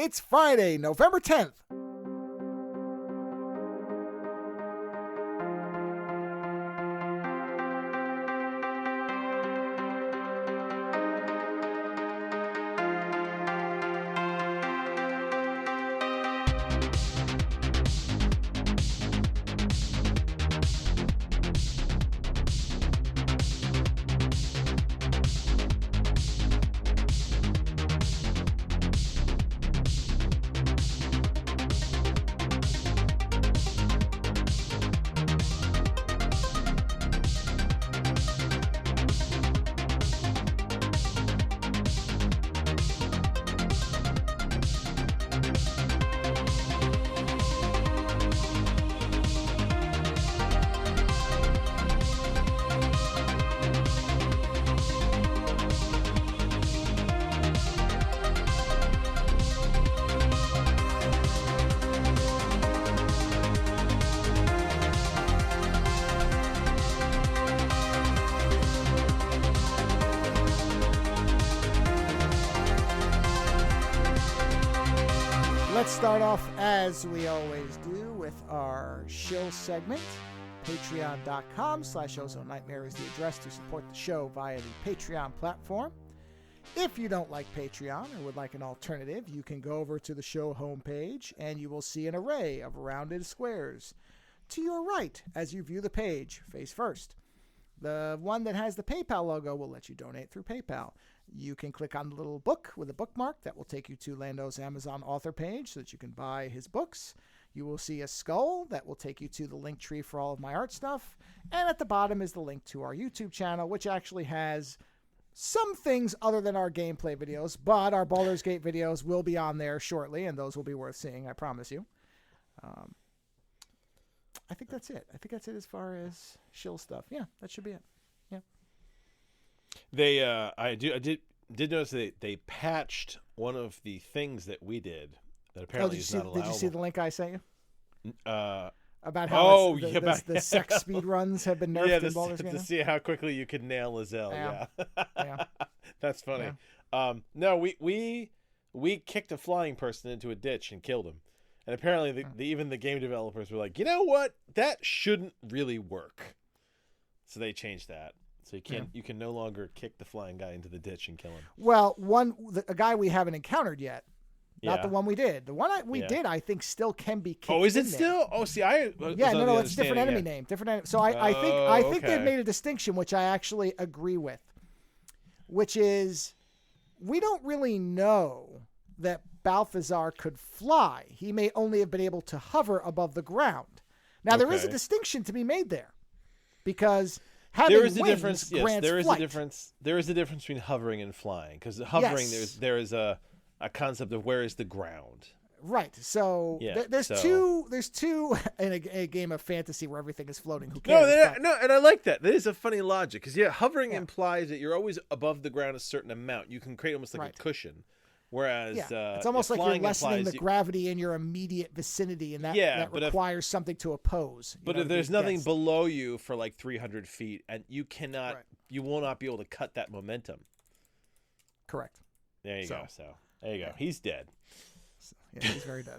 It's Friday, November 10th. Let's start off, as we always do, with our shill segment. Patreon.com/Ozone Nightmare is the address to support the show via the Patreon platform. If you don't like Patreon or would like an alternative, you can go over to the show homepage and you will see an array of rounded squares to your right as you view the page, face first. The one that has the PayPal logo will let you donate through PayPal. You can click on the little book with a bookmark that will take you to Lando's Amazon author page so that you can buy his books. You will see a skull that will take you to the Linktree for all of my art stuff. And at the bottom is the link to our YouTube channel, which actually has some things other than our gameplay videos, but our Baldur's Gate videos will be on there shortly, and those will be worth seeing, I promise you. I think that's it. I think that's it as far as shill stuff. Yeah, that should be it. Yeah. They, I did notice they patched one of the things that we did that apparently is not allowable. Did you see the link I sent you? About how the sex speed runs have been nerfed in Baldur's Gate. To see how quickly you could nail Lizelle. Yeah. That's funny. Yeah. No, we kicked a flying person into a ditch and killed him. And apparently even the game developers were like, you know what? That shouldn't really work. So they changed that. So you can no longer kick the flying guy into the ditch and kill him. Well, a guy we haven't encountered yet. Not the one we did. The one we did, I think, still can be kicked. Oh, is it in still? There. Oh, see, no, it's a different enemy name. So I think okay. they've made a distinction, which I actually agree with, which is we don't really know that Balthazar could fly. He may only have been able to hover above the ground. Now, there is a distinction to be made there, because having there is a wings difference. Yes, there is flight. a difference. There is a difference between hovering and flying, because hovering there is a concept of where is the ground. Right. So there's two in a game of fantasy where everything is floating. Who cares? No, and I like that. That is a funny logic, because hovering implies that you're always above the ground a certain amount. You can create almost like a cushion. Whereas it's almost like you're lessening the gravity in your immediate vicinity, and that requires something to oppose. But if there's nothing below you for like 300 feet, and you will not be able to cut that momentum. Correct. There you go. So there you go. He's dead. Yeah, he's very dead.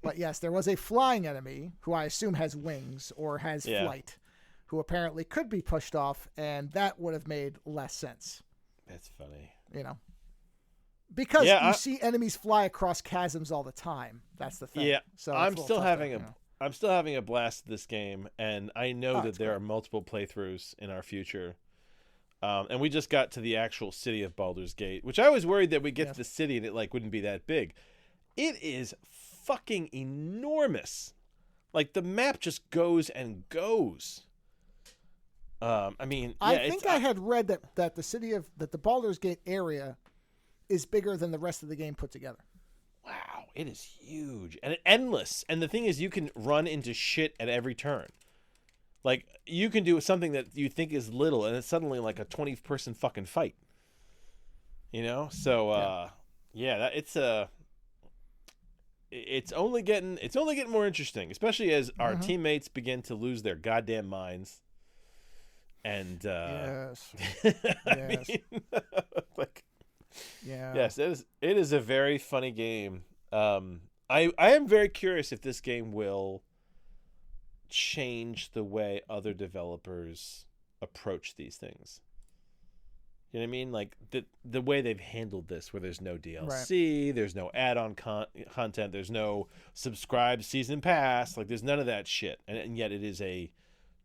But yes, there was a flying enemy who I assume has wings or has flight, who apparently could be pushed off, and that would have made less sense. That's funny. Because you see enemies fly across chasms all the time. That's the thing. Yeah. So I'm still having a blast with this game, and I know that there are multiple playthroughs in our future. And we just got to the actual city of Baldur's Gate, which I was worried that we'd get to the city and it wouldn't be that big. It is fucking enormous. Like, the map just goes and goes. I think I had read that the Baldur's Gate area is bigger than the rest of the game put together. Wow, it is huge and endless. And the thing is, you can run into shit at every turn. Like, you can do something that you think is little, and it's suddenly like a 20-person fucking fight. So it's only getting more interesting, especially as our teammates begin to lose their goddamn minds. And yes. I mean, Yeah. Yes, it is a very funny game. I am very curious if this game will change the way other developers approach these things. You know what I mean? Like the way they've handled this, where there's no DLC, there's no add-on content, there's no subscribe season pass, like there's none of that shit, and yet it is a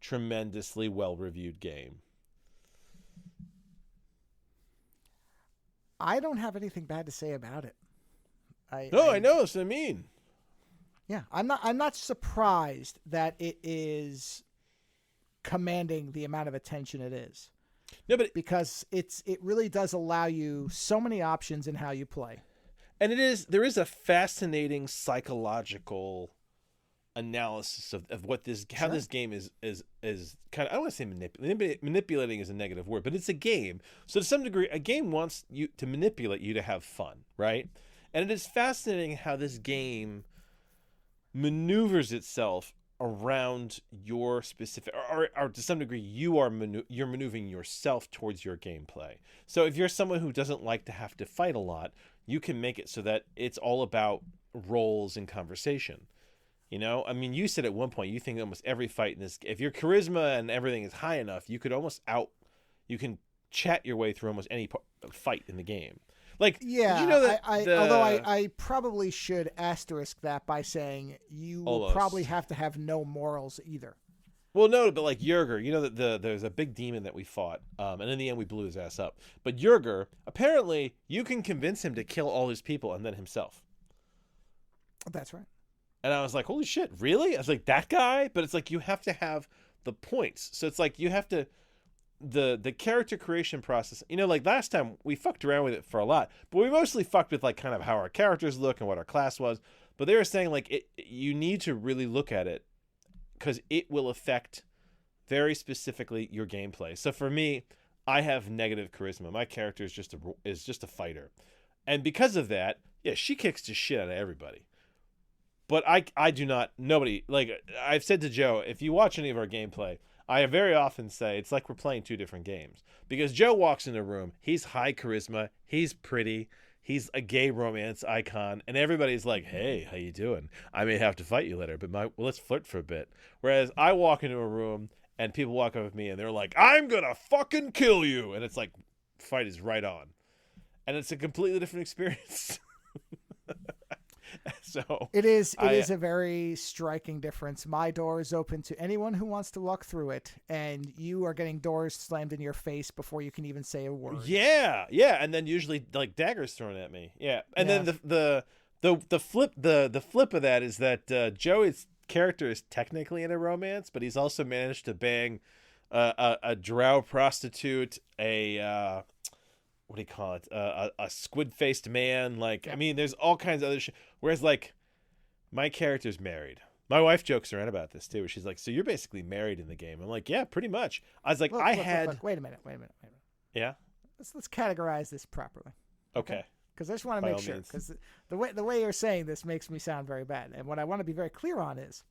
tremendously well-reviewed game. I don't have anything bad to say about it. I know. That's what I mean. Yeah, I'm not surprised that it is commanding the amount of attention it is. No, but because it really does allow you so many options in how you play. And there is a fascinating psychological analysis of what how this game is kind of, I don't want to say manipulating is a negative word, but it's a game. So to some degree, a game wants you to manipulate you to have fun, right? And it is fascinating how this game maneuvers itself around your specific, or to some degree, you're maneuvering yourself towards your gameplay. So if you're someone who doesn't like to have to fight a lot, you can make it so that it's all about roles and conversation. You know, I mean, you said at one point you think almost every fight in this, if your charisma and everything is high enough, you could you can chat your way through almost any fight in the game. Like, yeah, did you know that although I probably should asterisk that by saying you will probably have to have no morals either. Well, no, but like Yerger, you know that there's a big demon that we fought, and in the end we blew his ass up. But Yerger, apparently, you can convince him to kill all his people and then himself. That's right. And I was like, holy shit, really? I was like, that guy? But it's like you have to have the points. So it's like you have to... The character creation process, you know, like last time we fucked around with it for a lot, but we mostly fucked with like kind of how our characters look and what our class was. But they were saying like you need to really look at it because it will affect very specifically your gameplay. So for me, I have negative charisma. My character is just a fighter, and because of that, yeah, she kicks the shit out of everybody. But I do not. Nobody, like I've said to Joe, if you watch any of our gameplay, I very often say it's like we're playing two different games because Joe walks in the room. He's high charisma. He's pretty. He's a gay romance icon. And everybody's like, hey, how you doing? I may have to fight you later, but let's flirt for a bit. Whereas I walk into a room and people walk up with me and they're like, I'm going to fucking kill you. And it's like, fight is right on. And it's a completely different experience. So it is a very striking difference. My door is open to anyone who wants to walk through it, and you are getting doors slammed in your face before you can even say a word. Yeah, and then usually like daggers thrown at me. Yeah, and then the flip of that is that Joey's character is technically in a romance, but he's also managed to bang a drow prostitute, what do you call it? A squid-faced man. Like, I mean, there's all kinds of other shit. Whereas, like, my character's married. My wife jokes around about this, too. She's like, so you're basically married in the game. I'm like, yeah, pretty much. I was like, look, wait a minute. Yeah? Let's categorize this properly. Okay. Because I just want to make sure. Because the way you're saying this makes me sound very bad. And what I want to be very clear on is,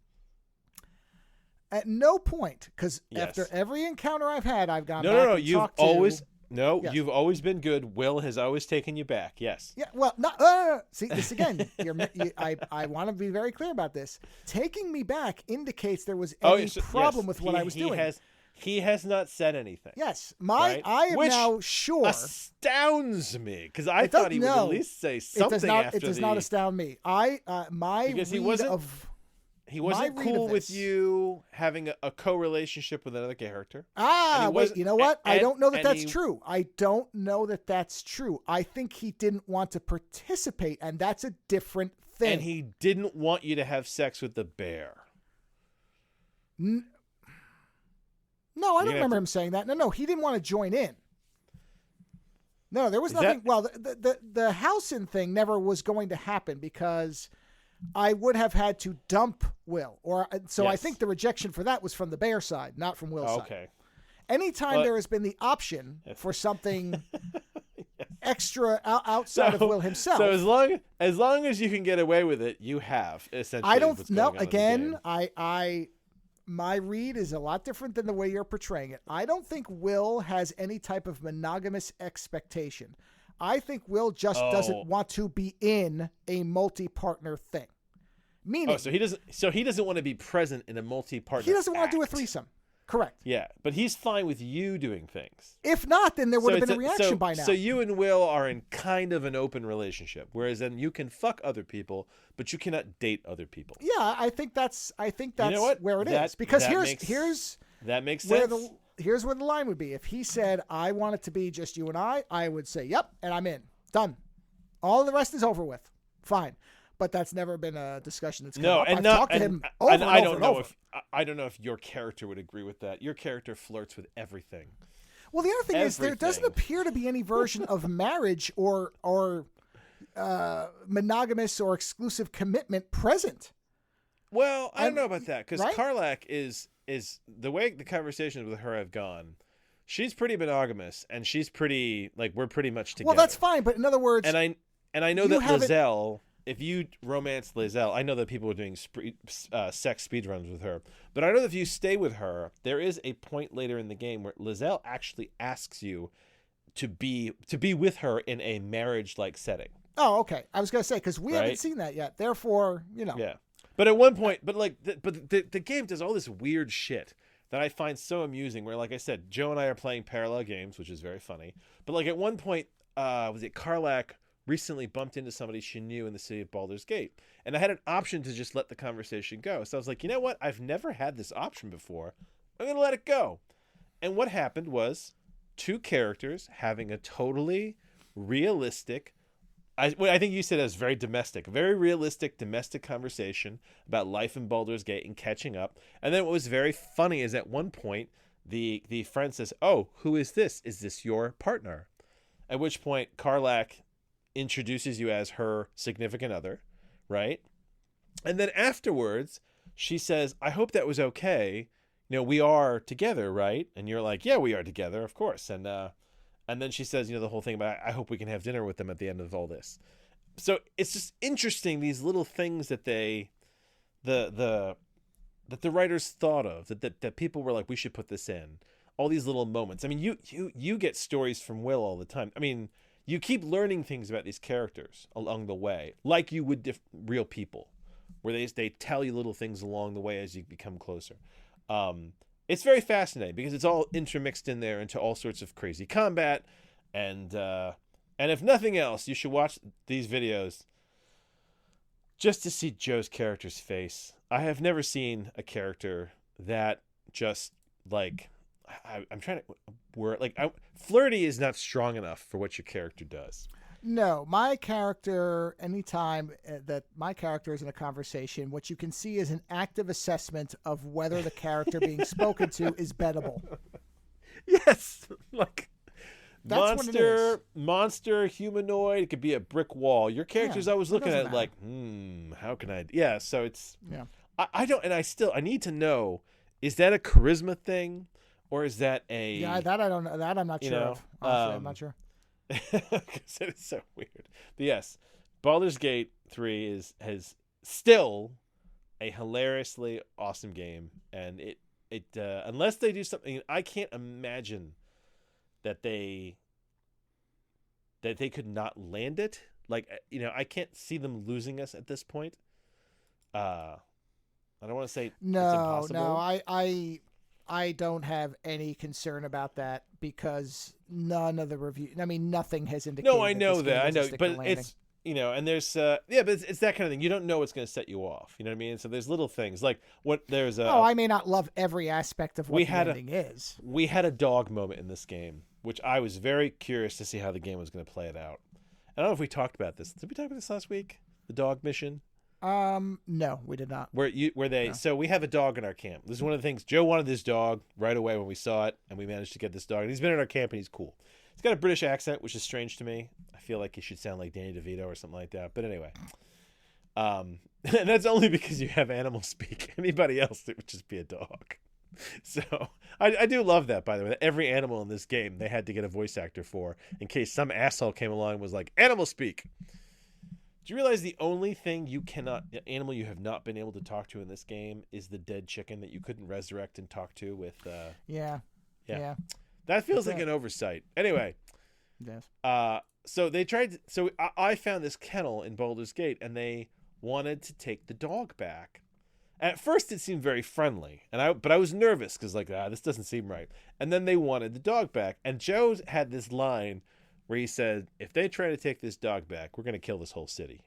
at no point, because after every encounter I've had, I've gone back and talked to... Yes. You've always been good. Will has always taken you back. Yes. Yeah. Well, see this again. I want to be very clear about this. Taking me back indicates there was any problem with what I was doing. He has not said anything. Yes. I am now sure. Astounds me because I thought he would at least say something. It does not astound me. He wasn't cool with you having a co-relationship with another character. Wait, you know what? I don't know that that's true. I don't know that that's true. I think he didn't want to participate, and that's a different thing. And he didn't want you to have sex with the bear. No, I don't remember him saying that. No, he didn't want to join in. No, there was nothing. Well, the Halcyon thing never was going to happen because... I would have had to dump Will, I think the rejection for that was from the bear side, not from Will's side. Okay. Anytime there has been the option for something extra outside of Will himself. So as long as you can get away with it, you have essentially. I don't know. Again, my read is a lot different than the way you're portraying it. I don't think Will has any type of monogamous expectation. I think Will just doesn't want to be in a multi-partner thing. Meaning, so he doesn't want to be present in a multi-partner. He doesn't want to do a threesome. Correct. Yeah, but he's fine with you doing things. If not, then there would have been a reaction by now. So you and Will are in kind of an open relationship, whereas then you can fuck other people, but you cannot date other people. Yeah, I think that's you know what? where it is. Because that makes sense. Here's where the line would be. If he said, I want it to be just you and I would say, yep, and I'm in. Done. All the rest is over with. Fine. But that's never been a discussion that's come up. I've talked to him over and over. I don't know if your character would agree with that. Your character flirts with everything. Well, the other thing is there doesn't appear to be any version of marriage or monogamous or exclusive commitment present. Well, I don't know about that because right? Karlak is the way the conversations with her have gone. She's pretty monogamous and she's pretty we're pretty much together. Well, that's fine, but in other words, and I know that Lizelle. If you romance Lizelle, I know that people are doing sex speedruns with her, but I know that if you stay with her, there is a point later in the game where Lizelle actually asks you to be with her in a marriage-like setting. Oh, okay. I was going to say, because we haven't seen that yet. Therefore, Yeah. But at one point, the game does all this weird shit that I find so amusing where, like I said, Joe and I are playing parallel games, which is very funny. But at one point, was it Karlak recently bumped into somebody she knew in the city of Baldur's Gate. And I had an option to just let the conversation go. So I was like, you know what? I've never had this option before. I'm going to let it go. And what happened was two characters having a totally realistic, I think you said it was very domestic, very realistic domestic conversation about life in Baldur's Gate and catching up. And then what was very funny is at one point, the friend says, oh, who is this? Is this your partner? At which point, Karlak introduces you as her significant other, right? And then afterwards, she says, I hope that was okay. We are together, right? And you're like, yeah, we are together, of course. And then she says, the whole thing about, I hope we can have dinner with them at the end of all this. So it's just interesting, these little things that the writers thought of, that people were like, we should put this in. All these little moments. I mean, you get stories from Will all the time. I mean, you keep learning things about these characters along the way, like you would real people, where they tell you little things along the way as you become closer. It's very fascinating because it's all intermixed in there into all sorts of crazy combat, and if nothing else, you should watch these videos just to see Joe's character's face. I have never seen a character that just I'm trying to word flirty is not strong enough for what your character does. No, my character, anytime that my character is in a conversation, what you can see is an active assessment of whether the character being spoken to is bettable. Yes, that's monster, humanoid. It could be a brick wall. Your character's always looking at it how can I? Yeah, so it's I don't, and I need to know, is that a charisma thing? Or is that a... Yeah, that I don't know. That I'm not sure of. Honestly, I'm not sure. Because it is so weird. But yes, Baldur's Gate 3 has still a hilariously awesome game. And it unless they do something... I can't imagine that they could not land it. I can't see them losing us at this point. I don't want to say it's impossible. No, I don't have any concern about that because none of the nothing has indicated. No, I know that. I know, but it's and there's but it's that kind of thing. You don't know what's going to set you off. You know what I mean? So there's little things like I may not love every aspect of what the ending is. We had a dog moment in this game, which I was very curious to see how the game was going to play it out. I don't know if we talked about this. Did we talk about this last week? The dog mission. No, we did not. So we have a dog in our camp. This is one of the things. Joe wanted this dog right away when we saw it, and we managed to get this dog. And he's been in our camp, and he's cool. He's got a British accent, which is strange to me. I feel like he should sound like Danny DeVito or something like that. But anyway, and that's only because you have animal speak. Anybody else, it would just be a dog. So I do love that, by the way, that every animal in this game they had to get a voice actor for in case some asshole came along and was like, animal speak. Do you realize the only animal you have not been able to talk to in this game is the dead chicken that you couldn't resurrect and talk to with? Yeah. That feels like an oversight. Anyway, Yes. So they tried. So I found this kennel in Baldur's Gate, and they wanted to take the dog back. At first, it seemed very friendly, but I was nervous because this doesn't seem right. And then they wanted the dog back, and Joe had this line where he said, "If they try to take this dog back, we're going to kill this whole city."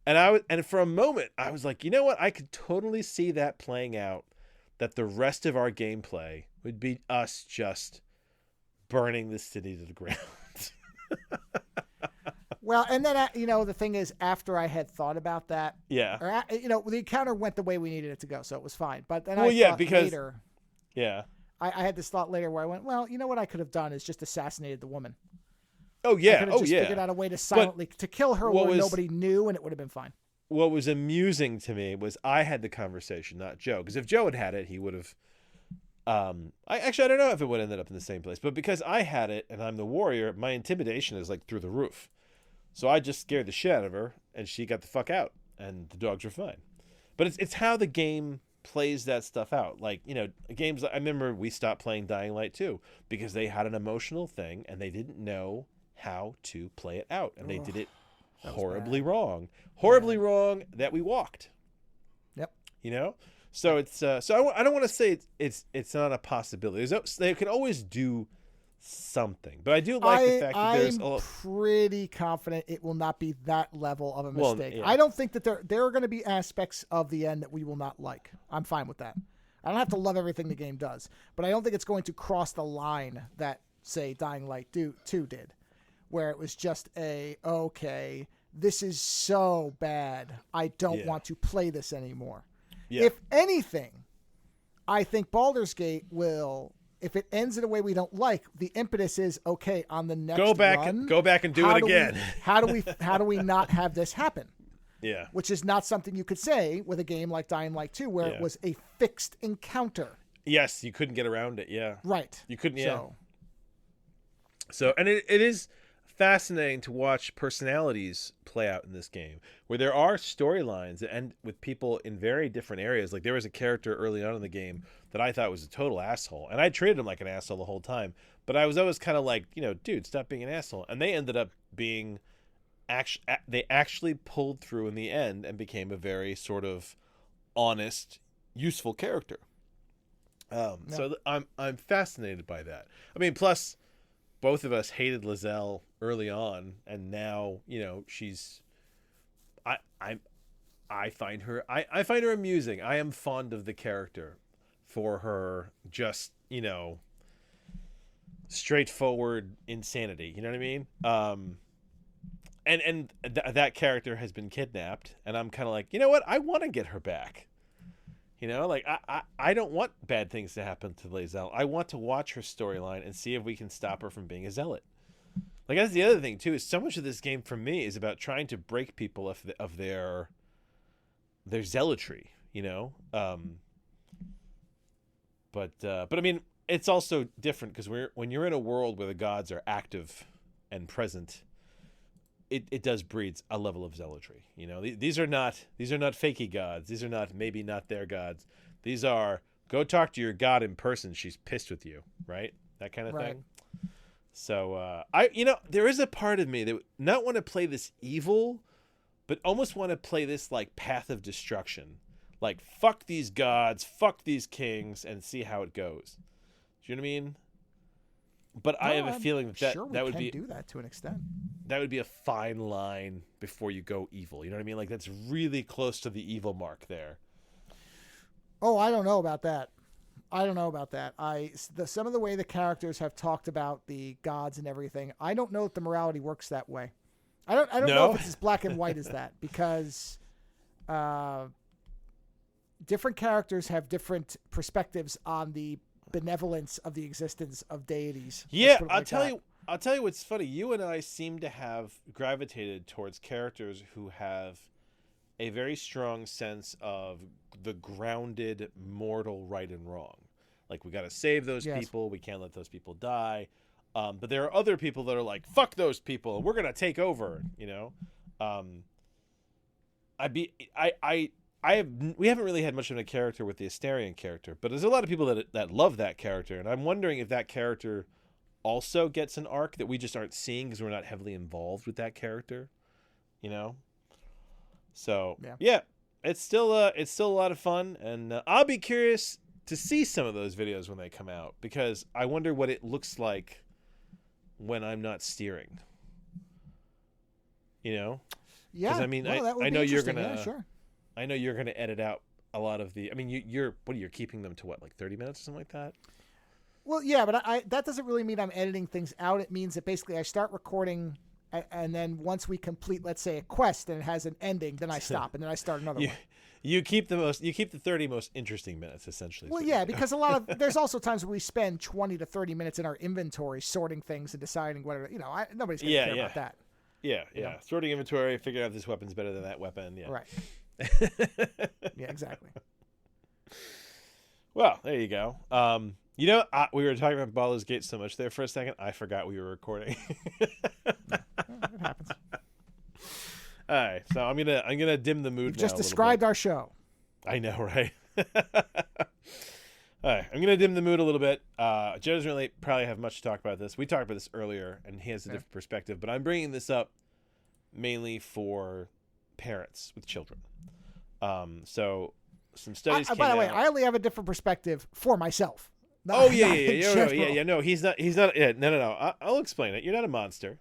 And for a moment, I was like, you know what? I could totally see that playing out. That the rest of our gameplay would be us just burning the city to the ground. Well, and then, the thing is, after I had thought about that, yeah, the encounter went the way we needed it to go, so it was fine. But then later, yeah, I had this thought later where I went, well, you know what I could have done is just assassinated the woman. Oh, yeah. I could have just figured out a way to silently to kill her where nobody knew, and it would have been fine. What was amusing to me was I had the conversation, not Joe. Because if Joe had it, he would have... I don't know if it would have ended up in the same place. But because I had it, and I'm the warrior, my intimidation is through the roof. So I just scared the shit out of her, and she got the fuck out. And the dogs were fine. But it's how the game plays that stuff out. Games... I remember we stopped playing Dying Light 2 because they had an emotional thing, and they didn't know how to play it out. And they did it horribly wrong wrong that we walked. Yep. So it's I don't want to say it's not a possibility. They can always do something, but I do like the fact that I'm pretty confident it will not be that level of a mistake. Yeah. I don't think that there are going to be aspects of the end that we will not like. I'm fine with that. I don't have to love everything the game does, but I don't think it's going to cross the line that, say, Dying Light 2 did, where it was just okay, this is so bad, I don't want to play this anymore. Yeah. If anything, I think Baldur's Gate will, if it ends in a way we don't like, the impetus is, okay, on the next go back and do it again. How do we not have this happen? Yeah. Which is not something you could say with a game like Dying Light 2, where it was a fixed encounter. Yes, you couldn't get around it, yeah. Right. You couldn't, yeah. So and it is fascinating to watch personalities play out in this game, where there are storylines that end with people in very different areas. There was a character early on in the game that I thought was a total asshole, and I treated him like an asshole the whole time, but I was always kind of like, dude, stop being an asshole. And they ended up being they actually pulled through in the end and became a very sort of honest, useful character. So I'm fascinated by that. I mean, plus both of us hated Lizelle early on, and now she's. I find her amusing. I am fond of the character for her just straightforward insanity. You know what I mean? And that character has been kidnapped, and I'm kind of like, you know what? I want to get her back. I don't want bad things to happen to Lizelle. I want to watch her storyline and see if we can stop her from being a zealot. That's the other thing too. Is so much of this game for me is about trying to break people of their zealotry. But I mean, it's also different because when you're in a world where the gods are active and present, it does breeds a level of zealotry. These are not fakey gods. These are maybe not their gods. These are, go talk to your god in person. She's pissed with you, right? That kind of thing. So there is a part of me that not want to play this evil, but almost want to play this path of destruction. Fuck these gods, fuck these kings, and see how it goes. Do you know what I mean? But I have a feeling that would be, do that to an extent. That would be a fine line before you go evil. You know what I mean? That's really close to the evil mark there. Oh, I don't know about that. Some of the way the characters have talked about the gods and everything, I don't know if the morality works that way. I don't know if it's as black and white as that, because different characters have different perspectives on the benevolence of the existence of deities. Yeah, I'll tell you what's funny. You and I seem to have gravitated towards characters who have a very strong sense of the grounded mortal right and wrong. We got to save those people. We can't let those people die. But there are other people that are like, fuck those people. We're going to take over, we haven't really had much of a character with the Asterian character, but there's a lot of people that love that character, and I'm wondering if that character also gets an arc that we just aren't seeing because we're not heavily involved with that character, you know? So, yeah, it's still a lot of fun, and I'll be curious to see some of those videos when they come out, because I wonder what it looks like when I'm not steering. You know? Yeah. I mean, well, I know you're gonna. Yeah, sure. I know you're gonna edit out a lot of the. I mean, you're keeping them to what, like 30 minutes or something like that? Well, yeah, but that doesn't really mean I'm editing things out. It means that basically I start recording, and then once we complete, let's say, a quest and it has an ending, then I stop and then I start another one. You keep the 30 most interesting minutes, essentially. Well, yeah, because there's also times where we spend 20 to 30 minutes in our inventory sorting things and deciding whether, nobody's going to care about that. Yeah. Sorting inventory, figuring out if this weapon's better than that weapon. Yeah. Right. Yeah, exactly. Well, there you go. We were talking about Baldur's Gate so much there for a second, I forgot we were recording. It happens. All right, so I'm gonna dim the mood. You've just described our show. I know, right? All right, I'm gonna dim the mood a little bit. Joe doesn't really probably have much to talk about this. We talked about this earlier, and he has a different perspective. But I'm bringing this up mainly for parents with children. So some studies. By the way, I only have a different perspective for myself. No, he's not. Yeah, no. I'll explain it. You're not a monster.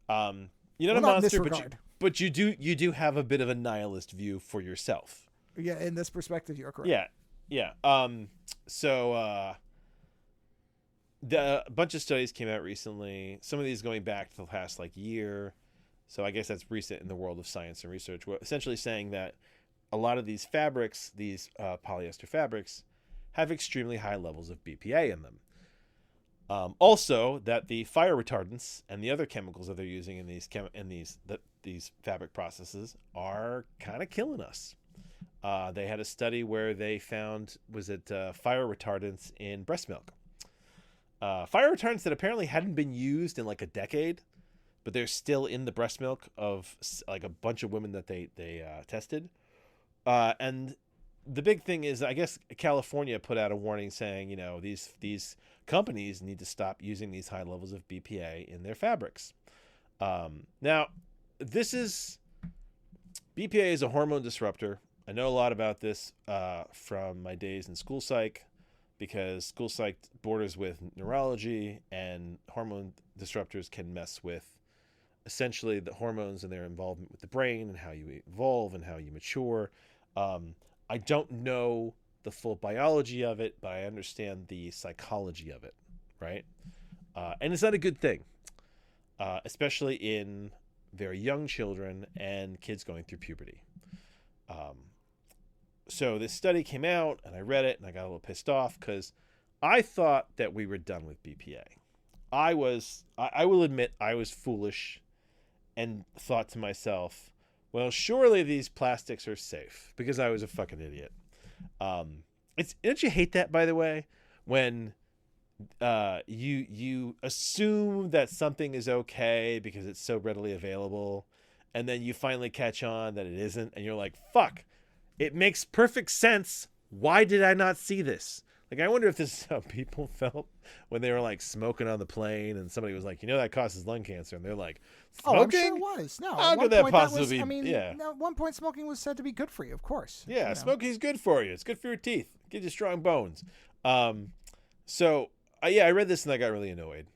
You're not a monster, but you do have a bit of a nihilist view for yourself. Yeah, in this perspective, you're correct. Yeah. So a bunch of studies came out recently. Some of these going back to the past year. So I guess that's recent in the world of science and research. We're essentially saying that a lot of these fabrics, polyester fabrics, have extremely high levels of BPA in them. Also, that the fire retardants and the other chemicals that they're using in these fabric processes are kind of killing us. They had a study where they found fire retardants in breast milk. Fire retardants that apparently hadn't been used in a decade, but they're still in the breast milk of a bunch of women that they tested. And the big thing is, I guess California put out a warning saying, these companies need to stop using these high levels of BPA in their fabrics. Now, BPA is a hormone disruptor. I know a lot about this from my days in school psych, because school psych borders with neurology, and hormone disruptors can mess with essentially the hormones and their involvement with the brain and how you evolve and how you mature. I don't know the full biology of it, but I understand the psychology of it, right? And it's not a good thing, especially in very young children and kids going through puberty. So this study came out, and I read it, and I got a little pissed off because I thought that we were done with BPA. I will admit I was foolish and thought to myself, well, surely these plastics are safe, because I was a fucking idiot. Don't you hate that, by the way, when you assume that something is okay because it's so readily available, and then you finally catch on that it isn't, and you're like, fuck, it makes perfect sense. Why did I not see this? I wonder if this is how people felt when they were smoking on the plane, and somebody was like, that causes lung cancer, and they're like, smoking? Oh, I'm sure it was. No, how could that possibly be? At one point, smoking was said to be good for you, of course. Yeah, smoking's good for you. It's good for your teeth. Gives you strong bones. So I read this and I got really annoyed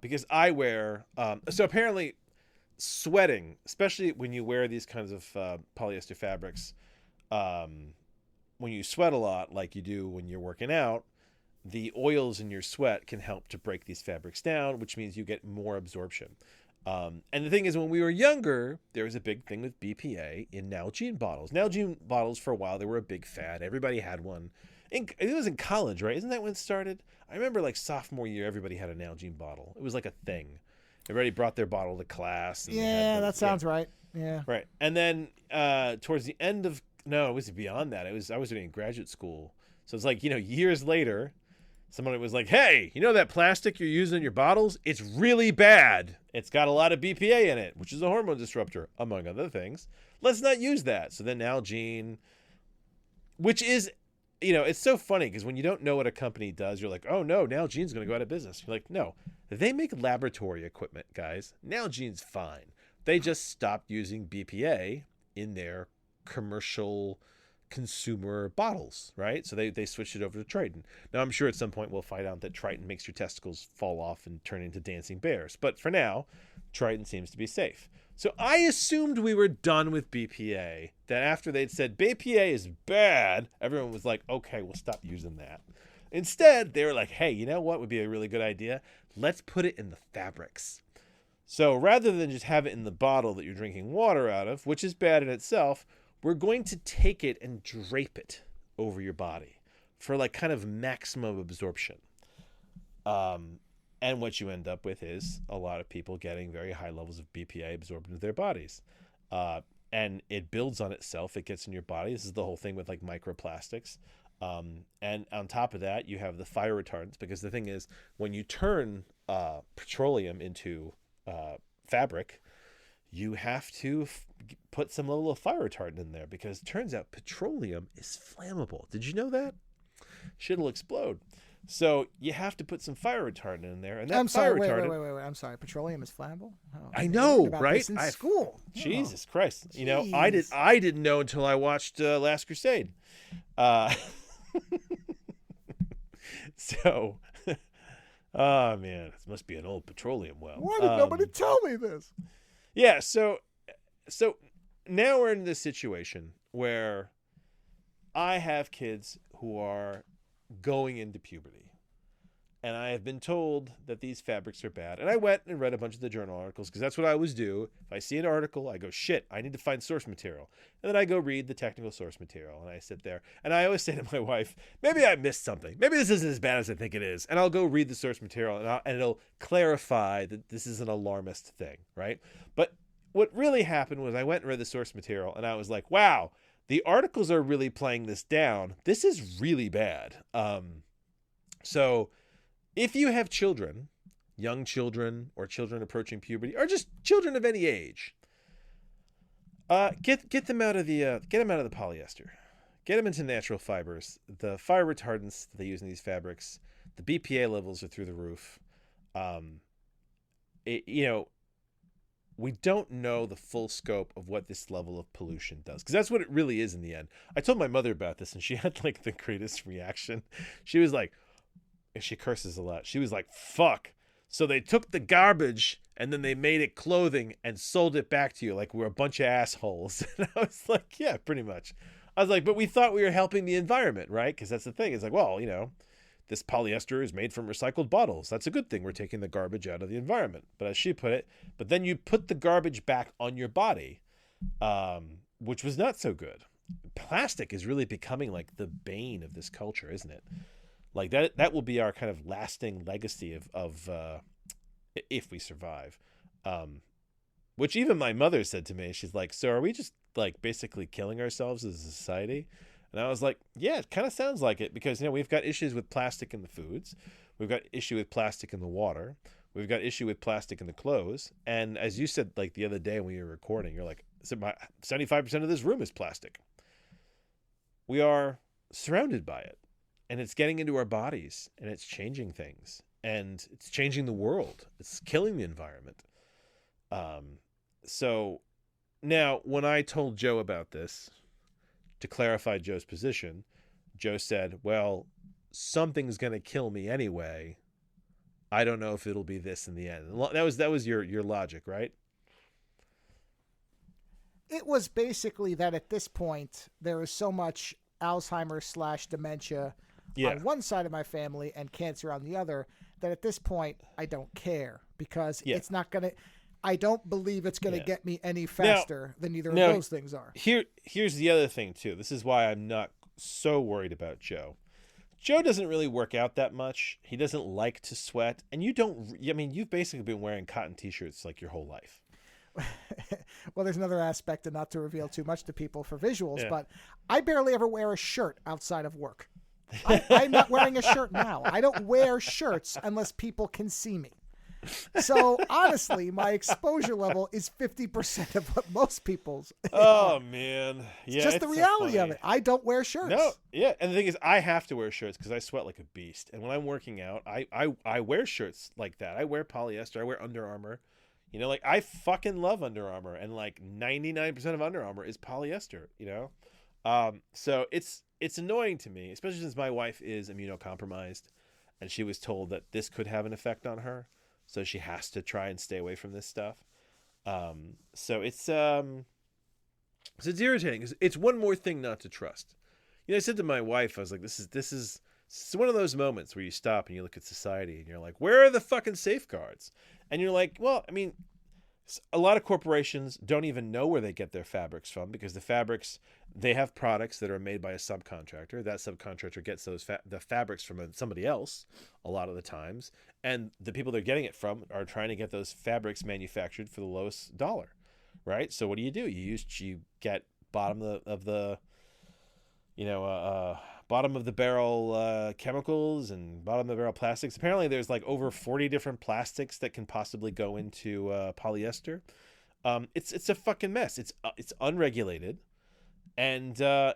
because I wear. So apparently, sweating, especially when you wear these kinds of polyester fabrics, when you sweat a lot, like you do when you're working out, the oils in your sweat can help to break these fabrics down, which means you get more absorption. And the thing is, when we were younger, there was a big thing with BPA in Nalgene bottles. Nalgene bottles, for a while, they were a big fad. Everybody had one. It was in college, right? Isn't that when it started? I remember sophomore year, everybody had a Nalgene bottle. It was like a thing. Everybody brought their bottle to class. And that sounds right. Yeah. Right. And then towards the end of, no, it was beyond that. I was doing graduate school. So it's years later, somebody was like, hey, that plastic you're using in your bottles? It's really bad. It's got a lot of BPA in it, which is a hormone disruptor, among other things. Let's not use that. So then Nalgene, which is it's so funny because when you don't know what a company does, you're like, oh no, Nalgene's going to go out of business. You're like, no, they make laboratory equipment, guys. Nalgene's fine. They just stopped using BPA in their commercial consumer bottles, right? So they switched it over to Triton. Now I'm sure at some point we'll find out that Triton makes your testicles fall off and turn into dancing bears. But for now, Triton seems to be safe. So I assumed we were done with BPA, that after they'd said BPA is bad, everyone was like, okay, we'll stop using that. Instead, they were like, hey, you know what would be a really good idea? Let's put it in the fabrics. So rather than just have it in the bottle that you're drinking water out of, which is bad in itself, we're going to take it and drape it over your body for like kind of maximum absorption. And what you end up with is a lot of people getting very high levels of BPA absorbed into their bodies. And it builds on itself. It gets in your body. This is the whole thing with like microplastics. And on top of that, you have the fire retardants, because the thing is, when you turn petroleum into fabric, you have to put some level of fire retardant in there, because it turns out petroleum is flammable. Did you know that? Shit'll explode. So you have to put some fire retardant in there, and that retardant. Wait. I'm sorry. Petroleum is flammable? Oh, I know, right? This in school. Jesus Christ! You know, I didn't know until I watched Last Crusade. So, oh man, it must be an old petroleum well. Why did nobody tell me this? Yeah, so now we're in this situation where I have kids who are going into puberty, and I have been told that these fabrics are bad. And I went and read a bunch of the journal articles, because that's what I always do. If I see an article, I go, shit, I need to find source material. And then I go read the technical source material, and I sit there. And I always say to my wife, maybe I missed something. Maybe this isn't as bad as I think it is. And I'll go read the source material, and it'll clarify that this is an alarmist thing, right? But what really happened was I went and read the source material, and I was like, wow, the articles are really playing this down. This is really bad. So if you have children, young children, or children approaching puberty, or just children of any age, get them out of the polyester, get them into natural fibers. The fire retardants that they use in these fabrics, the BPA levels are through the roof. We don't know the full scope of what this level of pollution does, because that's what it really is in the end. I told my mother about this, and she had like the greatest reaction. She was like, and she curses a lot. She was like, fuck. So they took the garbage and then they made it clothing and sold it back to you like we're a bunch of assholes. And I was like, yeah, pretty much. I was like, but we thought we were helping the environment, right? Because that's the thing. It's like, well, this polyester is made from recycled bottles. That's a good thing. We're taking the garbage out of the environment. But as she put it, but then you put the garbage back on your body, which was not so good. Plastic is really becoming like the bane of this culture, isn't it? Like that will be our kind of lasting legacy of if we survive. Which even my mother said to me, she's like, so are we just like basically killing ourselves as a society? And I was like, yeah, it kind of sounds like it, because, we've got issues with plastic in the foods. We've got issue with plastic in the water. We've got issue with plastic in the clothes. And as you said, like the other day when we were recording, you're like, 75% of this room is plastic. We are surrounded by it, and it's getting into our bodies, and it's changing things, and it's changing the world. It's killing the environment. So now when I told Joe about this, to clarify Joe's position, Joe said, well, something's going to kill me anyway. I don't know if it'll be this in the end. That was your logic, right? It was basically that at this point, there is so much Alzheimer's / dementia on one side of my family and cancer on the other, that at this point, I don't care, because it's not going to... I don't believe it's going to get me any faster than either of those things are. Here's the other thing, too. This is why I'm not so worried about Joe. Joe doesn't really work out that much. He doesn't like to sweat. And you've basically been wearing cotton T-shirts like your whole life. Well, there's another aspect, and not to reveal too much to people for visuals, but I barely ever wear a shirt outside of work. I'm not wearing a shirt now. I don't wear shirts unless people can see me. So honestly, my exposure level is 50% of what most people's. Oh man, yeah, it's just the reality of it. I don't wear shirts. No, yeah, and the thing is, I have to wear shirts because I sweat like a beast. And when I'm working out, I wear shirts like that. I wear polyester. I wear Under Armour. You know, like I fucking love Under Armour, and like 99% of Under Armour is polyester. You know, so it's annoying to me, especially since my wife is immunocompromised, and she was told that this could have an effect on her, so she has to try and stay away from this stuff. So it's irritating. It's one more thing not to trust. You know, I said to my wife, I was like, this is one of those moments where you stop and you look at society and you're like, where are the fucking safeguards? And you're like, well, I mean, a lot of corporations don't even know where they get their fabrics from, because the fabrics, they have products that are made by a subcontractor. That subcontractor gets the fabrics from somebody else a lot of the times. And the people they're getting it from are trying to get those fabrics manufactured for the lowest dollar, right? So what do? You get bottom of the barrel chemicals and bottom of the barrel plastics. Apparently there's like over 40 different plastics that can possibly go into polyester. It's a fucking mess. It's unregulated, and it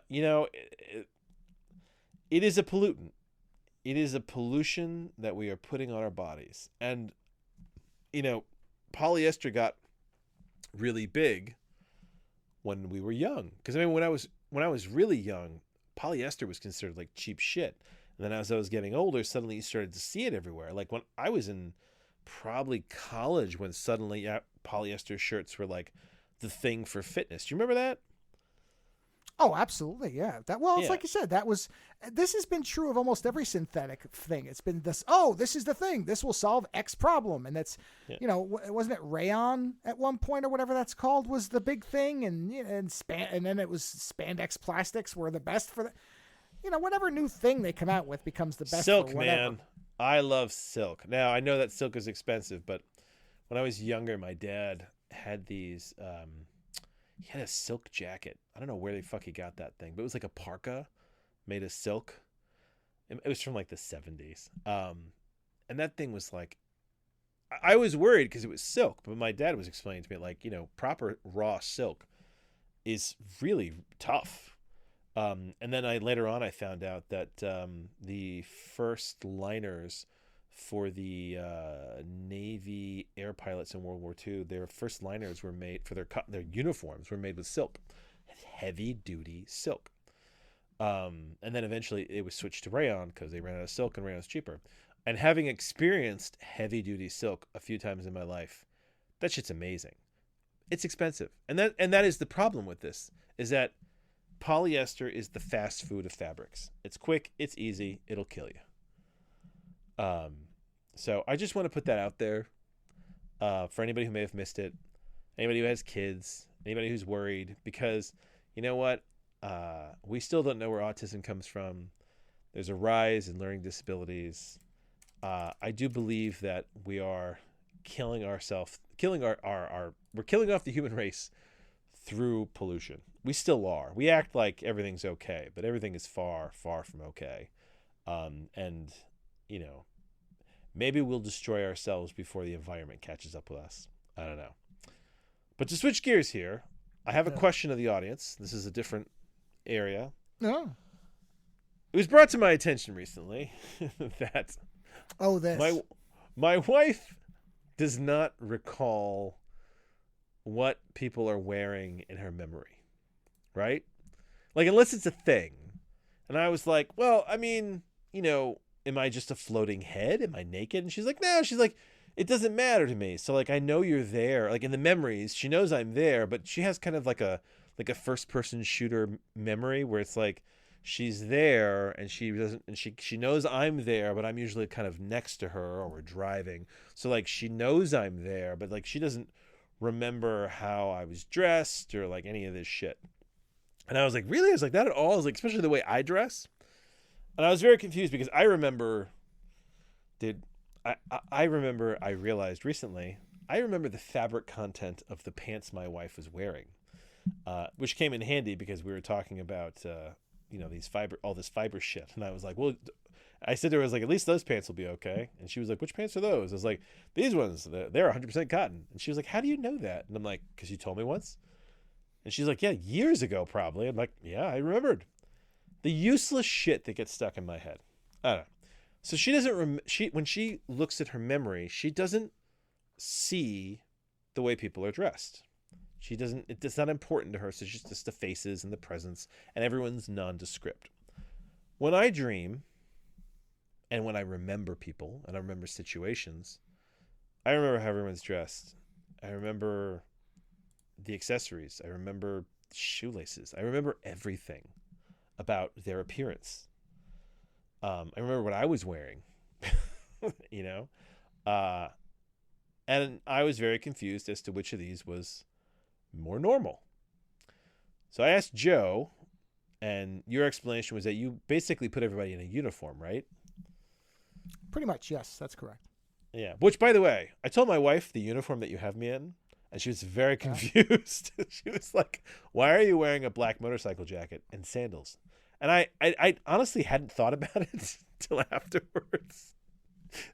is a pollutant. It is a pollution that we are putting on our bodies. And polyester got really big when we were young, because I mean when I was really young, polyester was considered like cheap shit. And then as I was getting older, suddenly you started to see it everywhere. Like when I was in probably college, when suddenly polyester shirts were like the thing for fitness. Do you remember that? Oh, absolutely, yeah. It's like you said, this has been true of almost every synthetic thing. It's been this is the thing. This will solve X problem. And that's, wasn't it rayon at one point or whatever that's called was the big thing, and then it was spandex plastics were the best for the, whatever new thing they come out with becomes the best. Silk, for whatever. man. I love silk. Now, I know that silk is expensive, but when I was younger, my dad had these he had a silk jacket. I don't know where the fuck he got that thing, but it was like a parka made of silk. It was from like the 70s. And that thing was like, I was worried because it was silk, but my dad was explaining to me like, proper raw silk is really tough. And then later on I found out that the first liners for the Navy air pilots in World War II, their first liners were made for their uniforms were made with silk, heavy duty silk. And then eventually it was switched to rayon because they ran out of silk and rayon's cheaper. And having experienced heavy duty silk a few times in my life, that shit's amazing. It's expensive. And that is the problem with this, is that polyester is the fast food of fabrics. It's quick, it's easy, it'll kill you. So I just want to put that out there for anybody who may have missed it, anybody who has kids, anybody who's worried, because you know what? We still don't know where autism comes from. There's a rise in learning disabilities. I do believe that we are killing ourselves, we're killing off the human race through pollution. We still are. We act like everything's okay, but everything is far, far from okay. And maybe we'll destroy ourselves before the environment catches up with us. I don't know. But to switch gears here, I have a question of the audience. This is a different area. No. It was brought to my attention recently that my wife does not recall what people are wearing in her memory, right? Like, unless it's a thing. And I was like, well, I mean, am I just a floating head? Am I naked? And she's like, no. She's like, it doesn't matter to me. So like, I know you're there. Like in the memories, she knows I'm there, but she has kind of like a first person shooter memory where it's like she's there and she knows I'm there, but I'm usually kind of next to her or we're driving. So like she knows I'm there, but like she doesn't remember how I was dressed or like any of this shit. And I was like, really? I was like, that at all? I was like, especially the way I dress. And I was very confused because I remember, I realized recently, I remember the fabric content of the pants my wife was wearing, which came in handy because we were talking about, all this fiber shit. And I was like, well, I said to her, I was like, at least those pants will be okay. And she was like, which pants are those? I was like, these ones, they're 100% cotton. And she was like, how do you know that? And I'm like, because you told me once. And she's like, yeah, years ago, probably. I'm like, yeah, I remembered. The useless shit that gets stuck in my head. I don't know. So she doesn't, when she looks at her memory, she doesn't see the way people are dressed. She doesn't, it's not important to her. So it's just the faces and the presence, and everyone's nondescript. When I dream, and when I remember people and I remember situations, I remember how everyone's dressed. I remember the accessories. I remember shoelaces. I remember everything about their appearance. I remember what I was wearing, you know? And I was very confused as to which of these was more normal. So I asked Joe, and your explanation was that you basically put everybody in a uniform, right? Pretty much, yes, that's correct. Yeah. Which, by the way, I told my wife the uniform that you have me in, and she was very confused. She was like, why are you wearing a black motorcycle jacket and sandals? And I honestly hadn't thought about it until afterwards.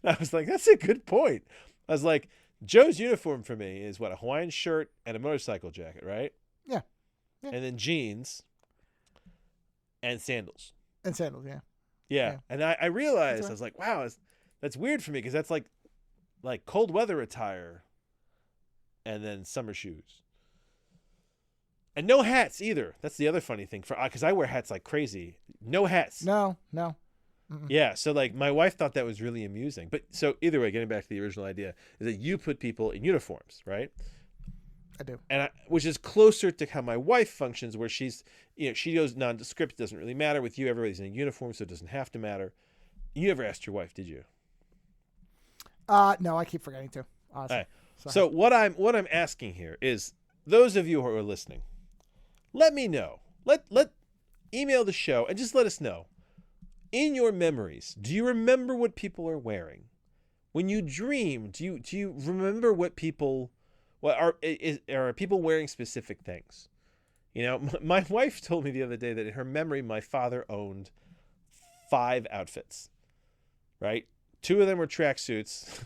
And I was like, that's a good point. I was like, Joe's uniform for me is what, a Hawaiian shirt and a motorcycle jacket, right? Yeah. And then jeans and sandals. And sandals, yeah. Yeah. And I realized, I was like, wow, that's weird for me, because that's like cold weather attire and then summer shoes. And no hats either. That's the other funny thing, because I wear hats like crazy. No hats. No. Mm-mm. Yeah, so like my wife thought that was really amusing. But so either way, getting back to the original idea, is that you put people in uniforms, right? I do. And which is closer to how my wife functions, where she's, she goes nondescript. It doesn't really matter. With you, everybody's in a uniform, so it doesn't have to matter. You never asked your wife, did you? No, I keep forgetting to. Honestly. Right. So what I'm asking here is, those of you who are listening, let me know. Let email the show and just let us know. In your memories, do you remember what people are wearing? When you dream, do you remember what people? What are people wearing specific things? My wife told me the other day that in her memory, my father owned 5 outfits. Right, 2 of them were tracksuits,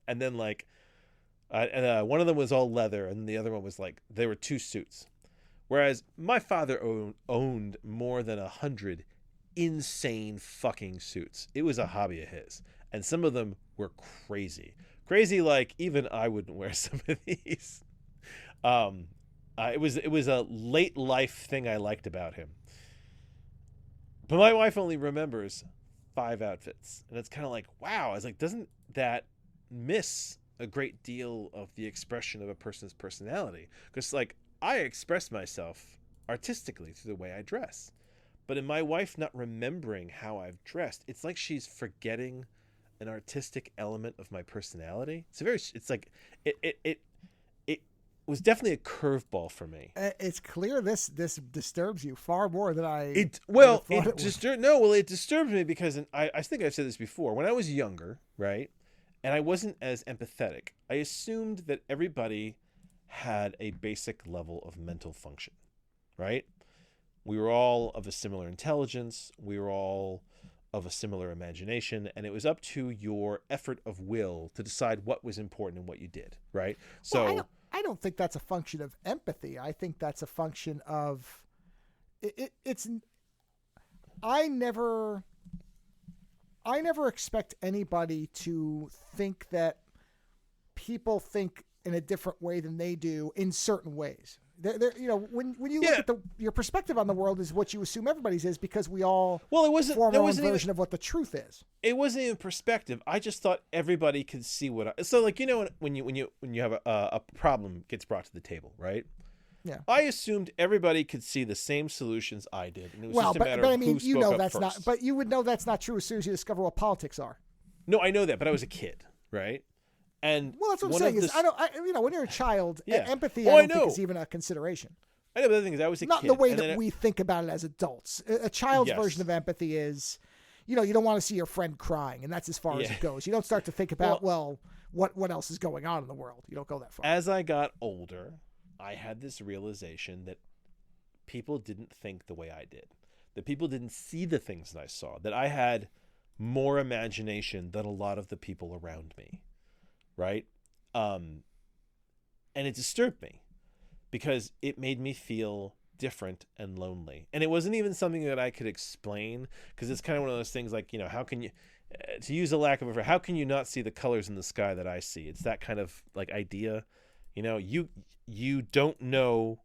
and then one of them was all leather, and the other one was they were 2 suits. Whereas my father owned more than 100 insane fucking suits. It was a hobby of his, and some of them were crazy, like even I wouldn't wear some of these. It was a late life thing I liked about him. But my wife only remembers 5 outfits, and it's kind of like, wow. I was like, doesn't that miss a great deal of the expression of a person's personality? Because I express myself artistically through the way I dress. But in my wife not remembering how I've dressed, it's like she's forgetting an artistic element of my personality. It was definitely a curveball for me. It's clear this disturbs you far more than I. It disturbed me because I think I've said this before. When I was younger, right, and I wasn't as empathetic, I assumed that everybody had a basic level of mental function, right? We were all of a similar intelligence. We were all of a similar imagination, and it was up to your effort of will to decide what was important and what you did, right? So well, I don't think that's a function of empathy. I think that's a function of it's. I never expect anybody to think that people think in a different way than they do in certain ways. When you look at your perspective on the world is what you assume everybody's is, because we all form our own version of what the truth is. It wasn't even perspective. I just thought everybody could see what when you have a problem gets brought to the table, right? Yeah. I assumed everybody could see the same solutions I did, and it was just a matter of who spoke up that's first. not. But you would know that's not true as soon as you discover what politics are. No, I know that, but I was a kid, right? And that's what I'm saying is when you're a child, empathy I don't think is even a consideration. I know, but the thing is, I was a kid. Not in the way that we think about it as adults. A child's version of empathy is, you don't want to see your friend crying, and that's as far as it goes. You don't start to think about, what else is going on in the world. You don't go that far. As I got older, I had this realization that people didn't think the way I did. That people didn't see the things that I saw. That I had more imagination than a lot of the people around me, right? And it disturbed me because it made me feel different and lonely. And it wasn't even something that I could explain, because it's kind of one of those things like, how can you, to use a lack of a, how can you not see the colors in the sky that I see? It's that kind of like idea, you don't know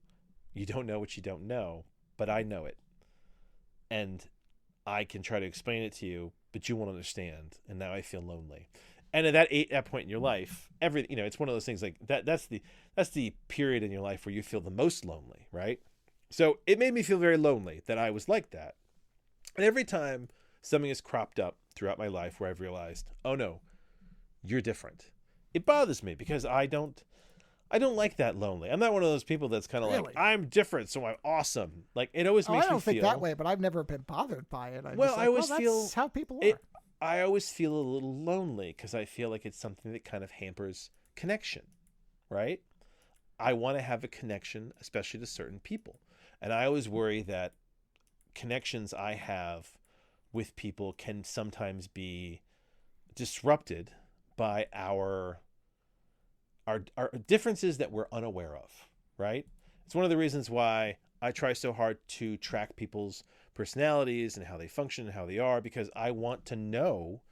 what you don't know, but I know it. And I can try to explain it to you, but you won't understand. And now I feel lonely. And at that point in your life, it's one of those things like that's the period in your life where you feel the most lonely, right? So it made me feel very lonely that I was like that. And every time something has cropped up throughout my life where I've realized, oh no, you're different, it bothers me because I don't like that lonely. I'm not one of those people that's kind of really? Like, I'm different, so I'm awesome. Like, it always makes me feel... I don't think that way, but I've never been bothered by it. I always feel... That's how people are. I always feel a little lonely because I feel like it's something that kind of hampers connection, right? I want to have a connection, especially to certain people. And I always worry that connections I have with people can sometimes be disrupted by our differences that we're unaware of, right? It's one of the reasons why I try so hard to track people's personalities and how they function and how they are, because I want to know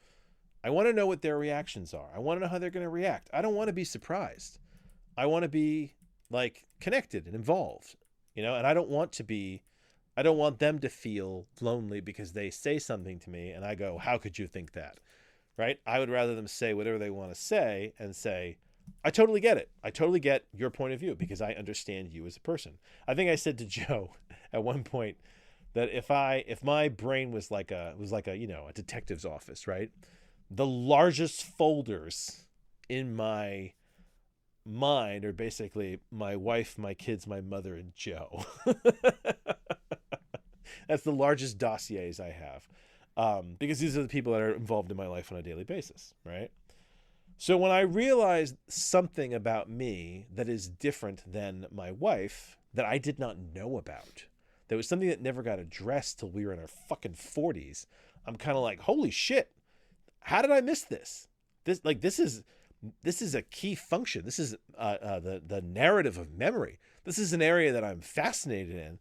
what their reactions are. I want to know how they're going to react. I don't want to be surprised. I want to be like connected and involved, and I don't want them to feel lonely because they say something to me and I go, how could you think that? Right? I would rather them say whatever they want to say and say, I totally get it. I totally get your point of view because I understand you as a person. I think I said to Joe at one point that if my brain was like a a detective's office, right? The largest folders in my mind are basically my wife, my kids, my mother, and Joe. That's the largest dossiers I have, because these are the people that are involved in my life on a daily basis, right? So when I realized something about me that is different than my wife that I did not know about, there was something that never got addressed till we were in our fucking 40s. I'm kind of like, holy shit, how did I miss this? This is a key function. This is the narrative of memory. This is an area that I'm fascinated in.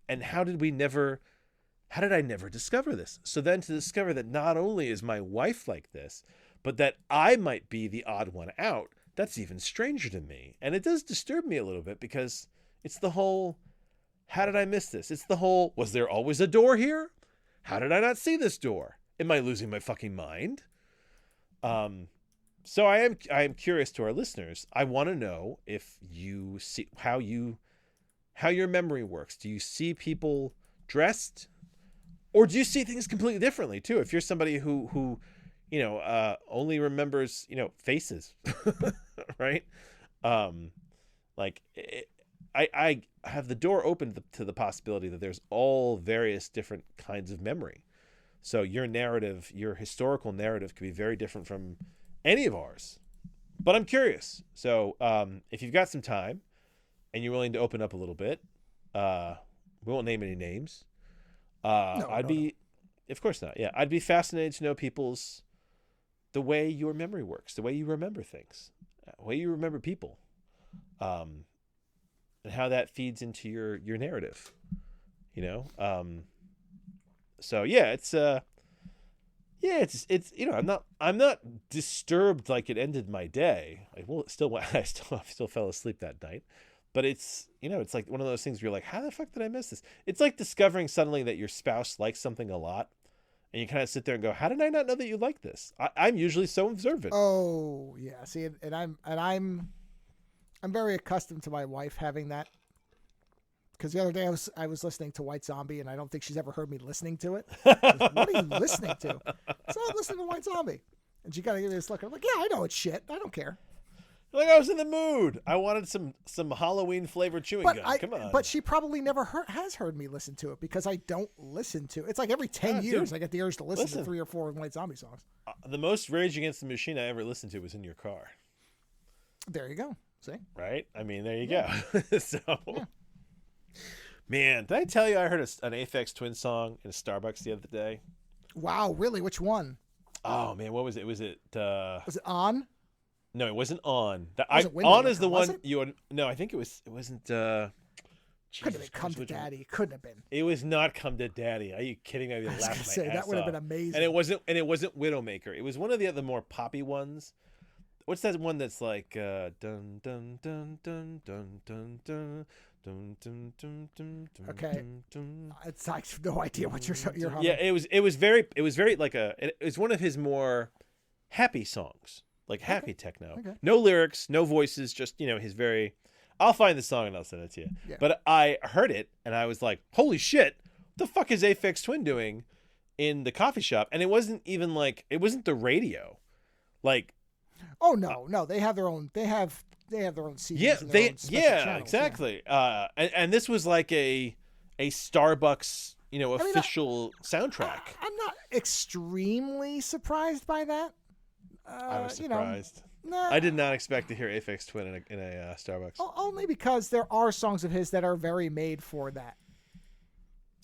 And how did I never discover this? So then to discover that not only is my wife like this, but that I might be the odd one out, that's even stranger to me. And it does disturb me a little bit because it's the whole, how did I miss this? It's the whole, was there always a door here? How did I not see this door? Am I losing my fucking mind? So I am curious to our listeners. I want to know if you see how your memory works. Do you see people dressed, or do you see things completely differently too? If you're somebody who only remembers, faces, right? I have the door open to the possibility that there's all various different kinds of memory. So your narrative, your historical narrative, could be very different from any of ours. But I'm curious. So if you've got some time and you're willing to open up a little bit, we won't name any names. Of course not. Yeah, I'd be fascinated to know the way your memory works, the way you remember things, the way you remember people, and how that feeds into your narrative. So yeah, it's I'm not disturbed like it ended my day. I still fell asleep that night, but it's like one of those things where you're like, how the fuck did I miss this? It's like discovering suddenly that your spouse likes something a lot. And you kind of sit there and go, how did I not know that you like this? I'm usually so observant. Oh yeah. See, and I'm very accustomed to my wife having that. Because the other day I was listening to White Zombie, and I don't think she's ever heard me listening to it. What are you listening to? So I'm listening to White Zombie, and she kind of gave me this look. I'm like, yeah, I know it's shit. I don't care. Like, I was in the mood. I wanted some Halloween flavored chewing gum. Come on. But she probably never has heard me listen to it because I don't listen to it. It's like every 10 years I get the urge to listen to 3 or 4 White Zombie songs. The most Rage Against the Machine I ever listened to was in your car. There you go. See? Right? I mean, there you go. So, yeah. Man, did I tell you I heard an Aphex Twin song in a Starbucks the other day? Wow, really? Which one? Oh man, what was it? Was it On? No, it wasn't On. On is the one it? you would No, I think it wasn't Couldn't have been Come to Daddy. Couldn't have been. It was not Come to Daddy. Are you kidding me? I was gonna say that would have been amazing. And it wasn't Widowmaker. It was one of the other more poppy ones. What's that one that's like dun dun dun dun dun dun dun dun dun dun dun dun? Okay, it's I have no idea what you're humming. Yeah, it was very like it was one of his more happy songs, like happy techno. Okay. No lyrics, no voices, just his very. I'll find the song and I'll send it to you. Yeah. But I heard it and I was like, holy shit, what the fuck is Aphex Twin doing in the coffee shop? And it wasn't even like, it wasn't the radio. Like, oh no, they have their own CDs. Yeah, channels, exactly. Yeah. And this was like a Starbucks, official soundtrack. I'm not extremely surprised by that. I was surprised. Nah, I did not expect to hear Aphex Twin in a Starbucks. Only because there are songs of his that are very made for that.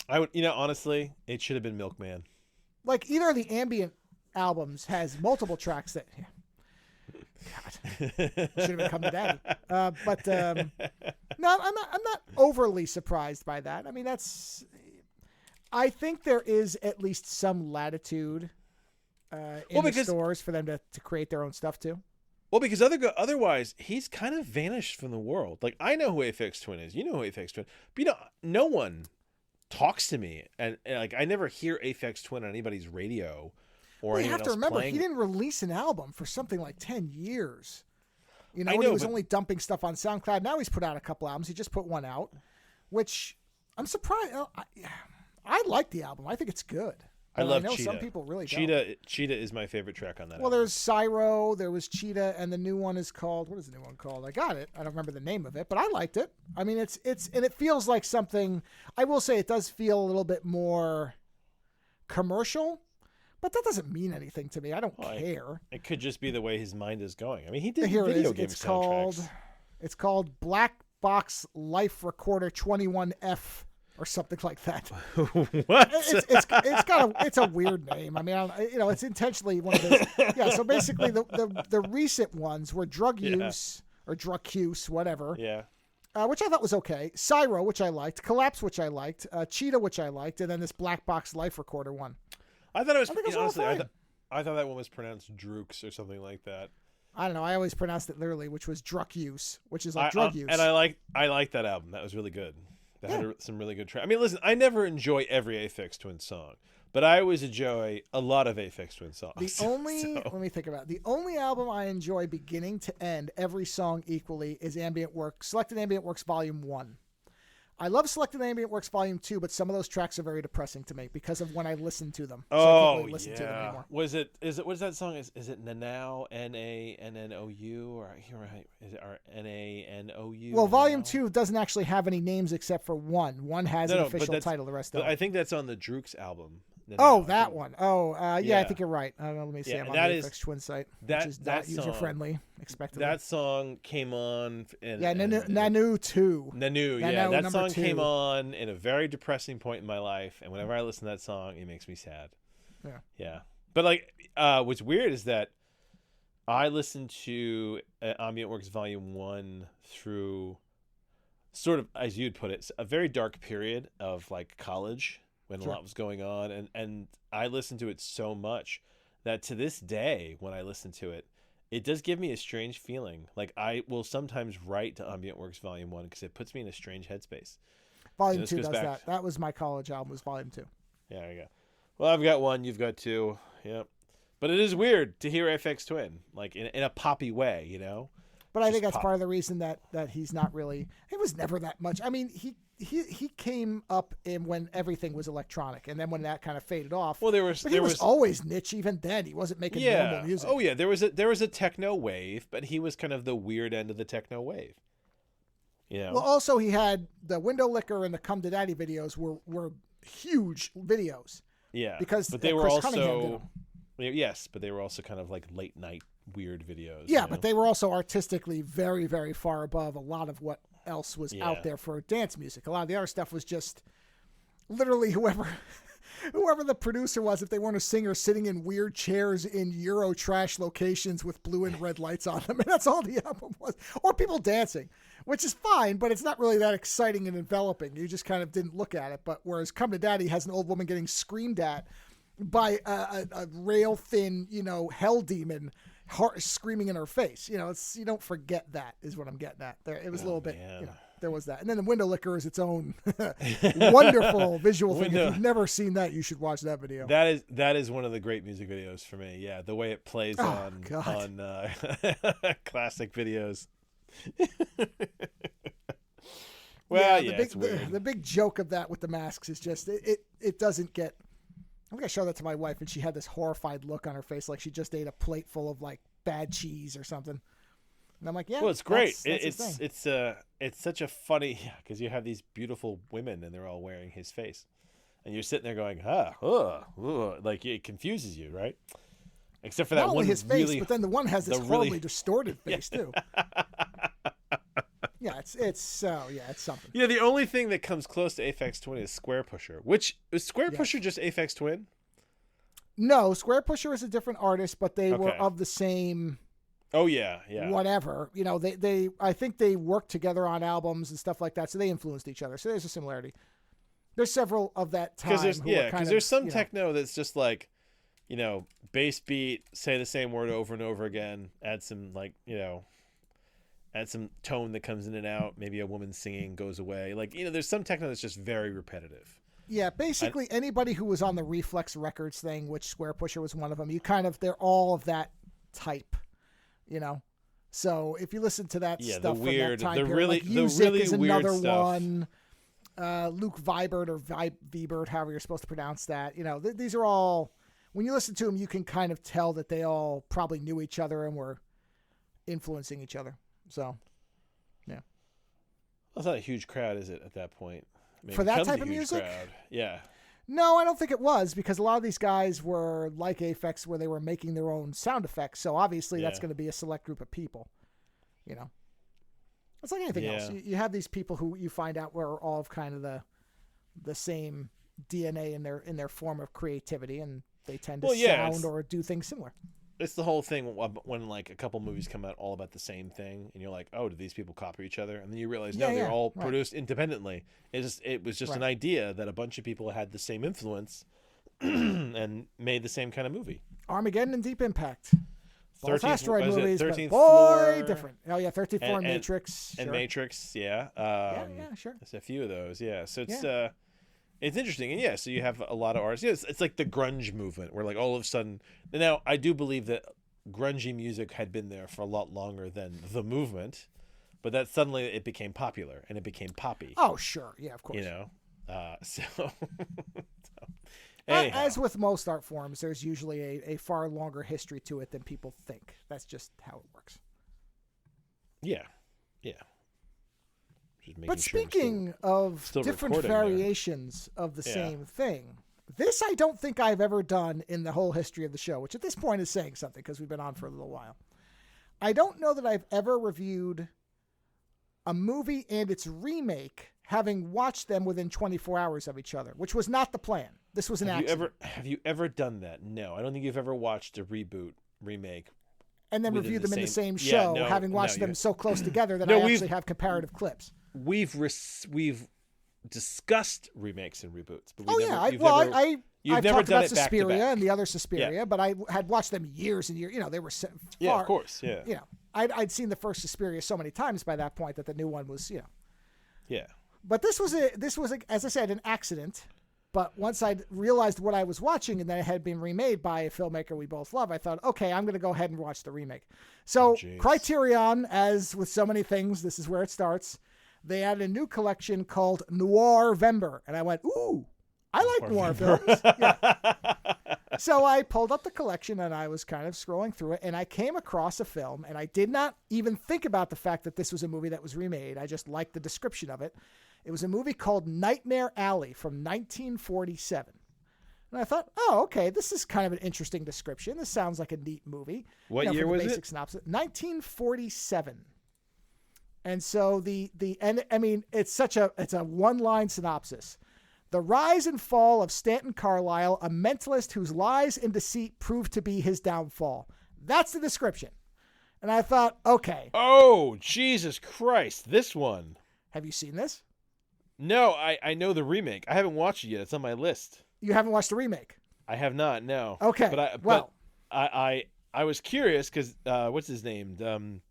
I would, honestly, it should have been Milkman. Like either of the ambient albums has multiple tracks that. God, should have been Come to Daddy. But no, I'm not overly surprised by that. I mean, I think there is at least some latitude in the stores for them to create their own stuff too. Well, because otherwise, he's kind of vanished from the world. Like, I know who Aphex Twin is. You know who Aphex Twin. But, no one talks to me. And like, I never hear Aphex Twin on anybody's radio or anyone else. You have to remember, he didn't release an album for something like 10 years. I know, he was only dumping stuff on SoundCloud. Now he's put out a couple albums. He just put one out, which I'm surprised. I like the album. I think it's good. I love know Cheetah. Some people really don't. Cheetah is my favorite track on that album. Well, there's Cyro, there was Cheetah, and the new one is called, what is the new one called? I got it. I don't remember the name of it, but I liked it. I mean, and it feels like something, I will say it does feel a little bit more commercial, but that doesn't mean anything to me. I don't care. It could just be the way his mind is going. I mean, he did video game soundtracks. It's called Black Box Life Recorder 21F. Or something like that. What? It's a weird name. I mean, it's intentionally one of those. Yeah. So basically, the recent ones were Drug Use or Drug Use, whatever. Yeah. Which I thought was okay. Cyro, which I liked. Collapse, which I liked. Cheetah, which I liked, and then this Black Box Life Recorder one. I thought it was honestly. I thought that one was pronounced Drooks or something like that. I don't know. I always pronounced it literally, which was Drug Use, which is like drug use. And I liked that album. That was really good. That had some really good tracks. I mean, listen, I never enjoy every Aphex Twin song, but I always enjoy a lot of Aphex Twin songs. Let me think about it. The only album I enjoy beginning to end, every song equally, is Ambient Works, Selected Ambient Works Volume 1. I love Selected Ambient Works Volume 2, but some of those tracks are very depressing to me because of when I listen to them. So I can't really listen to them anymore. What is that song? Is it Nanau, N-A-N-N-O-U, or is it N-A-N-O-U? Well, Volume 2 doesn't actually have any names except for one. One has an official title, the rest don't. I think that's on the Drooks album. That one. I think you're right. Let me see. I'm on the Aphex Twin site, which is not user-friendly, expectedly. That song came on. Nanu 2. Nanu, yeah. That song came on in a very depressing point in my life, and whenever I listen to that song, it makes me sad. Yeah. Yeah. But, like, what's weird is that I listened to Ambient Works Volume 1 through sort of, as you'd put it, a very dark period of, like, college when a lot was going on, and I listened to it so much that to this day, when I listen to it, it does give me a strange feeling. Like, I will sometimes write to Ambient Works Volume 1 because it puts me in a strange headspace. Volume 2 does that. That was my college album, was Volume 2. Yeah, there you go. Well, I've got 1, you've got 2. Yep. But it is weird to hear Aphex Twin, like, in a poppy way, But I think that's part of the reason that he's not really... It was never that much. I mean, he came up in when everything was electronic, and then when that kind of faded off. Well, he was always niche. Even then, he wasn't making normal music. Oh yeah, there was a techno wave, but he was kind of the weird end of the techno wave. Well, also he had the Window Licker and the Come to Daddy videos were huge videos. Yeah, because but they were Chris Cunningham did also them. Yes, but they were also kind of like late night weird videos. Yeah, but they were also artistically very, very far above a lot of what else was out there for dance music. A lot of the other stuff was just literally whoever whoever the producer was, if they weren't a singer, sitting in weird chairs in Euro trash locations with blue and red lights on them. And that's all the album was. Or people dancing, which is fine, but it's not really that exciting and enveloping. You just kind of didn't look at it. But whereas Come to Daddy has an old woman getting screamed at by a rail thin, hell demon screaming in her face. You don't forget that is what I'm getting at there. It was a little bit, there was that. And then the window licker is its own wonderful visual thing. If you've never seen that, you should watch that video. That is one of the great music videos for me. Yeah, the way it plays on classic videos. Well, the big joke of that with the masks is just it doesn't get. I'm gonna show that to my wife, and she had this horrified look on her face, like she just ate a plate full of like bad cheese or something. And I'm like, yeah. Well, it's great. It's such a funny, because you have these beautiful women, and they're all wearing his face, and you're sitting there going, like it confuses you, right? Except for that not one only his face, but then the one has this horribly distorted face too. Yeah, it's something. Yeah, the only thing that comes close to Aphex Twin is Square Pusher. Which is Square Pusher just Aphex Twin? No, Square Pusher is a different artist, but they were of the same. Oh yeah. Whatever, they I think they worked together on albums and stuff like that, so they influenced each other. So there's a similarity. There's several of that time. Because there's some techno that's just like, bass beat, say the same word over and over again, add some add some tone that comes in and out. Maybe a woman singing goes away. Like, there's some techno that's just very repetitive. Yeah, basically anybody who was on the Reflex Records thing, which Square Pusher was one of them, they're all of that type, So if you listen to that stuff from that time period, like Music is another one. Luke Vibert or Vibert, however you're supposed to pronounce that. These are all, when you listen to them, you can kind of tell that they all probably knew each other and were influencing each other. So, yeah. That's not a huge crowd, is it, at that point? For that type of music? Crowd. Yeah. No, I don't think it was, because a lot of these guys were like Aphex, where they were making their own sound effects. So obviously that's going to be a select group of people. It's like anything else. You have these people who you find out were all of kind of the same DNA in their form of creativity, and they tend to sound or do things similar. It's the whole thing when like a couple movies come out all about the same thing, and you're like, oh, did these people copy each other? And then you realize, no, they're all produced independently. It was just an idea that a bunch of people had the same influence and made the same kind of movie. Armageddon and Deep Impact. Both asteroid movies, 13th but Floor, different. Oh yeah, 13th Floor and Matrix. And Matrix, yeah. Sure. There's a few of those, yeah. So it's interesting, and so you have a lot of artists. It's like the grunge movement, where like all of a sudden. Now, I do believe that grungy music had been there for a lot longer than the movement, but that suddenly it became popular and it became poppy. Oh, sure, yeah, of course. As with most art forms, there's usually a far longer history to it than people think. That's just how it works. Yeah. But speaking of different variations of the same thing, this I don't think I've ever done in the whole history of the show, which at this point is saying something because we've been on for a little while. I don't know that I've ever reviewed a movie and its remake having watched them within 24 hours of each other, which was not the plan. This was an accident. Have you ever done that? No, I don't think you've ever watched a reboot, remake, and then reviewed them in the same show, having watched them so close together that I actually have comparative clips. We've discussed remakes and reboots. But I've talked about Suspiria and the other Suspiria, but I had watched them years and years. They were far. Yeah, of course. Yeah. I'd seen the first Suspiria so many times by that point that the new one was. Yeah. But this was as I said, an accident. But once I realized what I was watching and that it had been remade by a filmmaker we both love, I thought, okay, I'm going to go ahead and watch the remake. So Criterion, as with so many things, this is where it starts. They added a new collection called Noir-vember. And I went, ooh, I like noir films. Yeah. So I pulled up the collection and I was kind of scrolling through it. And I came across a film, and I did not even think about the fact that this was a movie that was remade. I just liked the description of it. It was a movie called Nightmare Alley from 1947. And I thought, oh, okay, this is kind of an interesting description. This sounds like a neat movie. What year was it? Synopsis. 1947. And so it's a one-line synopsis. The rise and fall of Stanton Carlyle, a mentalist whose lies and deceit proved to be his downfall. That's the description. And I thought, okay. Oh, Jesus Christ. This one. Have you seen this? No, I know the remake. I haven't watched it yet. It's on my list. You haven't watched the remake? I have not, no. Okay. But I was curious because, what's his name?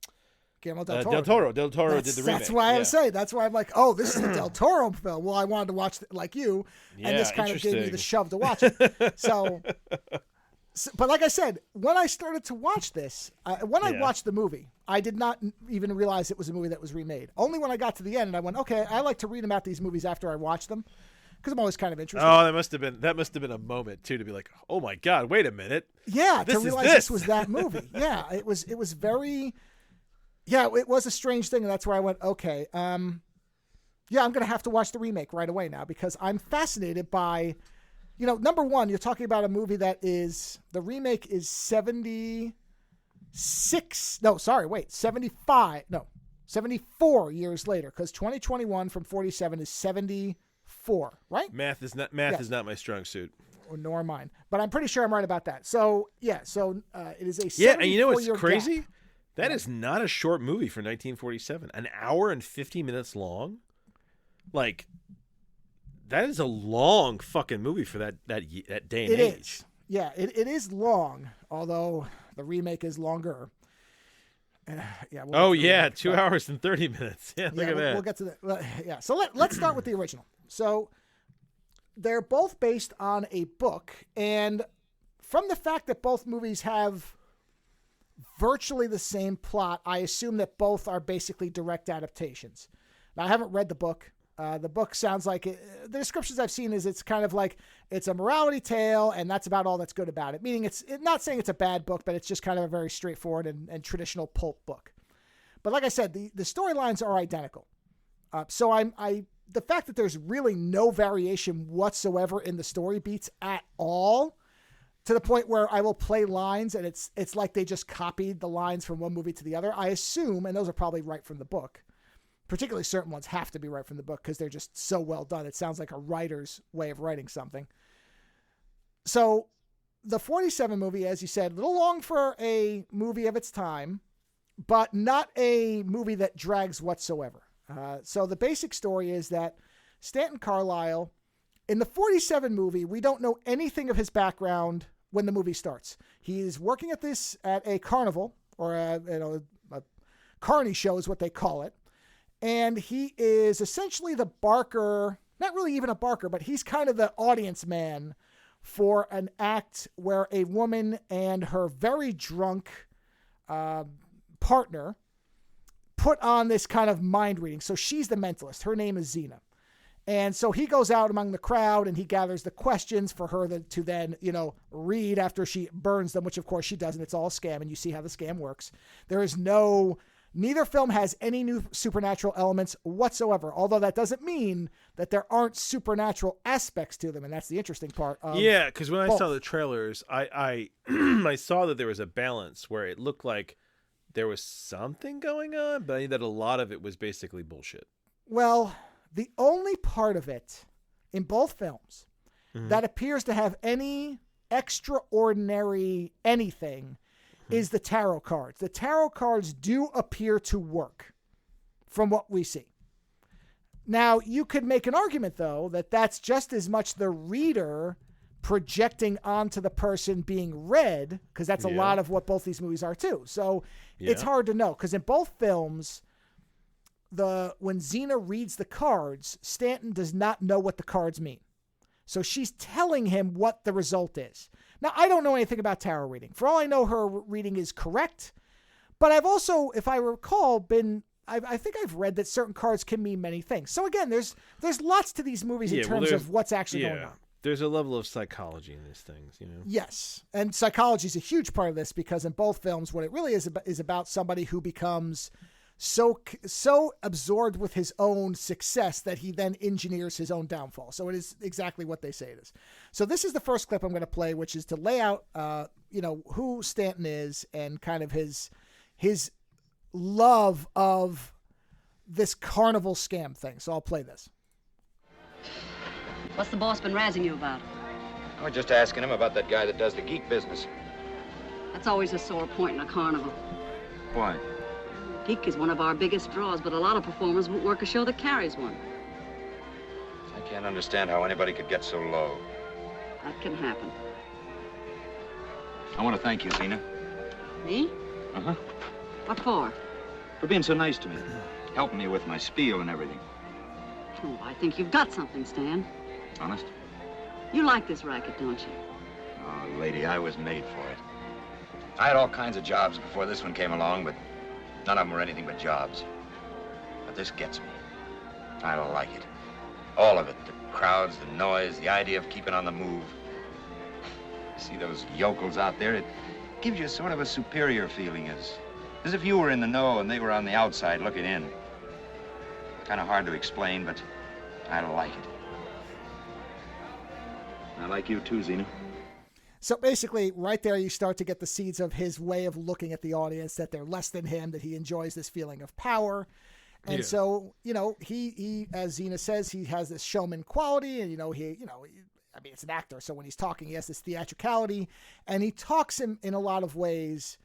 Guillermo del Toro. Del Toro did the remake. That's why I was saying. That's why I'm like, oh, this is a Del Toro film. Well, I wanted to watch it like you, and this kind of gave me the shove to watch it. So, but like I said, when I started to watch this, I watched the movie, I did not even realize it was a movie that was remade. Only when I got to the end, and I went, okay, I like to read about these movies after I watch them, because I'm always kind of interested. Oh, that must have been a moment too, to be like, oh my God, wait a minute. Yeah, to realize this was that movie. Yeah, it was very. Yeah, it was a strange thing, and that's where I went, okay, yeah, I'm going to have to watch the remake right away now, because I'm fascinated by, number one, you're talking about a movie that is, the remake is 74 years later, because 2021 from 47 is 74, right? Math is not my strong suit. Nor mine, but I'm pretty sure I'm right about that. So, yeah, it is a 74-year Yeah, and you know what's crazy? Gap. That is not a short movie for 1947. An hour and 50 minutes long. Like, that is a long fucking movie for that day and age. It is. Yeah, it is long, although the remake is longer. Yeah. 2 hours and 30 minutes. Yeah, look at that. We'll get to that. Yeah, so let's start with the original. So they're both based on a book, and from the fact that both movies have virtually the same plot, I assume that both are basically direct adaptations. Now, I haven't read the book. The book sounds like the descriptions I've seen is it's kind of like it's a morality tale, and that's about all that's good about it. Meaning it's not saying it's a bad book, but it's just kind of a very straightforward and traditional pulp book. But like I said, the storylines are identical. So the fact that there's really no variation whatsoever in the story beats at all, to the point where I will play lines and it's like they just copied the lines from one movie to the other. I assume, and those are probably right from the book. Particularly certain ones have to be right from the book because they're just so well done. It sounds like a writer's way of writing something. So the 47 movie, as you said, a little long for a movie of its time, but not a movie that drags whatsoever. So the basic story is that Stanton Carlyle, in the 47 movie, we don't know anything of his background when the movie starts. He's working at a carnival, or a carny show is what they call it. And he is essentially the barker, not really even a barker, but he's kind of the audience man for an act where a woman and her very drunk partner put on this kind of mind reading. So she's the mentalist. Her name is Xena. And so he goes out among the crowd and he gathers the questions for her to then, read after she burns them, which of course she doesn't. It's all a scam, and you see how the scam works. Neither film has any new supernatural elements whatsoever, although that doesn't mean that there aren't supernatural aspects to them, and that's the interesting part. Yeah, because when I saw the trailers, I I saw that there was a balance where it looked like there was something going on, but I knew that a lot of it was basically bullshit. Well, the only part of it in both films that appears to have any extraordinary anything is the tarot cards. The tarot cards do appear to work from what we see. Now, you could make an argument, though, that that's just as much the reader projecting onto the person being read, because that's a lot of what both these movies are, too. So it's hard to know, because in both films, when Xena reads the cards, Stanton does not know what the cards mean. So she's telling him what the result is. Now, I don't know anything about tarot reading. For all I know, her reading is correct. But I've also, if I recall, I think I've read that certain cards can mean many things. So again, there's lots to these movies in terms of what's actually going on. There's a level of psychology in these things, Yes, and psychology is a huge part of this, because in both films, what it really is about somebody who becomes so absorbed with his own success that he then engineers his own downfall. So it is exactly what they say it is. So this is the first clip I'm going to play, which is to lay out, who Stanton is and kind of his love of this carnival scam thing. So I'll play this. What's the boss been razzing you about? I was just asking him about that guy that does the geek business. That's always a sore point in a carnival. Why? Geek is one of our biggest draws, but a lot of performers won't work a show that carries one. I can't understand how anybody could get so low. That can happen. I want to thank you, Zena. Me? Uh-huh. What for? For being so nice to me. Helping me with my spiel and everything. Oh, I think you've got something, Stan. Honest? You like this racket, don't you? Oh, lady, I was made for it. I had all kinds of jobs before this one came along, but none of them were anything but jobs. But this gets me. I like it. All of it. The crowds, the noise, the idea of keeping on the move. See those yokels out there? It gives you sort of a superior feeling, as if you were in the know and they were on the outside looking in. Kind of hard to explain, but I like it. I like you too, Zena. So basically, right there, you start to get the seeds of his way of looking at the audience, that they're less than him, that he enjoys this feeling of power. And so, he, as Zena says, he has this showman quality, and, I mean, it's an actor. So when he's talking, he has this theatricality, and he talks in a lot of ways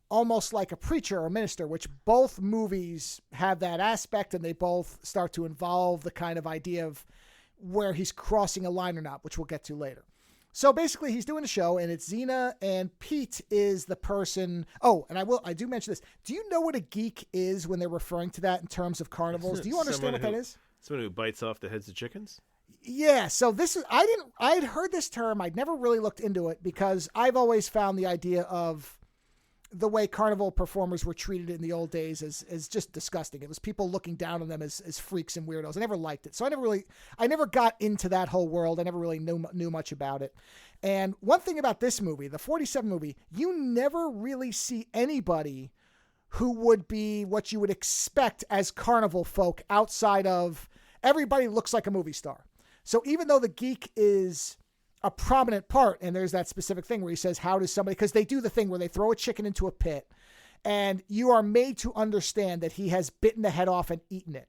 almost like a preacher or a minister, which both movies have that aspect, and they both start to involve the kind of idea of where he's crossing a line or not, which we'll get to later. So basically, he's doing a show, and it's Xena, and Pete is the person. Oh, and I do mention this. Do you know what a geek is when they're referring to that in terms of carnivals? Do you understand what that is? Someone who bites off the heads of chickens? Yeah. So this is, I'd heard this term. I'd never really looked into it because I've always found the idea of the way carnival performers were treated in the old days as just disgusting. It was people looking down on them as freaks and weirdos. I never liked it. So I never got into that whole world. I never really knew much about it. And one thing about this movie, the 47 movie, you never really see anybody who would be what you would expect as carnival folk outside of everybody looks like a movie star. So even though the geek is a prominent part, and there's that specific thing where he says, how does somebody, because they do the thing where they throw a chicken into a pit and you are made to understand that he has bitten the head off and eaten it.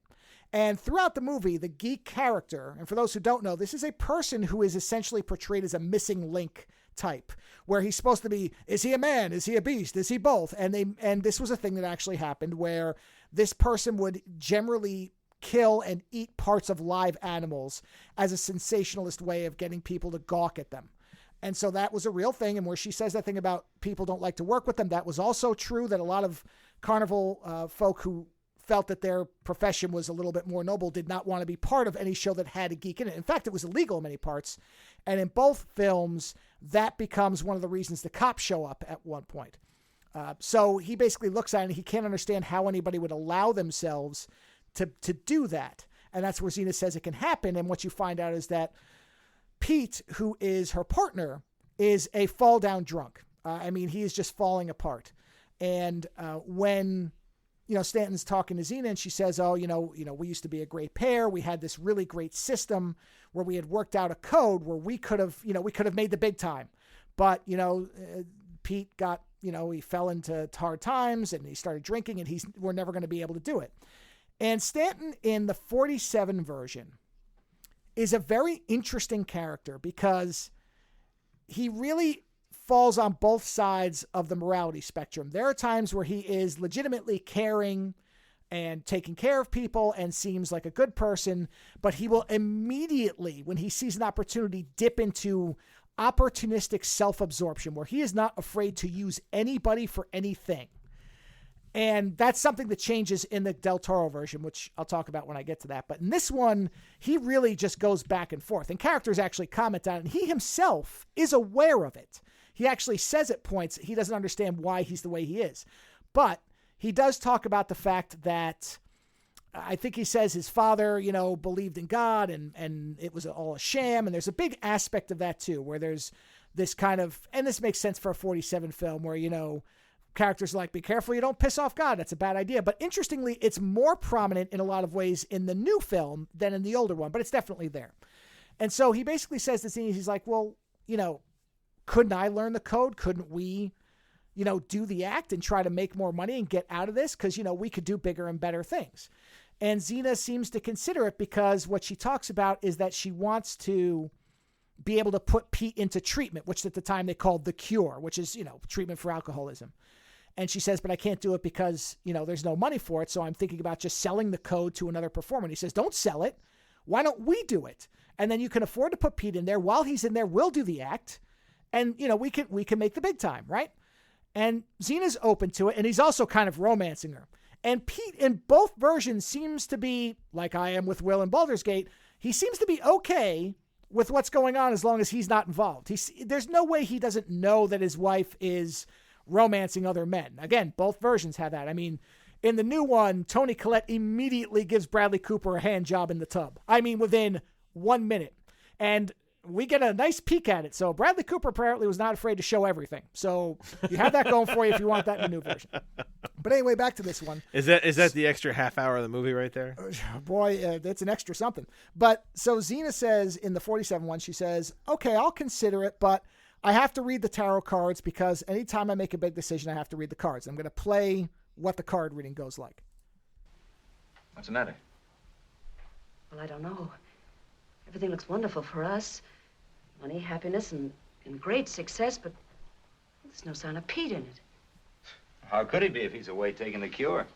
And throughout the movie, the geek character, and for those who don't know, this is a person who is essentially portrayed as a missing link type, where he's supposed to be, is he a man? Is he a beast? Is he both? And this was a thing that actually happened where this person would generally kill and eat parts of live animals as a sensationalist way of getting people to gawk at them. And so that was a real thing. And where she says that thing about people don't like to work with them, that was also true, that a lot of carnival folk who felt that their profession was a little bit more noble did not want to be part of any show that had a geek in it. In fact, it was illegal in many parts. And in both films, that becomes one of the reasons the cops show up at one point. So he basically looks at it and he can't understand how anybody would allow themselves to do that. And that's where Xena says it can happen. And what you find out is that Pete, who is her partner, is a fall down drunk. He is just falling apart. And when, Stanton's talking to Xena and she says, we used to be a great pair. We had this really great system where we had worked out a code where we could have made the big time. But, Pete got, he fell into hard times and he started drinking and we're never going to be able to do it. And Stanton in the 47 version is a very interesting character because he really falls on both sides of the morality spectrum. There are times where he is legitimately caring and taking care of people and seems like a good person, but he will immediately, when he sees an opportunity, dip into opportunistic self-absorption where he is not afraid to use anybody for anything. And that's something that changes in the Del Toro version, which I'll talk about when I get to that. But in this one, he really just goes back and forth. And characters actually comment on it. And he himself is aware of it. He actually says at points he doesn't understand why he's the way he is. But he does talk about the fact that I think he says his father, believed in God and it was all a sham. And there's a big aspect of that, too, where there's this kind of, and this makes sense for a 47 film where, characters like, be careful you don't piss off God. That's a bad idea. But interestingly, it's more prominent in a lot of ways in the new film than in the older one, but it's definitely there. And so he basically says this thing, he's like, well, couldn't I learn the code? Couldn't we, do the act and try to make more money and get out of this? Because, we could do bigger and better things. And Xena seems to consider it because what she talks about is that she wants to be able to put Pete into treatment, which at the time they called the cure, which is, treatment for alcoholism. And she says, but I can't do it because, there's no money for it. So I'm thinking about just selling the code to another performer. And he says, don't sell it. Why don't we do it? And then you can afford to put Pete in there. While he's in there, we'll do the act. And, we can make the big time, right? And Xena's open to it. And he's also kind of romancing her. And Pete in both versions seems to be, like I am with Will in Baldur's Gate, he seems to be okay with what's going on as long as he's not involved. There's no way he doesn't know that his wife is romancing other men. Again, both versions have that. I mean, in the new one, Toni Collette immediately gives Bradley Cooper a hand job in the tub. I mean, within 1 minute. And we get a nice peek at it. So Bradley Cooper apparently was not afraid to show everything. So you have that going for you if you want that in the new version. But anyway, back to this one. Is that the extra half hour of the movie right there? Boy, that's an extra something. But so Xena says in the 47 one, she says, okay, I'll consider it, but I have to read the tarot cards because anytime I make a big decision, I have to read the cards. I'm going to play what the card reading goes like. What's the matter? Well, I don't know. Everything looks wonderful for us. Money, happiness, and great success, but there's no sign of Pete in it. How could he be if he's away taking the cure?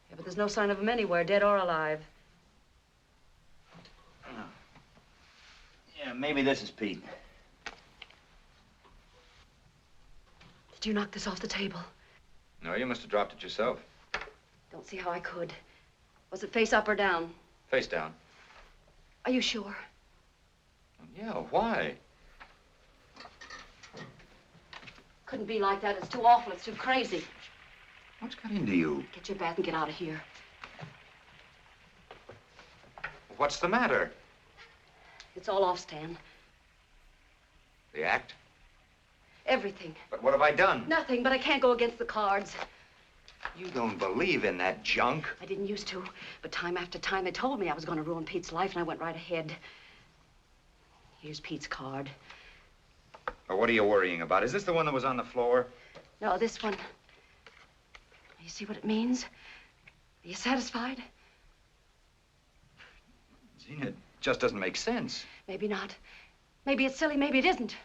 Yeah, but there's no sign of him anywhere, dead or alive. Oh. Yeah, maybe this is Pete. Did you knock this off the table? No, you must have dropped it yourself. Don't see how I could. Was it face up or down? Face down. Are you sure? Yeah, why? Couldn't be like that. It's too awful. It's too crazy. What's got into you? Get your bath and get out of here. What's the matter? It's all off, Stan. The act? Everything. But what have I done? Nothing, but I can't go against the cards. You don't believe in that junk. I didn't used to, but time after time they told me I was going to ruin Pete's life, and I went right ahead. Here's Pete's card. Or what are you worrying about? Is this the one that was on the floor? No, this one. You see what it means? Are you satisfied? Xena, it just doesn't make sense. Maybe not. Maybe it's silly, maybe it isn't.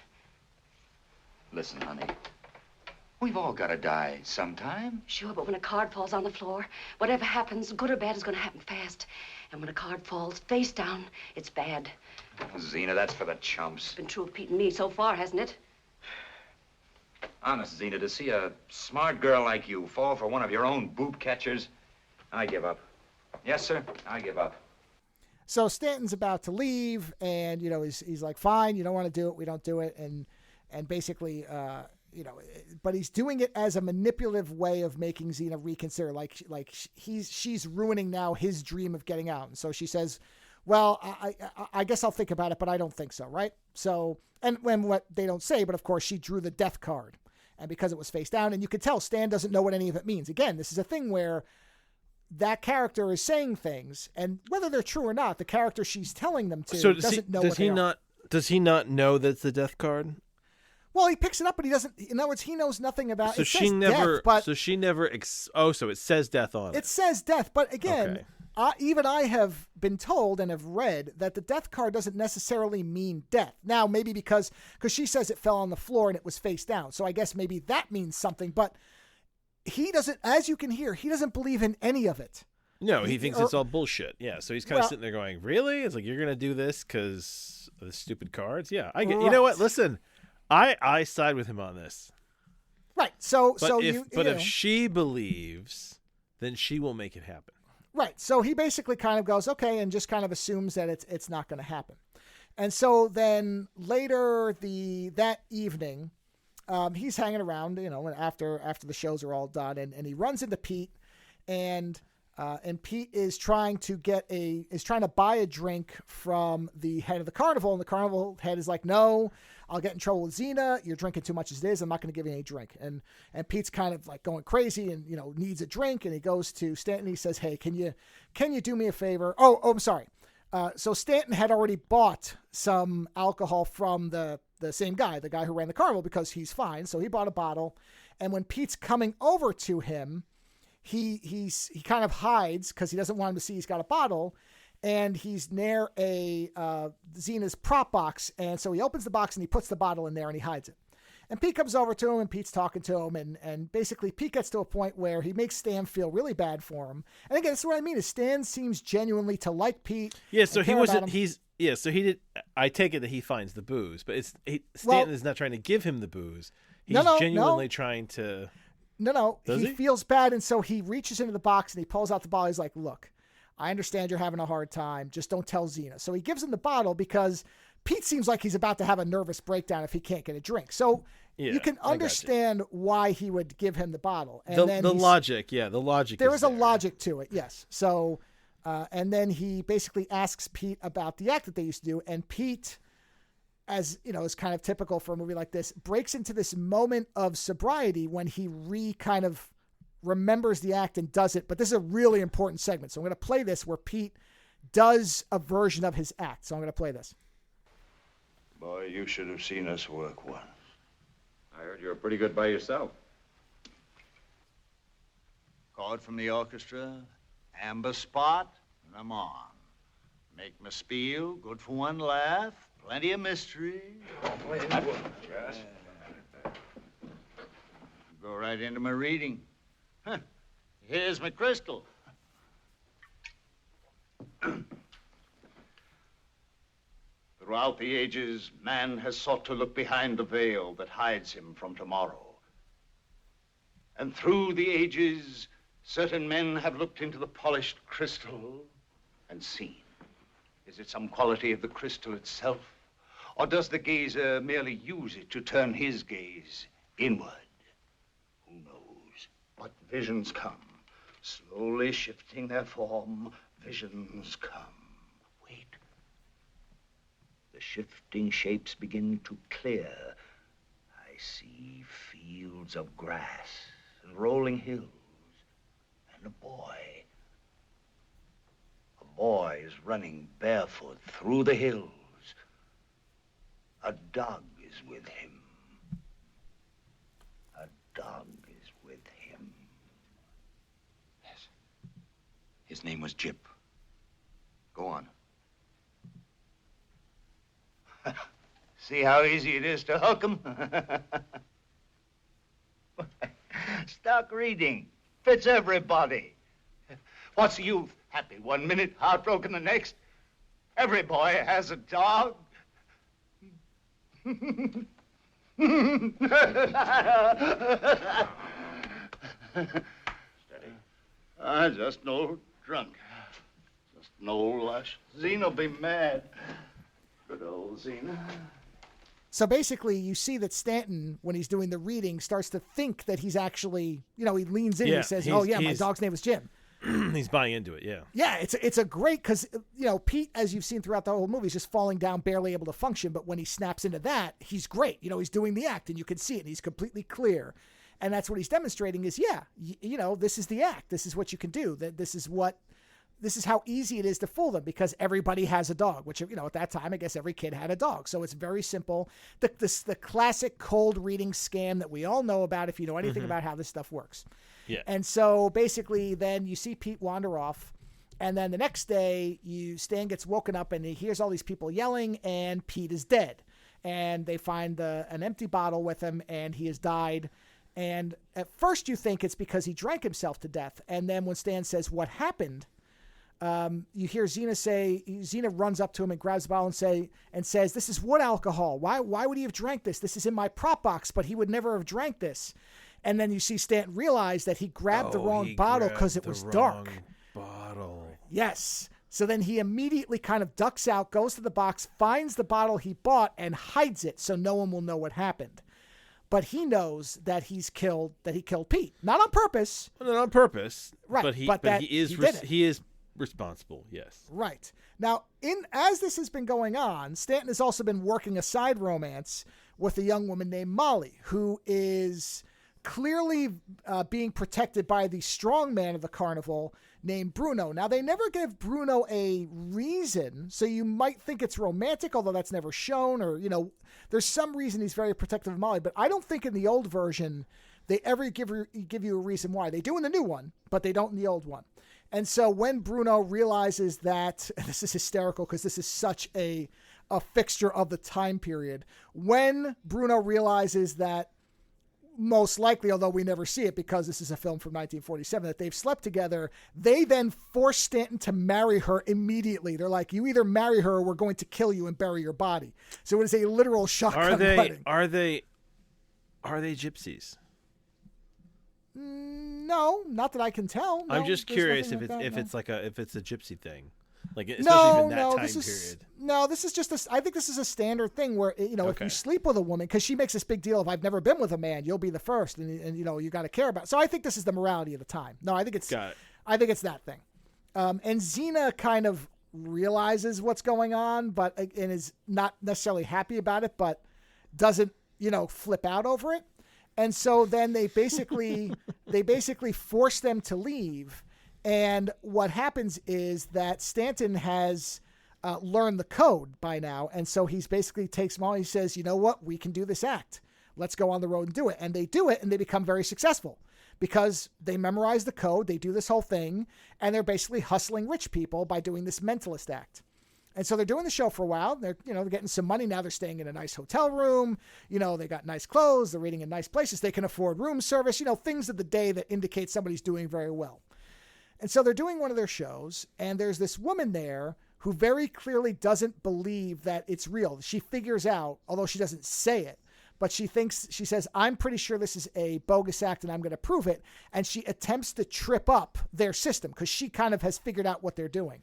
Listen, honey. We've all got to die sometime. Sure, but when a card falls on the floor, whatever happens, good or bad, is going to happen fast. And when a card falls face down, it's bad. Oh, Xena, that's for the chumps. It's been true of Pete and me so far, hasn't it? Honest, Xena, to see a smart girl like you fall for one of your own boob catchers, I give up. Yes, sir, I give up. So Stanton's about to leave, and, he's like, fine, you don't want to do it, we don't do it. And basically, but he's doing it as a manipulative way of making Xena reconsider. Like she's ruining now his dream of getting out. And so she says, well, I guess I'll think about it, but I don't think so, right? So, and when what they don't say, but of course she drew the death card. And because it was face down, and you could tell Stan doesn't know what any of it means. Again, this is a thing where that character is saying things, and whether they're true or not, the character she's telling them to doesn't know what they are. Does he not know that's the death card? Well, he picks it up, but he doesn't. In other words, he knows nothing about. So it she says never. Death, but so she never. So it says death on it. It says death, but again, Okay. Even I have been told and have read that the death card doesn't necessarily mean death. Now, maybe because she says it fell on the floor and it was face down, so I guess maybe that means something. But he doesn't, as you can hear, he doesn't believe in any of it. No, he thinks it's all bullshit. Yeah, so he's kind of sitting there going, "Really?" It's like, you're gonna do this because of the stupid cards? Yeah, I get. Right. You know what? Listen. I side with him on this. Right. So if she believes, then she will make it happen. Right. So he basically kind of goes, okay, and just kind of assumes that it's not going to happen. And so then later that evening, he's hanging around, after the shows are all done, and he runs into Pete, and Pete is trying to buy a drink from the head of the carnival, and the carnival head is like, no, I'll get in trouble with Xena. You're drinking too much as it is. I'm not going to give you any drink. And Pete's kind of like going crazy and, needs a drink. And he goes to Stanton. He says, hey, can you do me a favor? Oh, I'm sorry. So Stanton had already bought some alcohol from the same guy, the guy who ran the carnival, because he's fine. So he bought a bottle. And when Pete's coming over to him, he kind of hides because he doesn't want him to see he's got a bottle, and he's near a Xena's prop box, and so he opens the box and he puts the bottle in there and he hides it. And Pete comes over to him, and Pete's talking to him, and basically Pete gets to a point where he makes Stan feel really bad for him. And again, that's what I mean, is Stan seems genuinely to like Pete. Yeah, so he wasn't, so he did, I take it that he finds the booze, but Stanton is not trying to give him the booze. He's genuinely trying to... No, Does he feels bad, and so he reaches into the box, and he pulls out the bottle. He's like, look, I understand you're having a hard time. Just don't tell Xena. So he gives him the bottle because Pete seems like he's about to have a nervous breakdown if he can't get a drink. So you can understand why he would give him the bottle. And the logic. There is a logic to it, yes. So, and then he basically asks Pete about the act that they used to do, and Pete, as you know, is kind of typical for a movie like this, breaks into this moment of sobriety when he kind of remembers the act and does it. But this is a really important segment. So I'm going to play this where Pete does a version of his act. So I'm going to play this. Boy, you should have seen us work once. I heard you were pretty good by yourself. Chord from the orchestra, amber spot, and I'm on. Make my spiel, good for one laugh, plenty of mystery. Yes. Go right into my reading. Huh. Here's my crystal. Throughout the ages, man has sought to look behind the veil that hides him from tomorrow. And through the ages, certain men have looked into the polished crystal and seen. Is it some quality of the crystal itself? Or does the gazer merely use it to turn his gaze inward? Who knows? But visions come, slowly shifting their form. Visions come. Wait. The shifting shapes begin to clear. I see fields of grass and rolling hills and a boy. A boy is running barefoot through the hills. A dog is with him. A dog is with him. Yes. His name was Jip. Go on. See how easy it is to hook 'em? Stock reading. Fits everybody. What's youth? Happy one minute, heartbroken the next. Every boy has a dog. Steady. Just an old drunk. Just an old lush. Xena'll be mad. Good old Xena. So basically, you see that Stanton, when he's doing the reading, starts to think that he's actually, he leans in and he says, oh, yeah, my dog's name is Jim. He's buying into it, yeah. Yeah, it's a great, because, Pete, as you've seen throughout the whole movie, is just falling down, barely able to function. But when he snaps into that, he's great. He's doing the act, and you can see it, and he's completely clear. And that's what he's demonstrating is, this is the act. This is what you can do. This is how easy it is to fool them because everybody has a dog, which, at that time, I guess every kid had a dog. So it's very simple. The classic cold reading scam that we all know about if you know anything about how this stuff works. Yeah. And so basically then you see Pete wander off. And then the next day, Stan gets woken up and he hears all these people yelling and Pete is dead. And they find an empty bottle with him and he has died. And at first you think it's because he drank himself to death. And then when Stan says what happened, you hear Xena runs up to him and grabs the bottle and says, this is wood alcohol. Why would he have drank this? This is in my prop box, but he would never have drank this. And then you see Stanton realize that he grabbed the wrong bottle because it was dark. Bottle. Yes. So then he immediately kind of ducks out, goes to the box, finds the bottle he bought and hides it so no one will know what happened. But he knows that he killed Pete. Not on purpose. Well, not on purpose. Right. But he is responsible, yes. Right. Now, as this has been going on, Stanton has also been working a side romance with a young woman named Molly, who is clearly being protected by the strong man of the carnival named Bruno. Now, they never give Bruno a reason, so you might think it's romantic, although that's never shown, or, there's some reason he's very protective of Molly, but I don't think in the old version they ever give you a reason why. They do in the new one, but they don't in the old one. And so when Bruno realizes that, and this is hysterical because this is such a fixture of the time period, when Bruno realizes that most likely, although we never see it because this is a film from 1947, that they've slept together, they then force Stanton to marry her immediately. They're like, you either marry her or we're going to kill you and bury your body. So it is a literal shotgun wedding. Are they gypsies? No, not that I can tell. No, I'm just curious if it's a gypsy thing. Like, especially in that time period. No, this is just I think this is a standard thing where, if you sleep with a woman, because she makes this big deal of, I've never been with a man, you'll be the first, and you got to care about it. So I think this is the morality of the time. No, I think it's I think it's that thing. And Xena kind of realizes what's going on, and is not necessarily happy about it, but doesn't, flip out over it. And so then they basically force them to leave. And what happens is that Stanton has learned the code by now. And so he's basically takes them all. He says, you know what? We can do this act. Let's go on the road and do it. And they do it, and they become very successful because they memorize the code. They do this whole thing, and they're basically hustling rich people by doing this mentalist act. And so they're doing the show for a while. They're getting some money now. They're staying in a nice hotel room. They got nice clothes. They're eating in nice places. They can afford room service. Things of the day that indicate somebody's doing very well. And so they're doing one of their shows, and there's this woman there who very clearly doesn't believe that it's real. She figures out, although she doesn't say it, but she says, I'm pretty sure this is a bogus act and I'm going to prove it. And she attempts to trip up their system because she kind of has figured out what they're doing.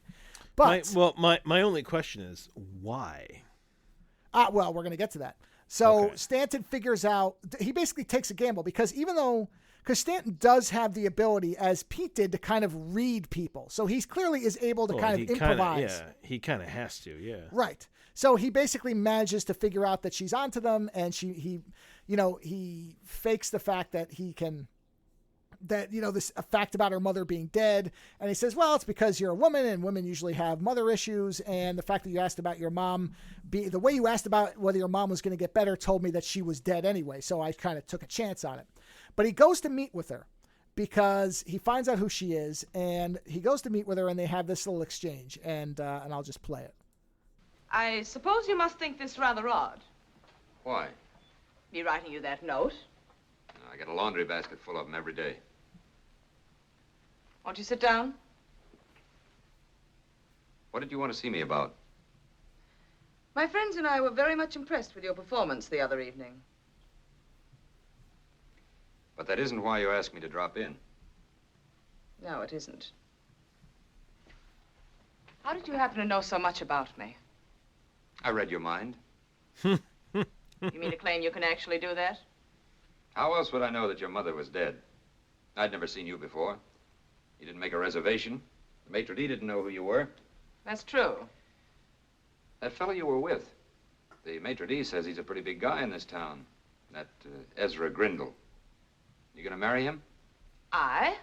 But my only question is why? Well, we're going to get to that. So Okay. Stanton figures out, he basically takes a gamble because Stanton does have the ability, as Pete did, to kind of read people. So he clearly is able to kind of improvise. He kind of has to, yeah. Right. So he basically manages to figure out that she's onto them, and he fakes the fact that this a fact about her mother being dead. And he says, well, it's because you're a woman and women usually have mother issues. And the fact that you asked about your mom, the way you asked about whether your mom was going to get better told me that she was dead anyway. So I kind of took a chance on it. But he goes to meet with her because he finds out who she is, and he goes to meet with her, and they have this little exchange, and I'll just play it. I suppose you must think this rather odd. Why? Me writing you that note. I get a laundry basket full of them every day. Won't you sit down? What did you want to see me about? My friends and I were very much impressed with your performance the other evening. But that isn't why you asked me to drop in. No, it isn't. How did you happen to know so much about me? I read your mind. You mean to claim you can actually do that? How else would I know that your mother was dead? I'd never seen you before. You didn't make a reservation. The maitre d' didn't know who you were. That's true. That fellow you were with, the maitre d' says he's a pretty big guy in this town. That Ezra Grindle. You gonna marry him? I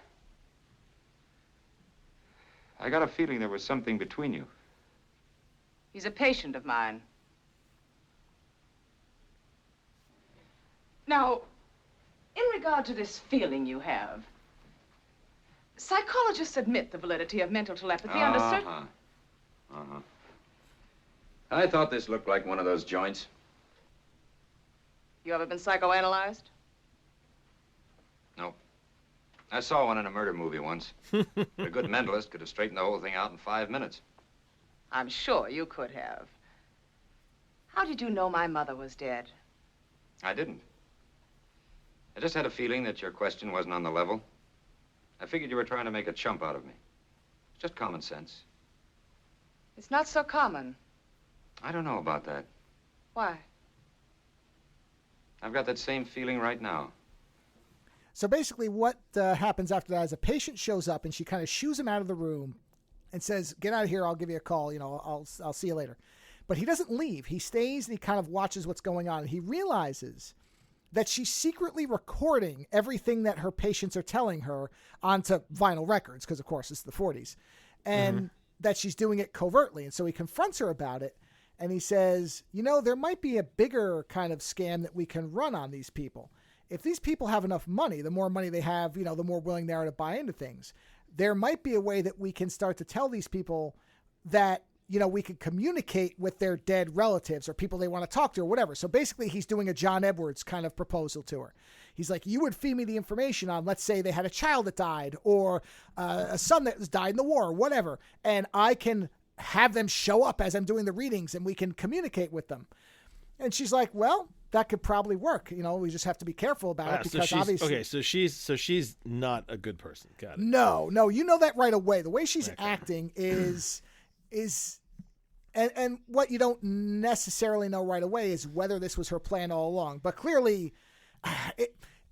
got a feeling there was something between you. He's a patient of mine. Now, in regard to this feeling you have, psychologists admit the validity of mental telepathy under certain... I thought this looked like one of those joints. You ever been psychoanalyzed? No. I saw one in a murder movie once. A good mentalist could have straightened the whole thing out in 5 minutes. I'm sure you could have. How did you know my mother was dead? I didn't. I just had a feeling that your question wasn't on the level. I figured you were trying to make a chump out of me. It's just common sense. It's not so common. I don't know about that. Why? I've got that same feeling right now. So basically what happens after that is a patient shows up, and she kind of shoos him out of the room and says, get out of here, I'll give you a call, I'll see you later. But he doesn't leave. He stays, and he kind of watches what's going on. And he realizes that she's secretly recording everything that her patients are telling her onto vinyl records, because, of course, it's the 40s, and that she's doing it covertly. And so he confronts her about it, and he says, there might be a bigger kind of scam that we can run on these people. if these people have enough money, the more money they have, the more willing they are to buy into things. There might be a way that we can start to tell these people that, we could communicate with their dead relatives or people they want to talk to or whatever. So basically he's doing a John Edwards kind of proposal to her. He's like, you would feed me the information on, let's say they had a child that died or a son that died in the war or whatever. And I can have them show up as I'm doing the readings and we can communicate with them. And she's like, well, that could probably work. We just have to be careful about it because obviously. Okay, so she's not a good person. Got it. No, you know that right away. The way she's acting is and what you don't necessarily know right away is whether this was her plan all along. But clearly,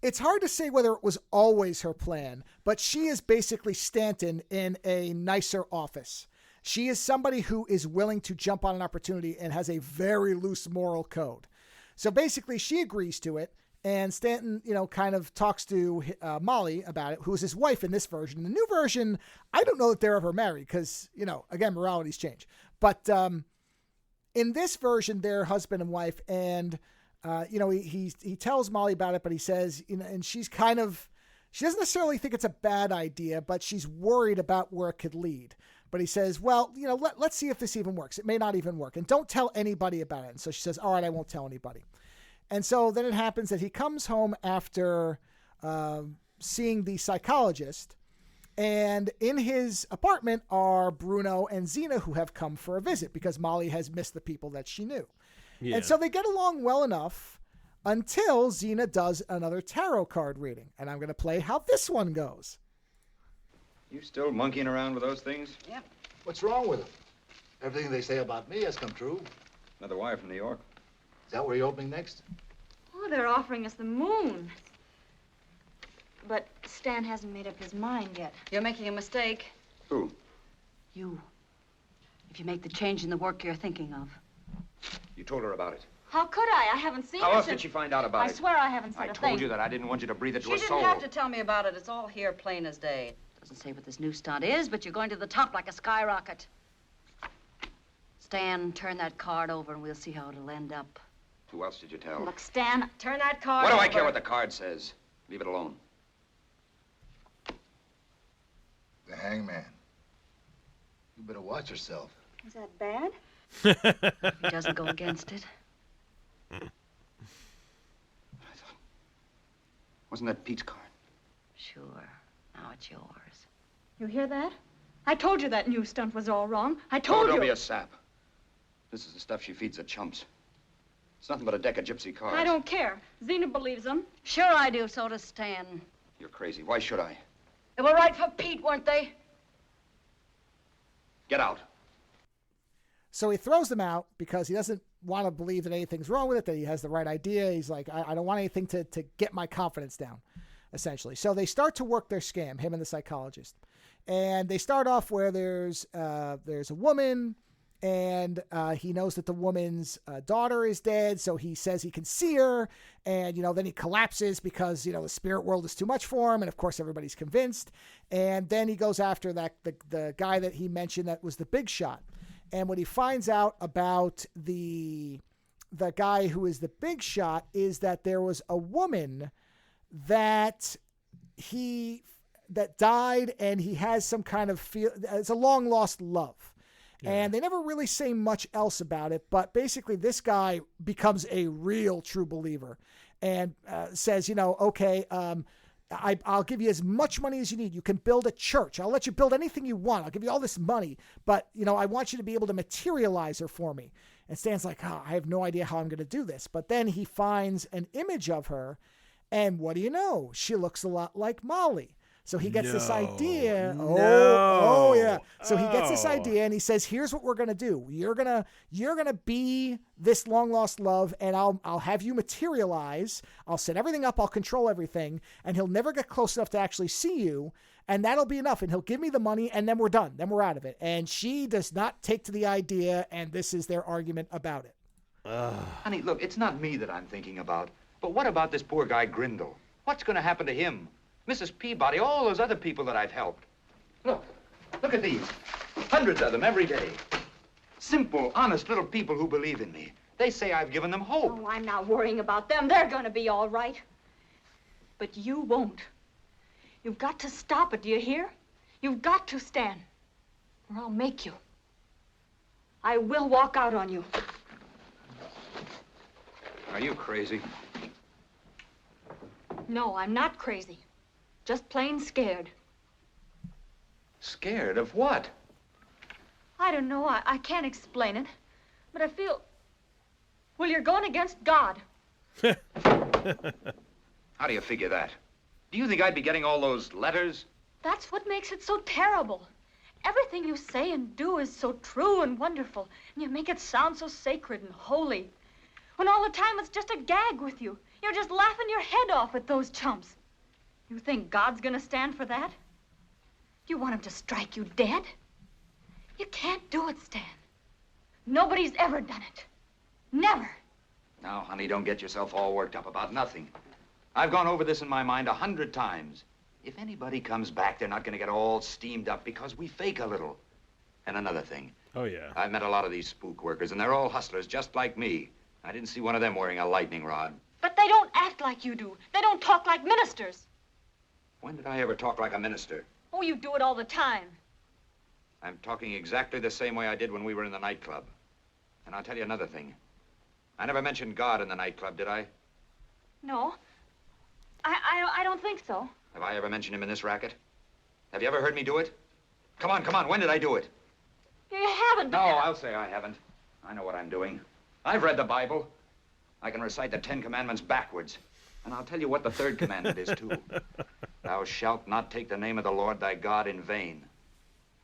it's hard to say whether it was always her plan. But she is basically Stanton in a nicer office. She is somebody who is willing to jump on an opportunity and has a very loose moral code. So basically, she agrees to it. And Stanton, kind of talks to Molly about it, who is his wife in this version. The new version, I don't know that they're ever married because, again, moralities change. But in this version, they're husband and wife. And, he tells Molly about it, but he says, and she doesn't necessarily think it's a bad idea, but she's worried about where it could lead. But he says, well, let's see if this even works. It may not even work. And don't tell anybody about it. And so she says, all right, I won't tell anybody. And so then it happens that he comes home after seeing the psychologist. And in his apartment are Bruno and Xena, who have come for a visit because Molly has missed the people that she knew. Yeah. And so they get along well enough until Xena does another tarot card reading. And I'm going to play how this one goes. You still monkeying around with those things? Yep. What's wrong with them? Everything they say about me has come true. Another wire from New York. Is that where you're opening next? Oh, they're offering us the moon. But Stan hasn't made up his mind yet. You're making a mistake. Who? You. If you make the change in the work you're thinking of. You told her about it. How could I? I haven't seen How it else since... did she find out about it? I swear I haven't said I a thing. told you that I didn't want you to breathe it to She a soul. didn't have to tell me about it. It's all here plain as day. Doesn't say what this new stunt is, but you're going to the top like a skyrocket. Stan, turn that card over and we'll see how it'll end up. Who else did you tell? Look, Stan, Turn that card What do over. I care what the card says? Leave it alone. The hangman. You better watch yourself. is that bad? He doesn't go against it. Wasn't that Pete's card? Sure. Now it's yours. You hear that? I told you that new stunt was all wrong. I told you. Don't be a sap. This is the stuff she feeds the chumps. It's nothing but a deck of gypsy cards. I don't care. Xena believes them. Sure I do, so does Stan. You're crazy. Why should I? They were right for Pete, weren't they? Get out. So he throws them out because he doesn't want to believe that anything's wrong with it, that he has the right idea. He's like, I don't want anything to get my confidence down, essentially. So they start to work their scam, him and the psychologist. And they start off where there's a woman, and he knows that the woman's daughter is dead, so he says he can see her, and, then he collapses because, the spirit world is too much for him, and of course everybody's convinced. And then he goes after the guy that he mentioned that was the big shot. And what he finds out about the guy who is the big shot is that there was a woman that died, and he has some kind of it's a long lost love. Yeah. And they never really say much else about it, but basically this guy becomes a real true believer and says, okay, I'll give you as much money as you need. You can build a church. I'll let you build anything you want. I'll give you all this money, but I want you to be able to materialize her for me. And Stan's like, I have no idea how I'm going to do this. But then he finds an image of her, and what do you know? She looks a lot like Molly. So he gets this idea. Oh yeah. So he gets this idea, and he says, here's what we're going to do. You're going to be this long lost love, and I'll have you materialize. I'll set everything up. I'll control everything, and he'll never get close enough to actually see you. And that'll be enough. And he'll give me the money, and then we're done. Then we're out of it. And she does not take to the idea, and this is their argument about it. Honey, look, it's not me that I'm thinking about. But what about this poor guy, Grindle? What's going to happen to him? Mrs. Peabody, all those other people that I've helped. Look at these. Hundreds of them every day. Simple, honest little people who believe in me. They say I've given them hope. Oh, I'm not worrying about them. They're going to be all right. But you won't. You've got to stop it, do you hear? You've got to, Stan, or I'll make you. I will walk out on you. Are you crazy? No, I'm not crazy. Just plain scared. Scared of what? I don't know. I can't explain it. But I feel... Well, you're going against God. How do you figure that? Do you think I'd be getting all those letters? That's what makes it so terrible. Everything you say and do is so true and wonderful. And you make it sound so sacred and holy. When all the time it's just a gag with you. You're just laughing your head off at those chumps. You think God's gonna stand for that? You want him to strike you dead? You can't do it, Stan. Nobody's ever done it. Never. Now, honey, don't get yourself all worked up about nothing. I've gone over this in my mind 100 times. If anybody comes back, they're not going to get all steamed up because we fake a little. And another thing. Oh, yeah. I've met a lot of these spook workers, and they're all hustlers just like me. I didn't see one of them wearing a lightning rod. But they don't act like you do. They don't talk like ministers. When did I ever talk like a minister? Oh, you do it all the time. I'm talking exactly the same way I did when we were in the nightclub. And I'll tell you another thing. I never mentioned God in the nightclub, did I? No. I don't think so. Have I ever mentioned him in this racket? Have you ever heard me do it? Come on, when did I do it? You haven't. No, I'll say I haven't. I know what I'm doing. I've read the Bible. I can recite the 10 Commandments backwards. And I'll tell you what the 3rd commandment is, too. Thou shalt not take the name of the Lord thy God in vain.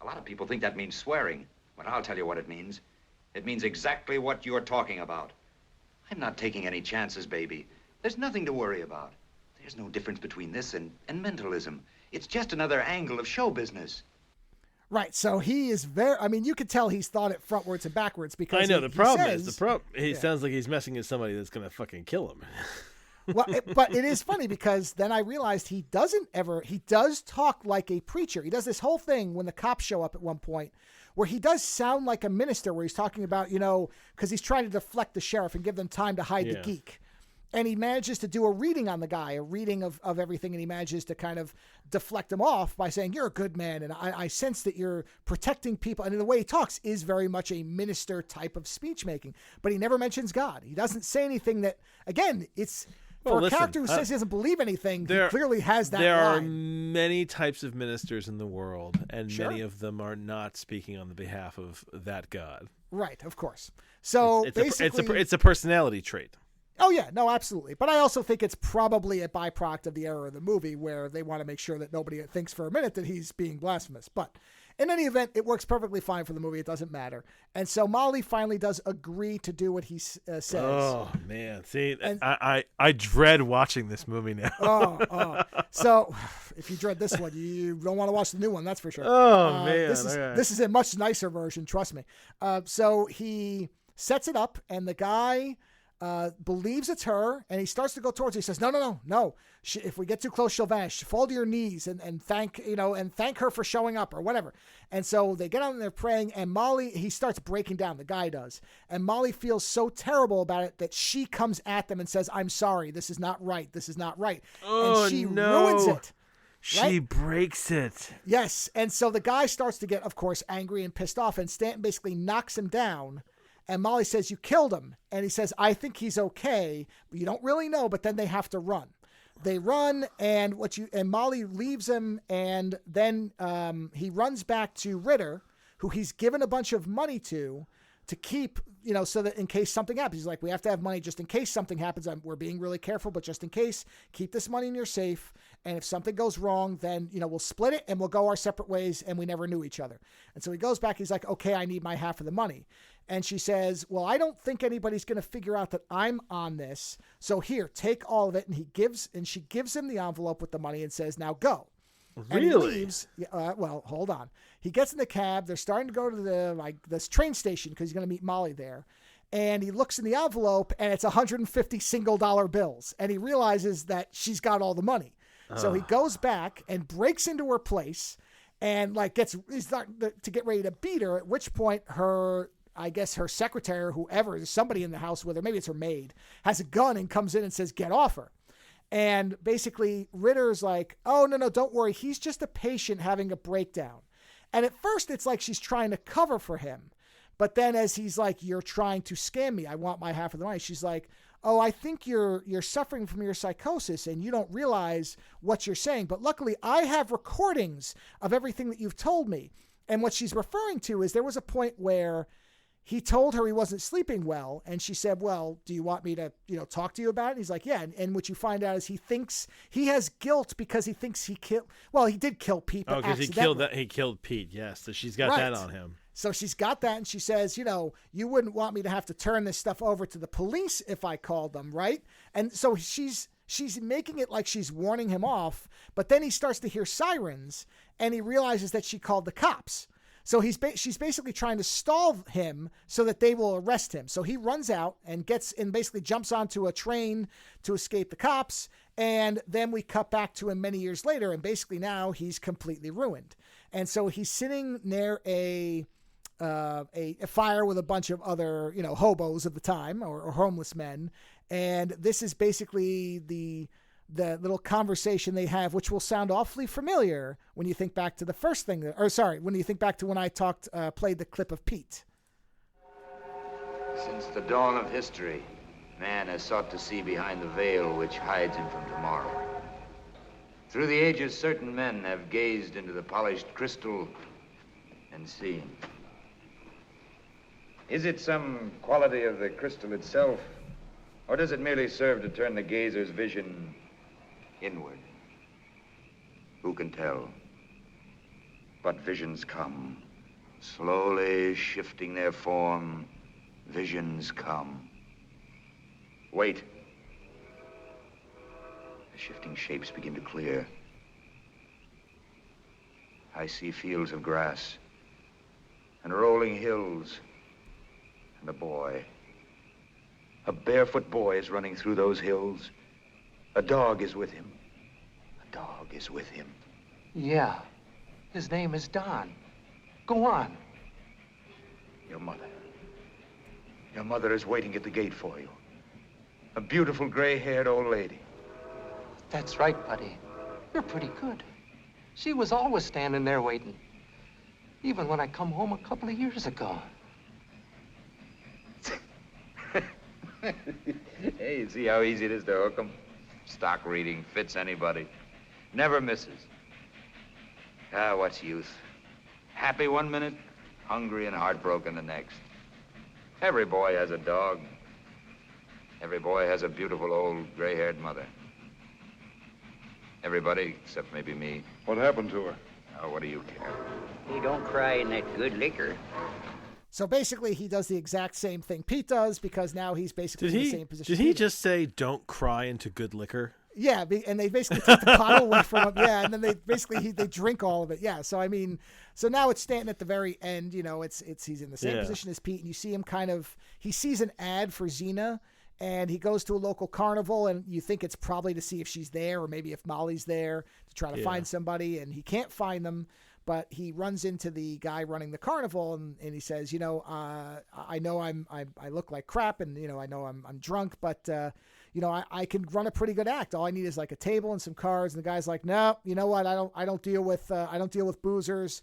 A lot of people think that means swearing, but I'll tell you what it means. It means exactly what you're talking about. I'm not taking any chances, baby. There's nothing to worry about. There's no difference between this and mentalism. It's just another angle of show business. Right, so he is very... I mean, you could tell he's thought it frontwards and backwards because I know, the problem says, is, he sounds like he's messing with somebody that's going to fucking kill him. Well, but it is funny because then I realized he does talk like a preacher. He does this whole thing when the cops show up at one point where he does sound like a minister where he's talking about, because he's trying to deflect the sheriff and give them time to hide the geek. And he manages to do a reading on the guy, a reading of everything, and he manages to kind of deflect him off by saying, you're a good man, and I sense that you're protecting people. And the way he talks is very much a minister type of speech making. But he never mentions God. He doesn't say anything that, again, it's... For a character who says he doesn't believe anything, he clearly has that There line. are many types of ministers in the world, and many of them are not speaking on the behalf of that God. Right, of course. So it's a personality trait. Oh, yeah, no, absolutely. But I also think it's probably a byproduct of the era of the movie where they want to make sure that nobody thinks for a minute that he's being blasphemous. But in any event, it works perfectly fine for the movie. It doesn't matter. And so Molly finally does agree to do what he says. Oh, man. See, I dread watching this movie now. So if you dread this one, you don't want to watch the new one, that's for sure. Oh, man. This is a much nicer version, trust me. So he sets it up, and the guy... believes it's her, and he starts to go towards her. He says, no. If we get too close, she'll vanish. Fall to your knees and thank her for showing up or whatever. And so they get on there praying, and Molly, he starts breaking down. The guy does. And Molly feels so terrible about it that she comes at them and says, I'm sorry. This is not right. This is not right. Oh, and she ruins it. She breaks it. Yes. And so the guy starts to get, of course, angry and pissed off, and Stanton basically knocks him down. And Molly says, you killed him. And he says, I think he's okay. But you don't really know, but then they have to run. They run, and Molly leaves him, and then he runs back to Ritter, who he's given a bunch of money to keep, so that in case something happens. He's like, we have to have money just in case something happens. We're being really careful, but just in case, keep this money in your safe. And if something goes wrong, then, we'll split it and we'll go our separate ways, and we never knew each other. And so he goes back. He's like, okay, I need my half of the money. And she says, well, I don't think anybody's going to figure out that I'm on this. So here, take all of it. And she gives him the envelope with the money and says, now go. Really? And he leaves. Well, hold on. He gets in the cab. They're starting to go to this train station because he's going to meet Molly there. And he looks in the envelope, and it's 150 single dollar bills. And he realizes that she's got all the money. So he goes back and breaks into her place and he's starting to get ready to beat her, at which point her secretary or whoever, there's somebody in the house with her, maybe it's her maid, has a gun and comes in and says, get off her. And basically Ritter's like, oh, no, don't worry. He's just a patient having a breakdown. And at first it's like she's trying to cover for him. But then as he's like, you're trying to scam me, I want my half of the money, she's like, oh, I think you're suffering from your psychosis and you don't realize what you're saying. But luckily I have recordings of everything that you've told me. And what she's referring to is there was a point where he told her he wasn't sleeping well. And she said, well, do you want me to, talk to you about it? And he's like, yeah. And what you find out is he thinks he has guilt because he thinks he did kill Pete. Oh, because he killed Pete. Yes. So she's got that on him. So she's got that, and she says, you wouldn't want me to have to turn this stuff over to the police if I called them, right? And so she's making it like she's warning him off, but then he starts to hear sirens, and he realizes that she called the cops. So she's basically trying to stall him so that they will arrest him. So he runs out and basically jumps onto a train to escape the cops, and then we cut back to him many years later, and basically now he's completely ruined. And so he's sitting near a fire with a bunch of other, hobos of the time or homeless men. And this is basically the little conversation they have, which will sound awfully familiar when you think back to the first thing, when you think back to when I played the clip of Pete. Since the dawn of history, man has sought to see behind the veil which hides him from tomorrow. Through the ages, certain men have gazed into the polished crystal and seen. Is it some quality of the crystal itself, or does it merely serve to turn the gazer's vision inward? Who can tell? But visions come, slowly shifting their form. Visions come. Wait. The shifting shapes begin to clear. I see fields of grass and rolling hills. And a boy. A barefoot boy is running through those hills. A dog is with him. A dog is with him. Yeah. His name is Don. Go on. Your mother. Your mother is waiting at the gate for you. A beautiful gray-haired old lady. That's right, buddy. You're pretty good. She was always standing there waiting. Even when I come home a couple of years ago. Hey, you see how easy it is to hook 'em? Stock reading fits anybody. Never misses. Ah, what's youth? Happy one minute, hungry and heartbroken the next. Every boy has a dog. Every boy has a beautiful old gray-haired mother. Everybody, except maybe me. What happened to her? Oh, what do you care? He don't cry in that good liquor. So basically, he does the exact same thing Pete does because now he's basically in the same position. Did he just say, don't cry into good liquor? Yeah, and they basically take the bottle away from him. Yeah, and then they drink all of it. Yeah, so I mean, so now it's Stanton at the very end. He's in the same position as Pete, and you see him he sees an ad for Xena, and he goes to a local carnival, and you think it's probably to see if she's there or maybe if Molly's there to try to find somebody, and he can't find them. But he runs into the guy running the carnival, and he says, I know I look like crap, and I know I'm drunk, but I can run a pretty good act. All I need is like a table and some cards. And the guy's like, no, you know what? I don't deal with boozers,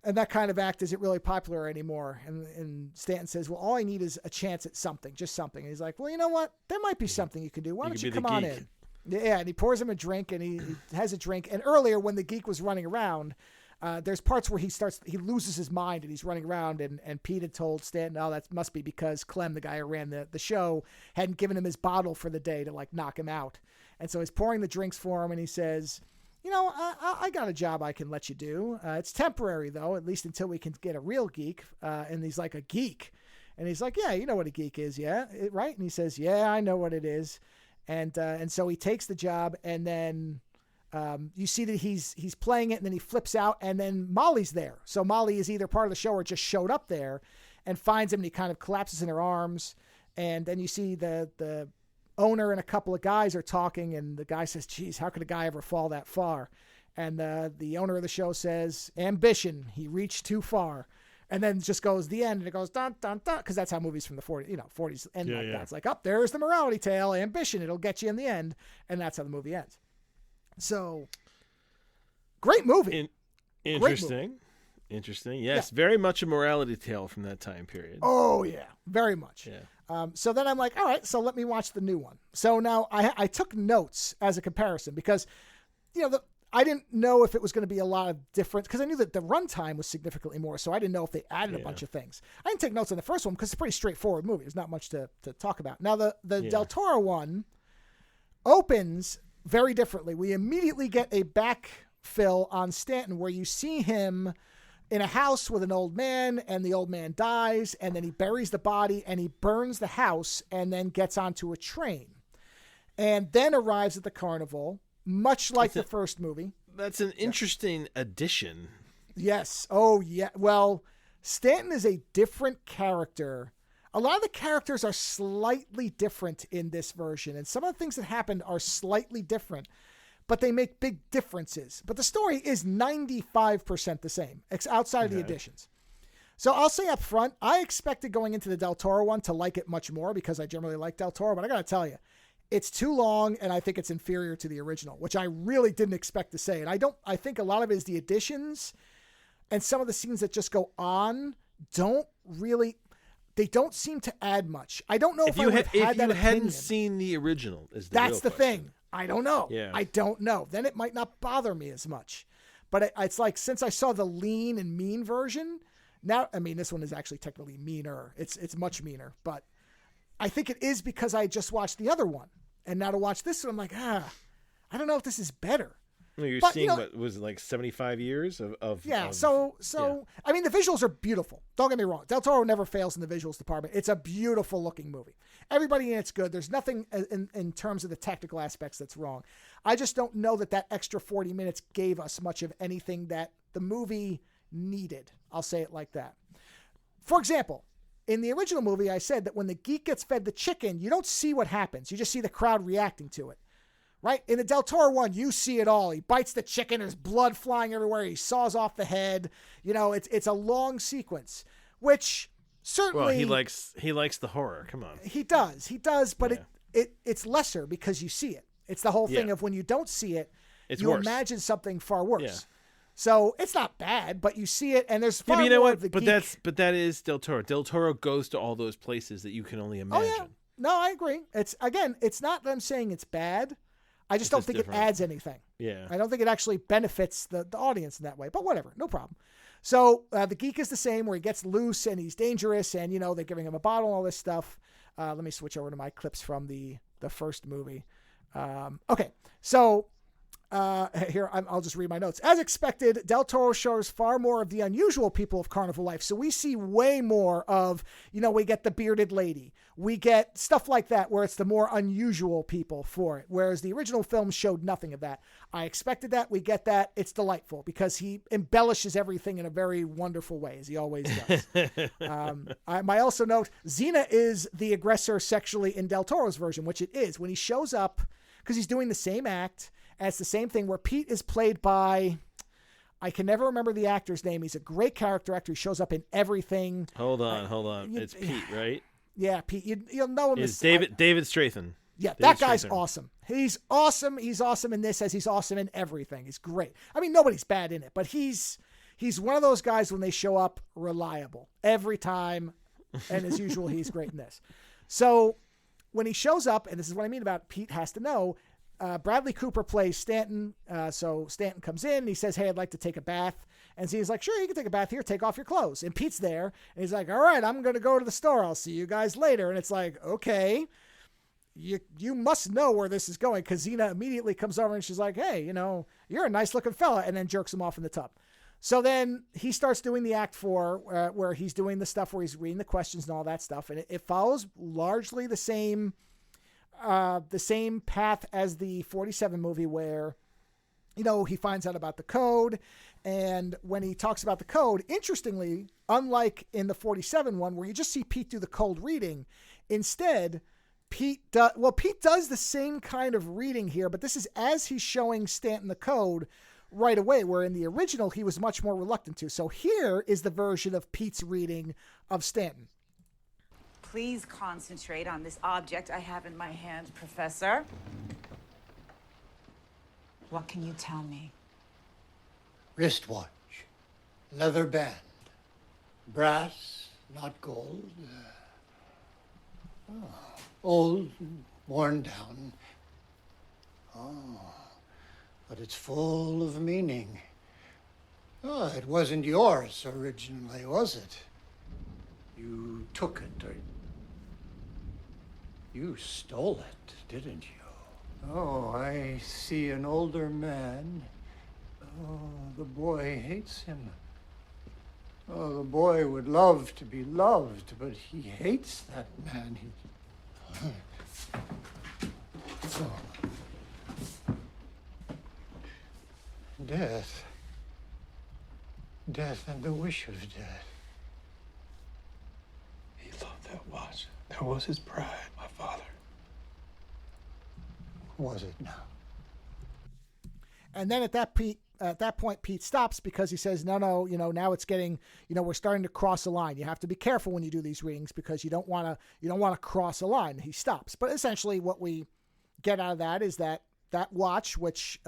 and that kind of act isn't really popular anymore. And Stanton says, well, all I need is a chance at something, just something. And he's like, well, you know what? There might be something you can do. Why don't you come on in? Yeah, and he pours him a drink, and he has a drink. And earlier when the geek was running around. There's parts where he loses his mind and he's running around, and Pete had told Stanton, oh, that must be because Clem, the guy who ran the show, hadn't given him his bottle for the day to knock him out. And so he's pouring the drinks for him, and he says, I got a job I can let you do. It's temporary though, at least until we can get a real geek. And he's like, a geek? And he's like, yeah, you know what a geek is. Yeah. Right. And he says, yeah, I know what it is. And so he takes the job, and then, you see that he's playing it, and then he flips out, and then Molly's there. So Molly is either part of the show or just showed up there and finds him, and he kind of collapses in her arms. And then you see the owner and a couple of guys are talking, and the guy says, geez, how could a guy ever fall that far? And the owner of the show says, ambition, he reached too far. And then just goes the end, and it goes dun dun dun, because that's how movies from the 40s end like that. It's like, oh, there's the morality tale, ambition, it'll get you in the end, and that's how the movie ends. So, great movie. Interesting. Yes, very much a morality tale from that time period. Oh yeah, very much. Yeah. So then I'm like, all right, so let me watch the new one. So now I took notes as a comparison because, I didn't know if it was going to be a lot of difference because I knew that the runtime was significantly more. So I didn't know if they added a bunch of things. I didn't take notes on the first one because it's a pretty straightforward movie. There's not much to talk about. Now the Del Toro one opens very differently. We immediately get a backfill on Stanton where you see him in a house with an old man, and the old man dies, and then he buries the body, and he burns the house, and then gets onto a train, and then arrives at the carnival, much like the first movie. That's an interesting addition. Yes. Oh, yeah. Well, Stanton is a different character. A lot of the characters are slightly different in this version, and some of the things that happened are slightly different, but they make big differences. But the story is 95% the same, outside of the additions. So I'll say up front, I expected going into the Del Toro one to like it much more because I generally like Del Toro, but I got to tell you, it's too long, and I think it's inferior to the original, which I really didn't expect to say. And I think a lot of it is the additions and some of the scenes that just go on they don't seem to add much. I don't know if I would have had that opinion. If you hadn't seen the original, that's the question. thing. I don't know. Yeah. I don't know. Then it might not bother me as much. But it's like, since I saw the lean and mean version, now, I mean, this one is actually technically meaner. It's much meaner. But I think it is because I just watched the other one. And now to watch this one, I'm like, I don't know if this is better. You're seeing what was it, like 75 years of I mean, the visuals are beautiful. Don't get me wrong. Del Toro never fails in the visuals department. It's a beautiful looking movie. Everybody in it's good. There's nothing in terms of the technical aspects that's wrong. I just don't know that extra 40 minutes gave us much of anything that the movie needed. I'll say it like that. For example, in the original movie, I said that when the geek gets fed the chicken, you don't see what happens. You just see the crowd reacting to it. Right? In the Del Toro one, you see it all. He bites the chicken, there's blood flying everywhere, he saws off the head. It's a long sequence, which certainly... Well, he likes the horror. Come on. He does, but it's lesser because you see it. It's the whole thing of when you don't see it, you imagine something far worse. Yeah. So it's not bad, but you see it, and there's far more of the geek. But that is Del Toro. Del Toro goes to all those places that you can only imagine. Oh, yeah. No, I agree. It's not that I'm saying it's bad. I just don't think it adds anything. Yeah. I don't think it actually benefits the audience in that way, but whatever, no problem. So the geek is the same, where he gets loose and he's dangerous, and, they're giving him a bottle and all this stuff. Let me switch over to my clips from the first movie. Okay. So here, I'll just read my notes. As expected, Del Toro shows far more of the unusual people of carnival life. So we see way more of, we get the bearded lady. We get stuff like that where it's the more unusual people for it. Whereas the original film showed nothing of that. I expected that. We get that. It's delightful because he embellishes everything in a very wonderful way, as he always does. I also note, Xena is the aggressor sexually in Del Toro's version, which it is. When he shows up, because he's doing the same act, and it's the same thing where Pete is played by, I can never remember the actor's name. He's a great character actor. He shows up in everything. Hold on. It's Pete, right? Yeah, Pete. You'll know him as David Strathairn. Yeah, that guy's awesome. He's awesome. He's awesome in this as he's awesome in everything. He's great. I mean, nobody's bad in it, but he's one of those guys when they show up, reliable every time. And as usual, he's great in this. So when he shows up, and this is what I mean about Pete has to know, Bradley Cooper plays Stanton. So Stanton comes in and he says, "Hey, I'd like to take a bath." And so he's like, "Sure, you can take a bath here. Take off your clothes." And Pete's there. And he's like, "All right, I'm going to go to the store. I'll see you guys later." And it's like, okay, you must know where this is going, because Xena immediately comes over and she's like, "Hey, you're a nice looking fella," and then jerks him off in the tub. So then he starts doing the act 4 where he's doing the stuff where he's reading the questions and all that stuff. And it follows largely the same path as the 47 movie where, he finds out about the code. And when he talks about the code, interestingly, unlike in the 47 one where you just see Pete do the cold reading, instead, Pete does the same kind of reading here, but this is as he's showing Stanton the code, right away, where in the original he was much more reluctant to. So here is the version of Pete's reading of Stanton. Please concentrate on this object I have in my hand, Professor. What can you tell me? Wristwatch, leather band, brass, not gold. Old, worn down. Oh, but it's full of meaning. Oh, it wasn't yours originally, was it? You took it, or you stole it, didn't you? Oh, I see an older man. Oh, the boy hates him. Oh, the boy would love to be loved, but he hates that man. Death. Death and the wish of death. He loved that watch. That was his pride, my father. Was it now? And then at that point, Pete stops because he says, no, now it's getting, we're starting to cross a line. You have to be careful when you do these readings because you don't want to cross a line. He stops. But essentially what we get out of that is that watch, which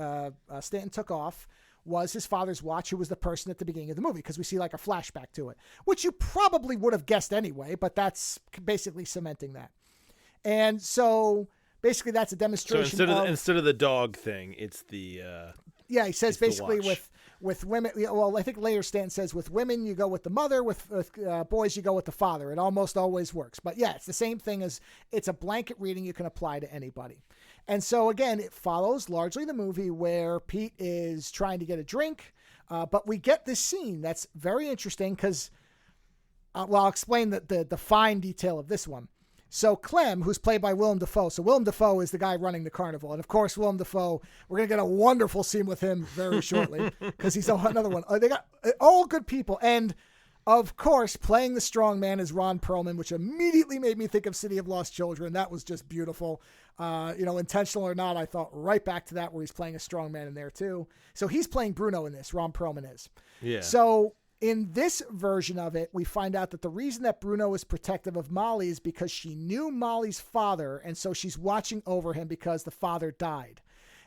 Stanton took off, was his father's watch, who was the person at the beginning of the movie, because we see like a flashback to it, which you probably would have guessed anyway, but that's basically cementing that. And so basically that's a demonstration. So instead of the dog thing, it's the... yeah, he says basically with women, well, I think later Stanton says with women you go with the mother, with boys you go with the father. It almost always works. But yeah, it's the same thing as it's a blanket reading you can apply to anybody. And so again, it follows largely the movie where Pete is trying to get a drink, but we get this scene that's very interesting because, I'll explain the fine detail of this one. So Clem, who's played by Willem Dafoe. So Willem Dafoe is the guy running the carnival. And of course, Willem Dafoe, we're going to get a wonderful scene with him very shortly because he's another one. They got all good people. And of course, playing the strong man is Ron Perlman, which immediately made me think of City of Lost Children. That was just beautiful. Intentional or not, I thought right back to that where he's playing a strong man in there too. So he's playing Bruno in this, Ron Perlman is. Yeah. So in this version of it, we find out that the reason that Bruno is protective of Molly is because she knew Molly's father, and so she's watching over him because the father died.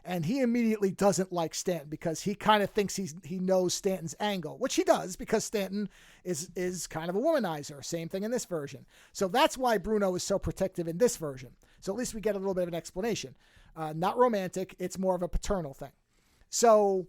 And he immediately doesn't like Stanton because he kind of thinks he knows Stanton's angle, which he does because Stanton is kind of a womanizer. Same thing in this version. So that's why Bruno is so protective in this version. So at least we get a little bit of an explanation. Not romantic. It's more of a paternal thing. So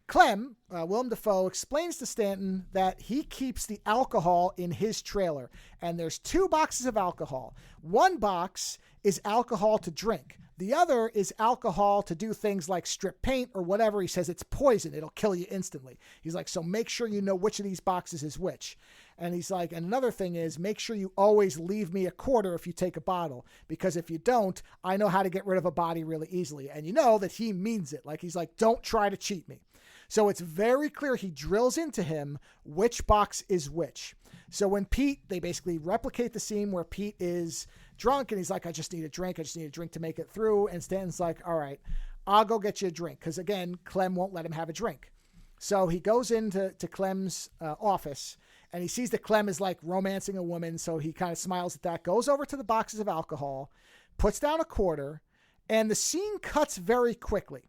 Clem, Willem Dafoe, explains to Stanton that he keeps the alcohol in his trailer. And there's 2 boxes of alcohol. One box is alcohol to drink. The other is alcohol to do things like strip paint or whatever. He says it's poison. It'll kill you instantly. He's like, so make sure you know which of these boxes is which. And he's like, and another thing is make sure you always leave me a quarter if you take a bottle, because if you don't, I know how to get rid of a body really easily. And you know that he means it. Like, he's like, don't try to cheat me. So it's very clear he drills into him which box is which. So when they basically replicate the scene where Pete is drunk and he's like, I just need a drink to make it through. And Stanton's like, all right, I'll go get you a drink. Because again, Clem won't let him have a drink. So he goes into Clem's office and he sees that Clem is like romancing a woman. So he kind of smiles at that, goes over to the boxes of alcohol, puts down a quarter, and the scene cuts very quickly.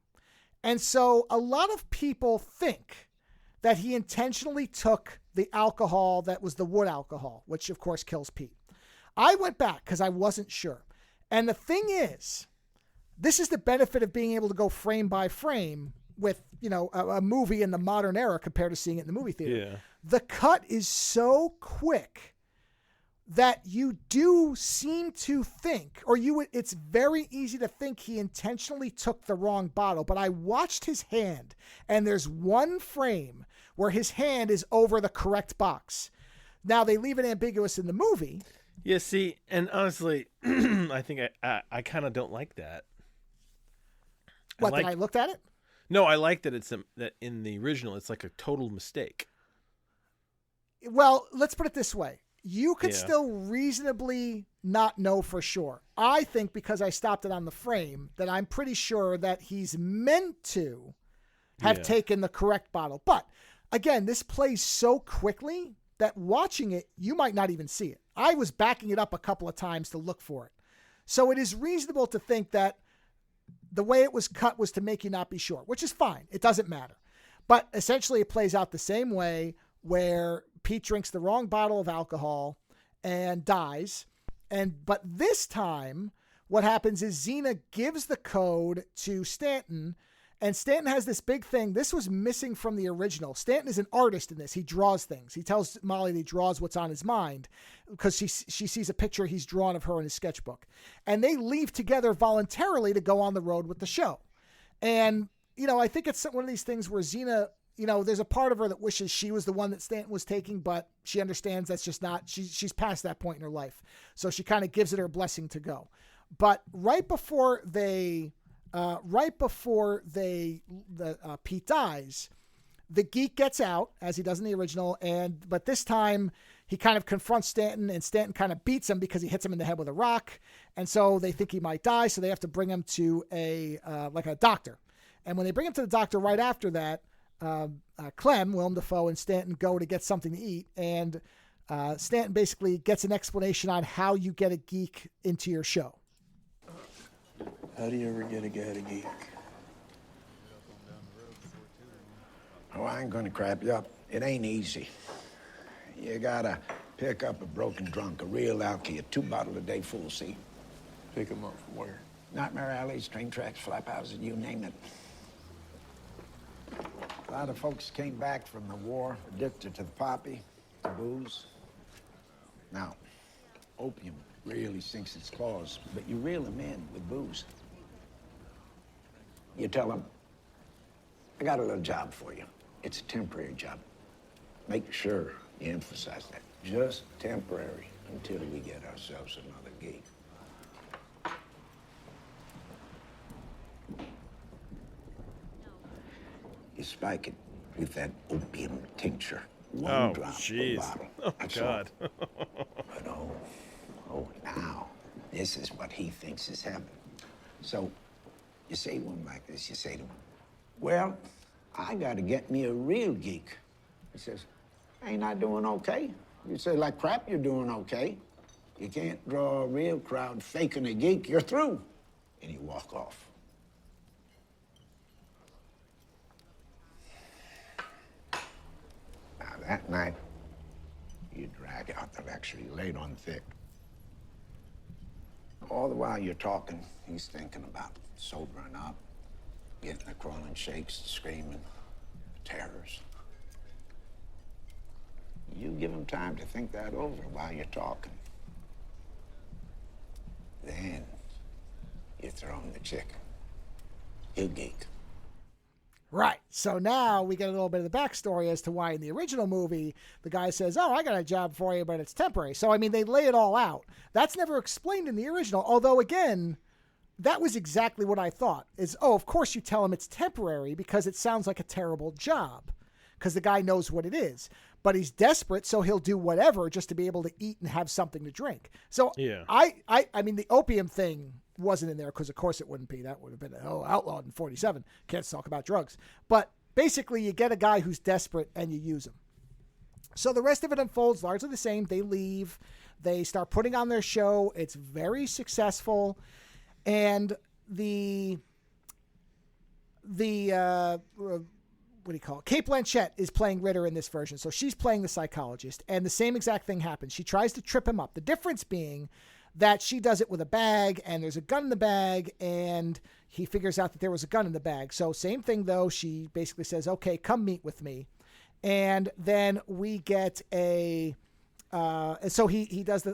And so a lot of people think that he intentionally took the alcohol that was the wood alcohol, which of course kills Pete. I went back because I wasn't sure. And the thing is, this is the benefit of being able to go frame by frame with, a movie in the modern era compared to seeing it in the movie theater. Yeah. The cut is so quick that you do seem to think, it's very easy to think he intentionally took the wrong bottle. But I watched his hand, and there's one frame where his hand is over the correct box. Now, they leave it ambiguous in the movie. Yeah, see, and honestly, I think I kind of don't like that. That I looked at it? No, I like that that in the original, it's like a total mistake. Well, let's put it this way. You could still reasonably not know for sure. I think because I stopped it on the frame that I'm pretty sure that he's meant to have taken the correct bottle. But again, this plays so quickly that watching it, you might not even see it. I was backing it up a couple of times to look for it. So it is reasonable to think that the way it was cut was to make you not be sure, which is fine. It doesn't matter. But essentially it plays out the same way, where Pete drinks the wrong bottle of alcohol and dies. But this time what happens is Xena gives the code to Stanton, and Stanton has this big thing. This was missing from the original. Stanton is an artist in this. He draws things. He tells Molly that he draws what's on his mind because she sees a picture he's drawn of her in his sketchbook. And they leave together voluntarily to go on the road with the show. And, I think it's one of these things where Xena, there's a part of her that wishes she was the one that Stanton was taking, but she understands that's just not, she's past that point in her life. So she kind of gives it her blessing to go. But right before Pete dies, the geek gets out, as he does in the original, but this time he kind of confronts Stanton, and Stanton kind of beats him because he hits him in the head with a rock, and so they think he might die, so they have to bring him to a doctor. And when they bring him to the doctor right after that, Clem, Willem Dafoe, and Stanton go to get something to eat, and Stanton basically gets an explanation on how you get a geek into your show. How do you ever get a guy to geek? Oh, I ain't gonna crap you up. It ain't easy. You gotta pick up a broken drunk, a real alky, a 2-bottle-a-day full, see? Pick him up from where? Nightmare alleys, train tracks, flap houses, you name it. A lot of folks came back from the war addicted to the poppy, to booze. Now, opium really sinks its claws, but you reel them in with booze. You tell them, I got a little job for you. It's a temporary job. Make sure you emphasize that. Just temporary until we get ourselves another gig. You spike it with that opium tincture. One drop per bottle. Oh, that's God. But now, this is what he thinks is happening. So, you say to him like this, you say to him, well, I gotta get me a real geek. He says, ain't I doing okay? You say, like crap, you're doing okay. You can't draw a real crowd faking a geek, you're through. And you walk off. Now, that night, you drag out the lecture, you lay it on thick. All the while you're talking, he's thinking about sobering up, getting the crawling shakes, screaming, terrors. You give him time to think that over while you're talking. Then you throw him the chicken. He'll geek. Right. So now we get a little bit of the backstory as to why in the original movie, the guy says, oh, I got a job for you, but it's temporary. So, I mean, they lay it all out. That's never explained in the original. Although, again, that was exactly what I thought is, of course you tell him it's temporary because it sounds like a terrible job because the guy knows what it is. But he's desperate, so he'll do whatever just to be able to eat and have something to drink. So yeah. I mean, the opium thing wasn't in there because, of course, it wouldn't be. That would have been outlawed in 1947. Can't talk about drugs. But basically, you get a guy who's desperate and you use him. So the rest of it unfolds largely the same. They leave. They start putting on their show. It's very successful. And the what do you call it? Cate Blanchett is playing Ritter in this version. So she's playing the psychologist. And the same exact thing happens. She tries to trip him up. The difference being that she does it with a bag, and there's a gun in the bag, and he figures out that there was a gun in the bag. So same thing, though. She basically says, okay, come meet with me. And then we get and so he does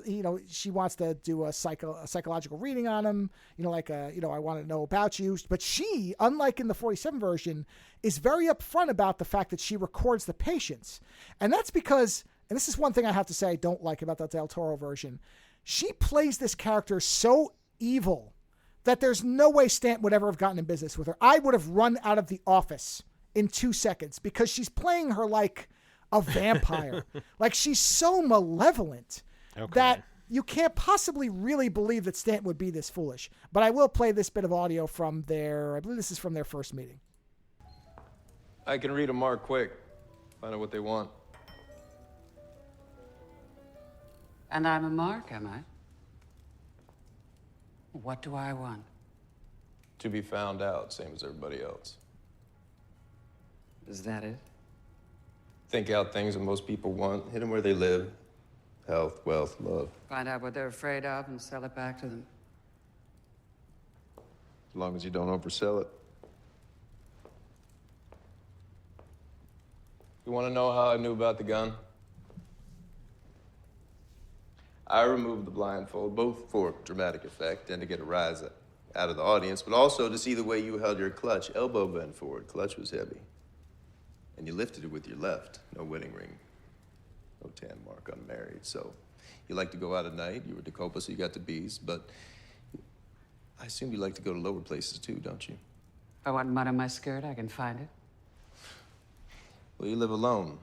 she wants to do a psychological reading on him, I want to know about you. But she, unlike in the 1947 version, is very upfront about the fact that she records the patients. And that's because, and this is one thing I have to say I don't like about the Del Toro version, she plays this character so evil that there's no way Stanton would ever have gotten in business with her. I would have run out of the office in 2 seconds because she's playing her like a vampire. Like, she's so malevolent that you can't possibly really believe that Stanton would be this foolish. But I will play this bit of audio from I believe this is from their first meeting. I can read a mark quick. Find out what they want. And I'm a mark, am I? What do I want? To be found out, same as everybody else. Is that it? Think out things that most people want, hit them where they live. Health, wealth, love. Find out what they're afraid of and sell it back to them. As long as you don't oversell it. You want to know how I knew about the gun? I removed the blindfold, both for dramatic effect and to get a rise out of the audience, but also to see the way you held your clutch, elbow bent forward. Clutch was heavy. And you lifted it with your left. No wedding ring. No tan mark, unmarried. So you like to go out at night. You were Dacopa, so you got the bees, but I assume you like to go to lower places too, don't you? If I want mud on my skirt, I can find it. Well, you live alone.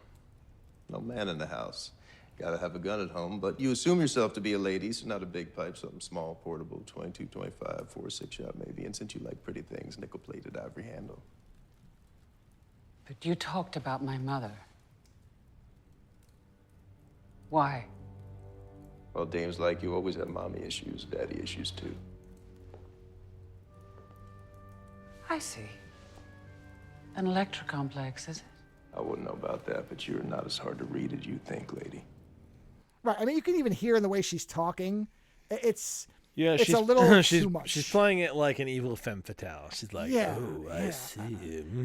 No man in the house. Gotta have a gun at home, but you assume yourself to be a lady, so not a big pipe, something small, portable, 22, 25, 4 or 6 shot maybe. And since you like pretty things, nickel-plated ivory handle. But you talked about my mother. Why? Well, dames like you always have mommy issues, daddy issues too. I see. An electric complex, is it? I wouldn't know about that, but you're not as hard to read as you think, lady. Right. I mean, you can even hear in the way she's talking. It's she's a little she's, too much. She's playing it like an evil femme fatale. She's like, Yeah, oh, I see.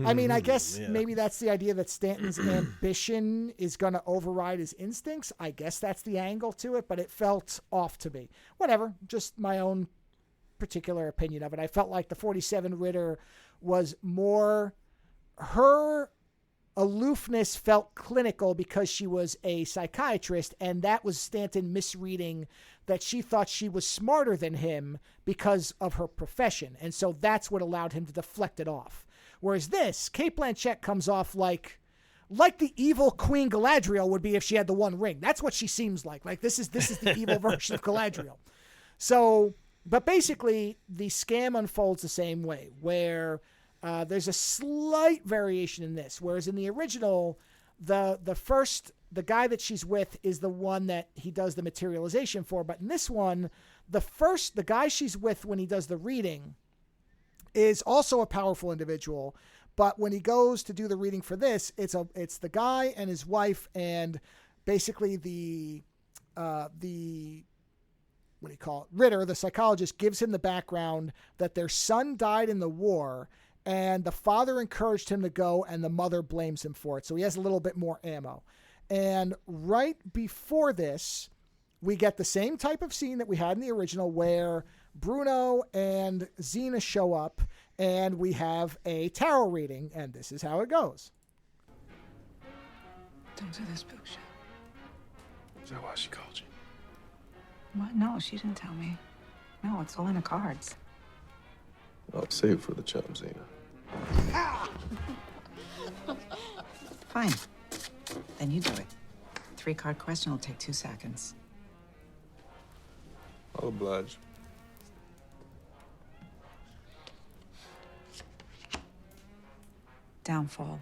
I mean, I guess Yeah. maybe that's the idea that Stanton's ambition is going to override his instincts. I guess that's the angle to it, but it felt off to me. Whatever, just my own particular opinion of it. I felt like the 47 Ritter was more her aloofness felt clinical because she was a psychiatrist, and that was Stanton misreading that she thought she was smarter than him because of her profession, and so that's what allowed him to deflect it off. Whereas this, Cate Blanchett comes off like the evil Queen Galadriel would be if she had the One Ring. That's what she seems like. Like this is the evil version of Galadriel. So, but basically the scam unfolds the same way, where there's a slight variation in this, whereas in the original, the guy that she's with is the one that he does the materialization for. But in this one, the guy she's with when he does the reading is also a powerful individual. But when he goes to do the reading for this, it's the guy and his wife, and basically the what do you call it? Ritter, the psychologist, gives him the background that their son died in the war. And the father encouraged him to go, and the mother blames him for it. So he has a little bit more ammo. And right before this, we get the same type of scene that we had in the original, where Bruno and Xena show up, and we have a tarot reading, and this is how it goes. Don't do this, Booksha. Is that why she called you? What? No, she didn't tell me. No, it's all in the cards. I'll save it for the chum, Xena. Fine. Then you do it. 3-card question will take 2 seconds. I'll oblige. Downfall.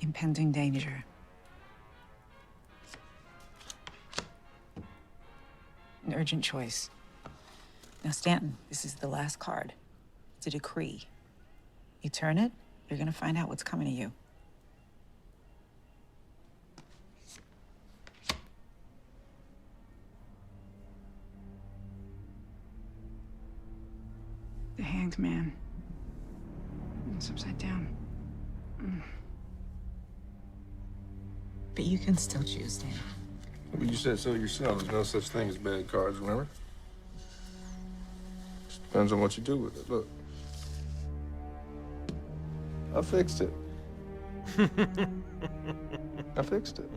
Impending danger. An urgent choice. Now, Stanton, this is the last card. It's a decree. You turn it, you're gonna find out what's coming to you. The Hanged Man. It's upside down. But you can still choose, Stanton. Well, you said so yourself. There's no such thing as bad cards, remember? Just depends on what you do with it. Look. I fixed it. I fixed it.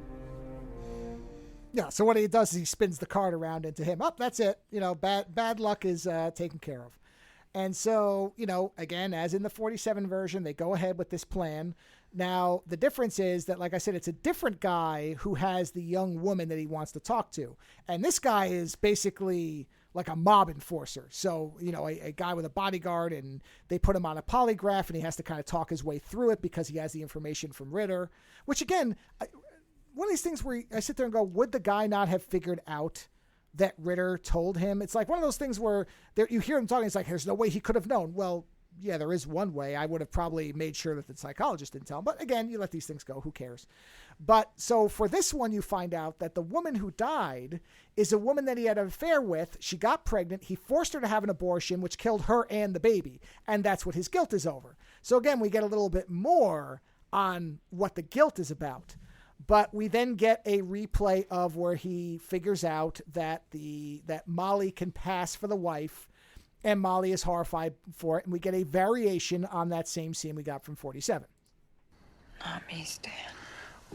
Yeah, so what he does is he spins the card around into him. Oh, that's it. You know, bad luck is taken care of. And so, you know, again, as in the 47 version, they go ahead with this plan. Now, the difference is that, like I said, it's a different guy who has the young woman that he wants to talk to. And this guy is basically like a mob enforcer. So, a guy with a bodyguard, and they put him on a polygraph, and he has to kind of talk his way through it because he has the information from Ritter, which, again, one of these things where I sit there and go, would the guy not have figured out that Ritter told him? It's like one of those things where you hear him talking, it's like, there's no way he could have known. Well, yeah, there is one way. I would have probably made sure that the psychologist didn't tell him. But again, you let these things go. Who cares? But so for this one, you find out that the woman who died is a woman that he had an affair with. She got pregnant. He forced her to have an abortion, which killed her and the baby. And that's what his guilt is over. So again, we get a little bit more on what the guilt is about. But we then get a replay of where he figures out that that Molly can pass for the wife, and Molly is horrified for it. And we get a variation on that same scene we got from 47. Not me, Stan.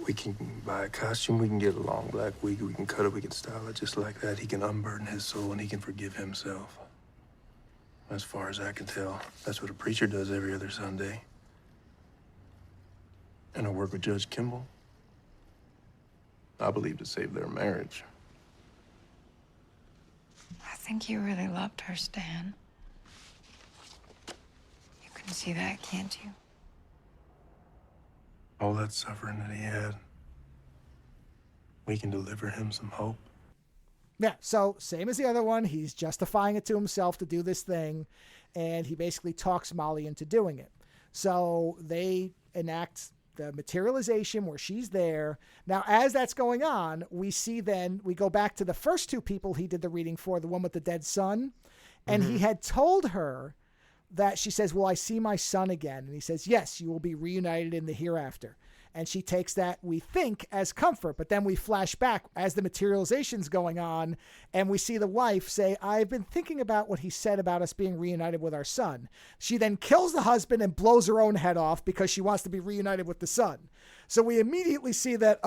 We can buy a costume, we can get a long black wig, we can cut it, we can style it just like that. He can unburden his soul and he can forgive himself. As far as I can tell, that's what a preacher does every other Sunday. And I work with Judge Kimball. I believe to save their marriage. I think you really loved her, Stan. You can see that, can't you? All that suffering that he had, we can deliver him some hope. Yeah, so same as the other one. He's justifying it to himself to do this thing, and he basically talks Molly into doing it. So they enact the materialization where she's there. Now, as that's going on, we go back to the first two people he did the reading for, the one with the dead son, and he had told her that, she says, "Will I see my son again?" And he says, "Yes, you will be reunited in the hereafter." And she takes that, we think, as comfort. But then we flash back as the materialization's going on, and we see the wife say, "I've been thinking about what he said about us being reunited with our son." She then kills the husband and blows her own head off because she wants to be reunited with the son. So we immediately see that,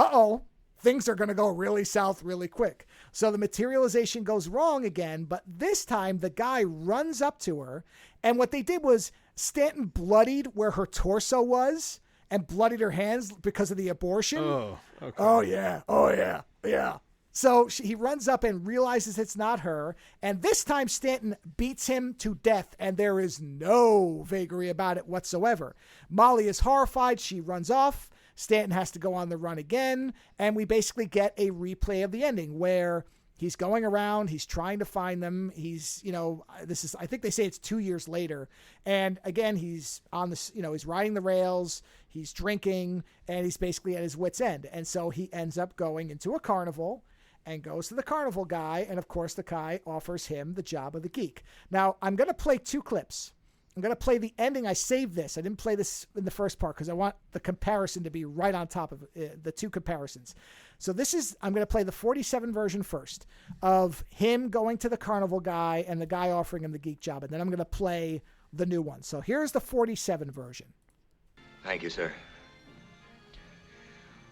things are going to go really south really quick. So the materialization goes wrong again, but this time the guy runs up to her, and what they did was Stanton bloodied where her torso was and bloodied her hands because of the abortion. Oh, okay. Oh, yeah. So he runs up and realizes it's not her, and this time Stanton beats him to death, and there is no vagary about it whatsoever. Molly is horrified. She runs off. Stanton has to go on the run again, and we basically get a replay of the ending where he's going around, he's trying to find them. He's, I think they say it's 2 years later. And again, he's on this, he's riding the rails, he's drinking, and he's basically at his wit's end. And so he ends up going into a carnival and goes to the carnival guy. And of course, the guy offers him the job of the geek. Now, I'm going to play two clips. I'm going to play the ending. I saved this. I didn't play this in the first part because I want the comparison to be right on top of the two comparisons. So I'm going to play the 47 version first of him going to the carnival guy and the guy offering him the geek job. And then I'm going to play the new one. So here's the 47 version. Thank you, sir.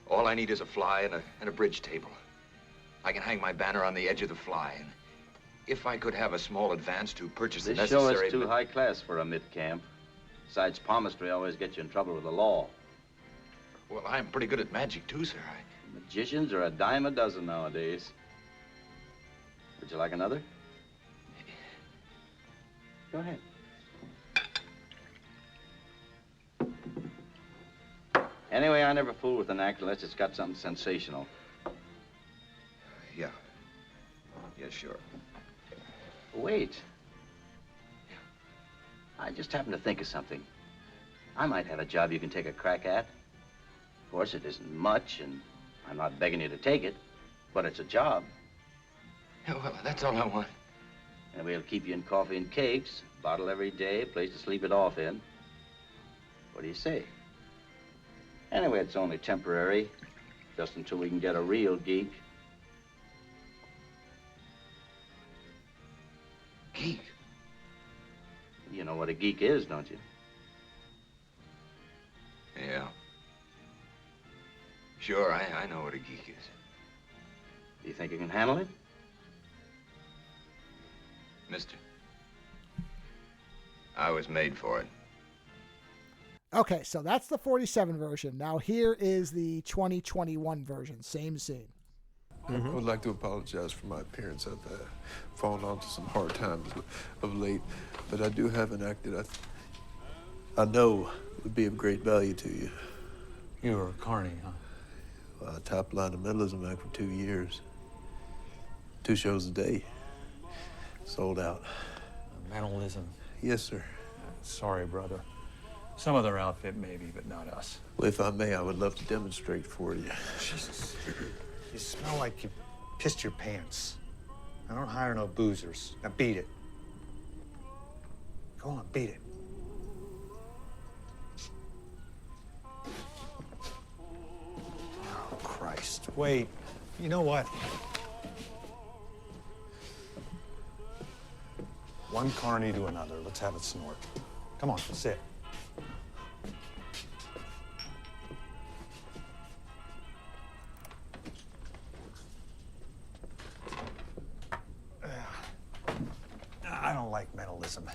All I need is a fly and a bridge table. I can hang my banner on the edge of the fly. And if I could have a small advance to purchase the This show necessary... is too high class for a mid-camp. Besides, palmistry always gets you in trouble with the law. Well, I'm pretty good at magic, too, sir. Magicians are a dime a dozen nowadays. Would you like another? Go ahead. Anyway, I never fool with an act unless it's got something sensational. Yeah. Yeah, sure. Wait. I just happened to think of something. I might have a job you can take a crack at. Of course, it isn't much, and I'm not begging you to take it, but it's a job. Yeah, well, that's all I want. And we'll keep you in coffee and cakes, bottle every day, place to sleep it off in. What do you say? Anyway, it's only temporary, just until we can get a real geek. Geek? You know what a geek is, don't you? Yeah. Sure, I know what a geek is. Do you think you can handle it? Mister, I was made for it. Okay, so that's the 47 version. Now here is the 2021 version. Same scene. I would like to apologize for my appearance. I've fallen onto some hard times of late, but I do have an act that I know would be of great value to you. You were a carny, huh? Well, I top line a mentalism act for 2 years. 2 shows a day. Sold out. Mentalism. Yes, sir. Sorry, brother. Some other outfit maybe, but not us. Well, if I may, I would love to demonstrate for you. Jesus. You smell like you pissed your pants. I don't hire no boozers. Now beat it. Go on, beat it. Oh, Christ. Wait. You know what? One carny to another. Let's have it snort. Come on, sit. I don't like mentalism.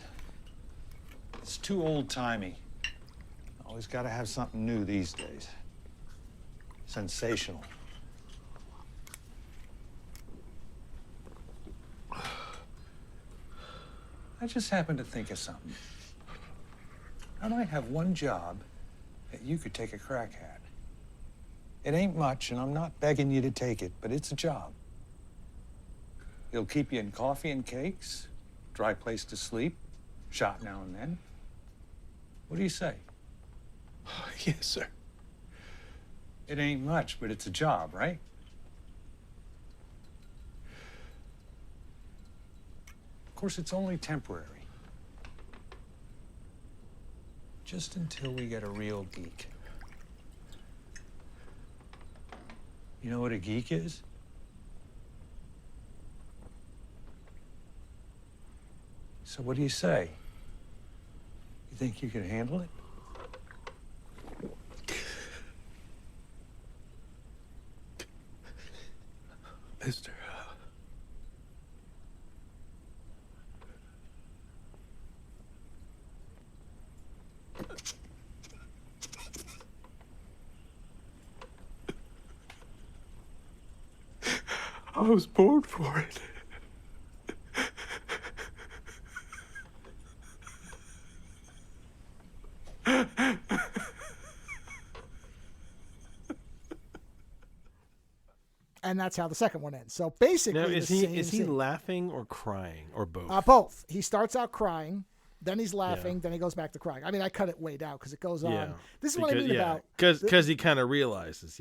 It's too old-timey. Always got to have something new these days. Sensational. I just happened to think of something. I might have one job that you could take a crack at. It ain't much, and I'm not begging you to take it, but it's a job. It'll keep you in coffee and cakes, dry place to sleep, shot now and then. What do you say? Yes, sir. It ain't much, but it's a job, right? Of course, it's only temporary. Just until we get a real geek. You know what a geek is? So what do you say? You think you can handle it? Mister. I was born for it. And that's how the second one ends. So basically, now, is he laughing or crying or both? Both. He starts out crying, then he's laughing, then he goes back to crying. I mean, I cut it way down because it goes on. This is what I mean about because he kind of realizes,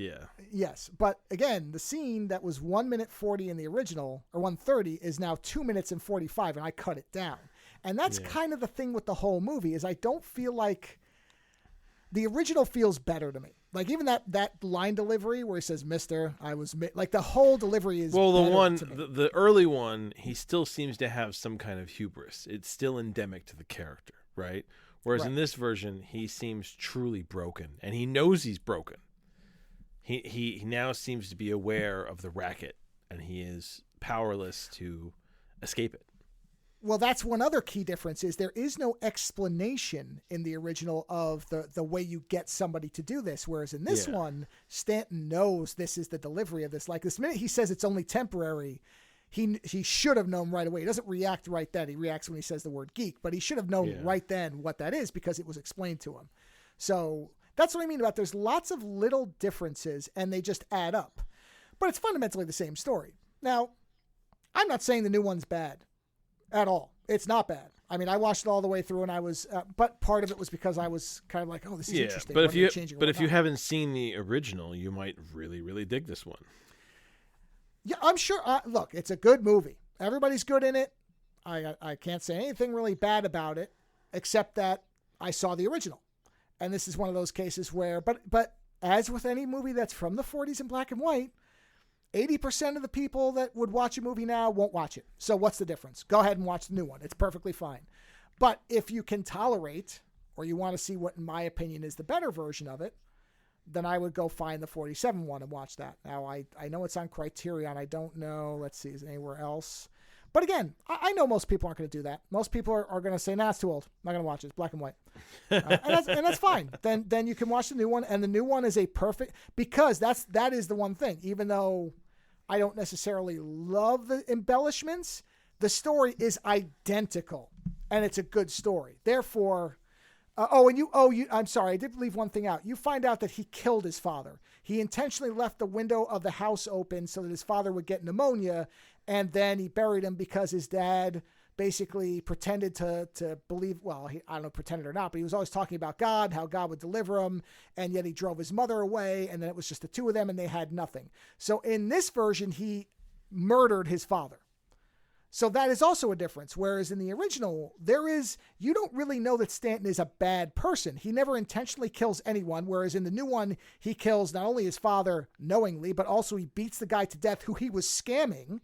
Yes, but again, the scene that was 1 minute 40 in the original or 1:30 is now 2 minutes and 45, and I cut it down. And that's kind of the thing with the whole movie is I don't feel like the original feels better to me. Like even that line delivery where he says, "Mister, I was," like the whole delivery is. Well, the better one, to me. the early one, he still seems to have some kind of hubris. It's still endemic to the character, right? Whereas in this version, he seems truly broken, and he knows he's broken. He now seems to be aware of the racket, and he is powerless to escape it. Well, that's one other key difference is there is no explanation in the original of the way you get somebody to do this. Whereas in this one, Stanton knows this is the delivery of this. Like this minute he says it's only temporary, he should have known right away. He doesn't react right then. He reacts when he says the word geek, but he should have known right then what that is because it was explained to him. So that's what I mean about there's lots of little differences and they just add up. But it's fundamentally the same story. Now, I'm not saying the new one's bad. At all. It's not bad. I mean, I watched it all the way through and I was, but part of it was because I was kind of like, oh, this is interesting. But if you haven't seen the original, you might really, really dig this one. Yeah, I'm sure. Look, it's a good movie. Everybody's good in it. I can't say anything really bad about it, except that I saw the original. And this is one of those cases where, but as with any movie that's from the 40s in black and white, 80% of the people that would watch a movie now won't watch it. So what's the difference? Go ahead and watch the new one. It's perfectly fine. But if you can tolerate, or you want to see what, in my opinion, is the better version of it, then I would go find the 47 one and watch that. Now, I know it's on Criterion. I don't know. Let's see. Is it anywhere else? But again, I know most people aren't going to do that. Most people are going to say, nah, it's too old. I'm not going to watch it. It's black and white. And that's fine. Then you can watch the new one. And the new one is a perfect, because that is the one thing. Even though I don't necessarily love the embellishments. The story is identical, and it's a good story. Therefore, I'm sorry, I did leave one thing out. You find out that he killed his father. He intentionally left the window of the house open so that his father would get pneumonia, and then he buried him because his dad basically pretended to believe, well, I don't know, pretended or not, but he was always talking about God, how God would deliver him, and yet he drove his mother away, and then it was just the two of them, and they had nothing. So in this version, he murdered his father. So that is also a difference, whereas in the original, you don't really know that Stanton is a bad person. He never intentionally kills anyone, whereas in the new one, he kills not only his father knowingly, but also he beats the guy to death who he was scamming.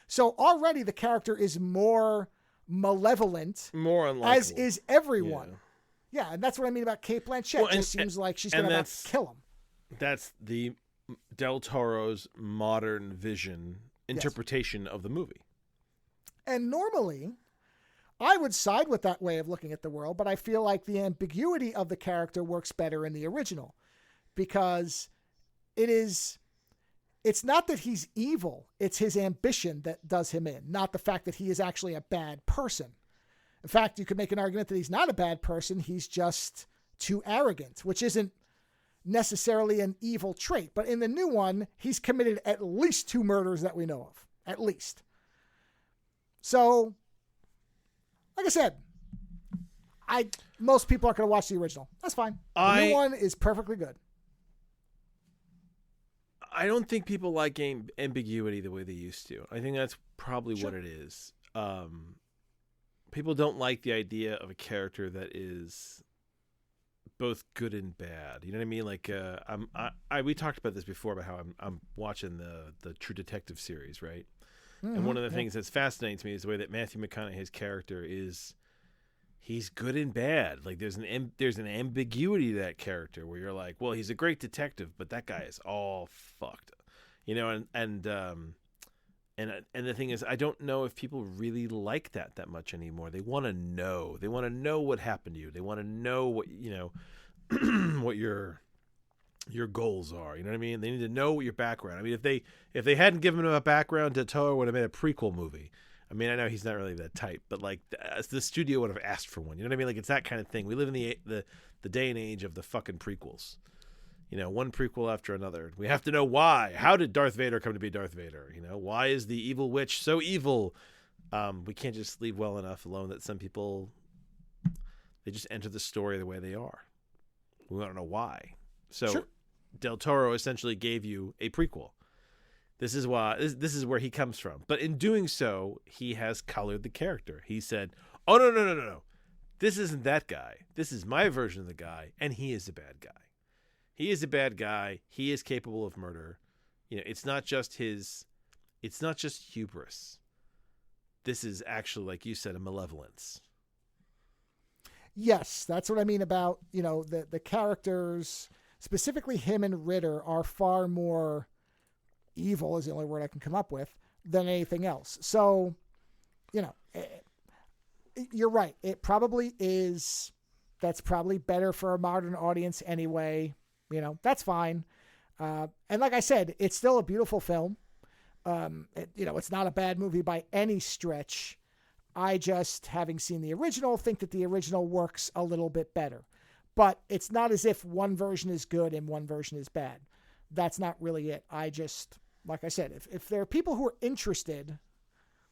So already the character is more malevolent, more unlikable, as is everyone. Yeah, and that's what I mean about Cate Blanchett. Well, it just seems like she's going to kill him. That's the Del Toro's modern vision interpretation of the movie. And normally, I would side with that way of looking at the world, but I feel like the ambiguity of the character works better in the original because it's not that he's evil. It's his ambition that does him in, not the fact that he is actually a bad person. In fact, you could make an argument that he's not a bad person. He's just too arrogant, which isn't necessarily an evil trait. But in the new one, he's committed at least 2 murders that we know of. At least. So, like I said, most people aren't going to watch the original. That's fine. The new one is perfectly good. I don't think people like ambiguity the way they used to. I think that's probably what it is. People don't like the idea of a character that is both good and bad. You know what I mean? Like we talked about this before about how I'm watching the True Detective series, right? Mm-hmm. And one of the things that's fascinating to me is the way that Matthew McConaughey's character is. He's good and bad. Like there's an ambiguity to that character where you're like, well, he's a great detective, but that guy is all fucked, you know. And the thing is, I don't know if people really like that much anymore. They want to know. They want to know what happened to you. They want to know what what your goals are. You know what I mean? They need to know what your background. I mean, if they hadn't given him a background, Del Toro would have made a prequel movie. I mean, I know he's not really that type, but like the studio would have asked for one. You know what I mean? Like it's that kind of thing. We live in the day and age of the fucking prequels. You know, one prequel after another. We have to know why. How did Darth Vader come to be Darth Vader? You know, why is the evil witch so evil? We can't just leave well enough alone that some people they just enter the story the way they are. We want to know why. So sure. Del Toro essentially gave you a prequel. This is why. This is where he comes from. But in doing so, he has colored the character. He said, "Oh no! This isn't that guy. This is my version of the guy, and he is a bad guy. He is a bad guy. He is capable of murder. You know, it's not just hubris. This is actually, like you said, a malevolence." Yes, that's what I mean about the characters, specifically him and Ritter, are far more evil is the only word I can come up with than anything else. So, you're right. It probably is. That's probably better for a modern audience anyway. That's fine. And like I said, it's still a beautiful film. It's not a bad movie by any stretch. I just, having seen the original, think that the original works a little bit better. But it's not as if one version is good and one version is bad. That's not really it. Like I said, if there are people who are interested,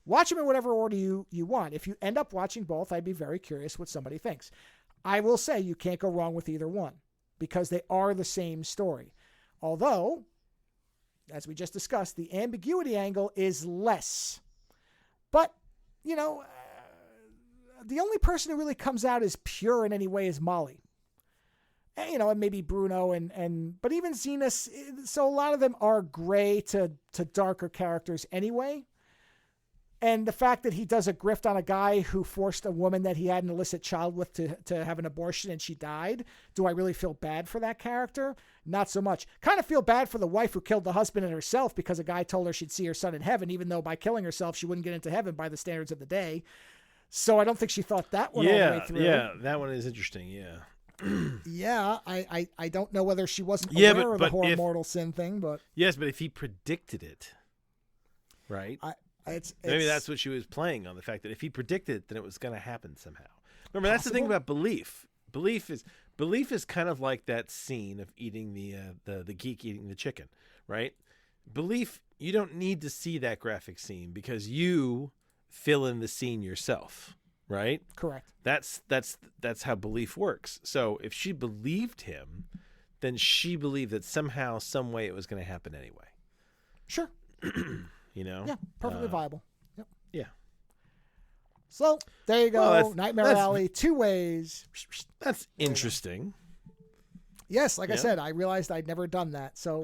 watch them in whatever order you want. If you end up watching both, I'd be very curious what somebody thinks. I will say you can't go wrong with either one because they are the same story. Although, as we just discussed, the ambiguity angle is less. But, the only person who really comes out as pure in any way is Molly. And maybe Bruno but even Zenas. So a lot of them are gray to darker characters anyway. And the fact that he does a grift on a guy who forced a woman that he had an illicit child with to have an abortion and she died. Do I really feel bad for that character? Not so much. Kind of feel bad for the wife who killed the husband and herself because a guy told her she'd see her son in heaven, even though by killing herself, she wouldn't get into heaven by the standards of the day. So I don't think she thought that one all the way through. Yeah, that one is interesting, yeah. Yeah, I don't know whether she wasn't aware of the whole mortal sin thing, but yes, but if he predicted it, right? It's Maybe that's what she was playing on, the fact that if he predicted it, then it was going to happen somehow. Remember, that's the thing about belief. Belief is kind of like that scene of eating the geek eating the chicken, right? Belief, you don't need to see that graphic scene because you fill in the scene yourself, right? Correct. That's how belief works. So if she believed him, then she believed that somehow, some way, it was going to happen anyway. Sure. Yeah, perfectly viable. Yep. Yeah. So there you go. Well, Nightmare Alley, 2 ways. That's interesting. Yes, like I said, I realized I'd never done that, so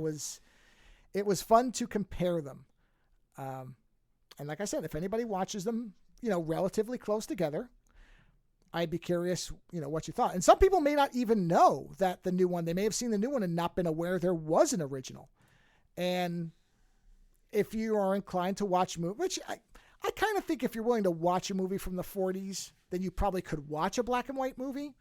it was fun to compare them. And like I said, if anybody watches them, relatively close together, I'd be curious, what you thought. And some people may not even know that the new one, they may have seen the new one and not been aware there was an original. And if you are inclined to watch movies, which I kind of think if you're willing to watch a movie from the 40s, then you probably could watch a black and white movie.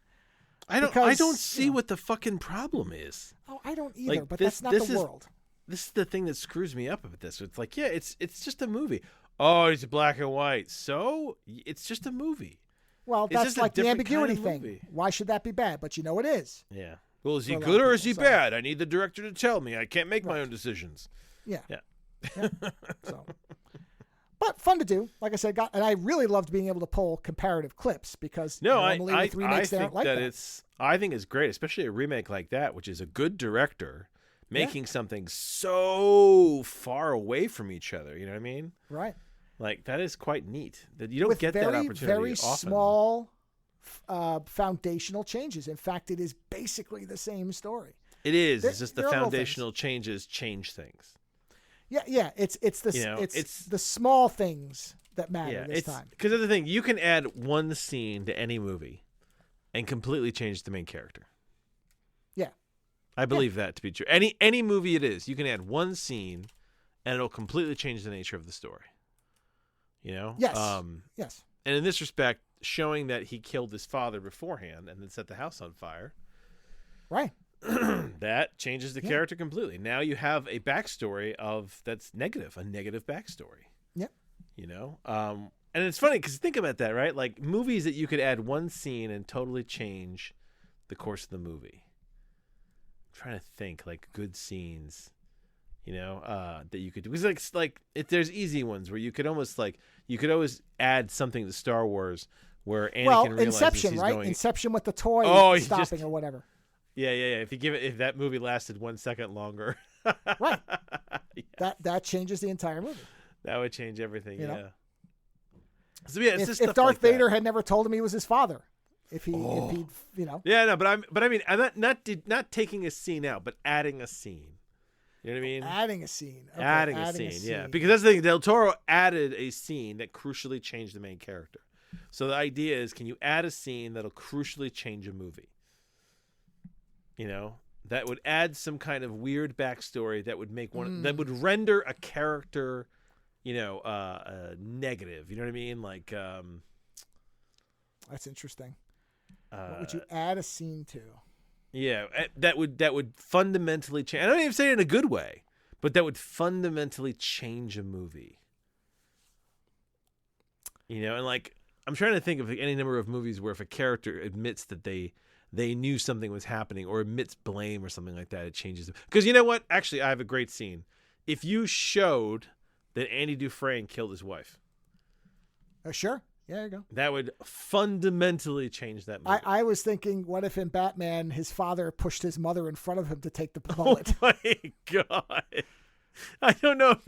I don't see what the fucking problem is. Oh, I don't either, but that's not the world. This is the thing that screws me up with this. It's like, yeah, it's just a movie. Oh, it's black and white. So it's just a movie. Well, that's like the ambiguity thing. Why should that be bad? But it is. Yeah. Well, is he good or is he bad? I need the director to tell me. I can't make my own decisions. Yeah. Yeah. But fun to do. Like I said, and I really loved being able to pull comparative clips because normally with remakes they aren't like that. I think it's great, especially a remake like that, which is a good director making something so far away from each other. You know what I mean? Right. Like that is quite neat. That you don't get that opportunity very often. Small foundational changes. In fact, it is basically the same story. It is. It's just the foundational changes change things. Yeah. It's the small things that matter this time. Because of the thing, you can add one scene to any movie and completely change the main character. Yeah. I believe that to be true. Any movie it is, you can add one scene and it'll completely change the nature of the story. Yes. Yes. And in this respect, showing that he killed his father beforehand and then set the house on fire. Right. That changes the character completely. Now you have a backstory that's negative, a negative backstory. Yep. And it's funny because think about that, right? Like movies that you could add one scene and totally change the course of the movie. I'm trying to think like good scenes, that you could do. Because like if there's easy ones where you could almost always add something to Star Wars where Anakin realizes Inception, he's right? going, Inception with the toy stopping or whatever. Yeah. If that movie lasted 1 second longer, right? That changes the entire movie. That would change everything. Yeah. So if Darth Vader had never told him he was his father, if he'd. Yeah, no, but I mean, I'm not taking a scene out, but adding a scene. You know what I mean? Adding a scene. Okay, adding a scene. Yeah, because that's the thing. Del Toro added a scene that crucially changed the main character. So the idea is, can you add a scene that'll crucially change a movie? That would add some kind of weird backstory that would make that would render a character, negative. You know what I mean? Like, that's interesting. What would you add a scene to? Yeah, that would fundamentally change. I don't even say it in a good way, but that would fundamentally change a movie. And like I'm trying to think of any number of movies where if a character admits that they knew something was happening or admits blame or something like that, it changes it. Because you know what? Actually, I have a great scene. If you showed that Andy Dufresne killed his wife. Sure. Yeah, there you go. That would fundamentally change that movie. I was thinking, what if in Batman his father pushed his mother in front of him to take the bullet? Oh my God. I don't know if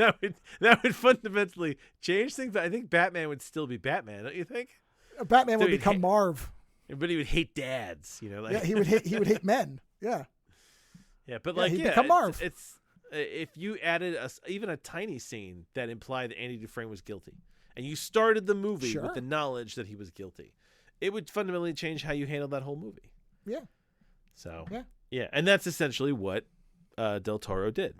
that would fundamentally change things, but I think Batman would still be Batman, don't you think? Batman would become Marv. But he would hate dads, Yeah, he would hate men. Yeah. Yeah, but he'd become Marv. It's if you added even a tiny scene that implied that Andy Dufresne was guilty, and you started the movie with the knowledge that he was guilty, it would fundamentally change how you handle that whole movie. Yeah. So yeah, and that's essentially what Del Toro did.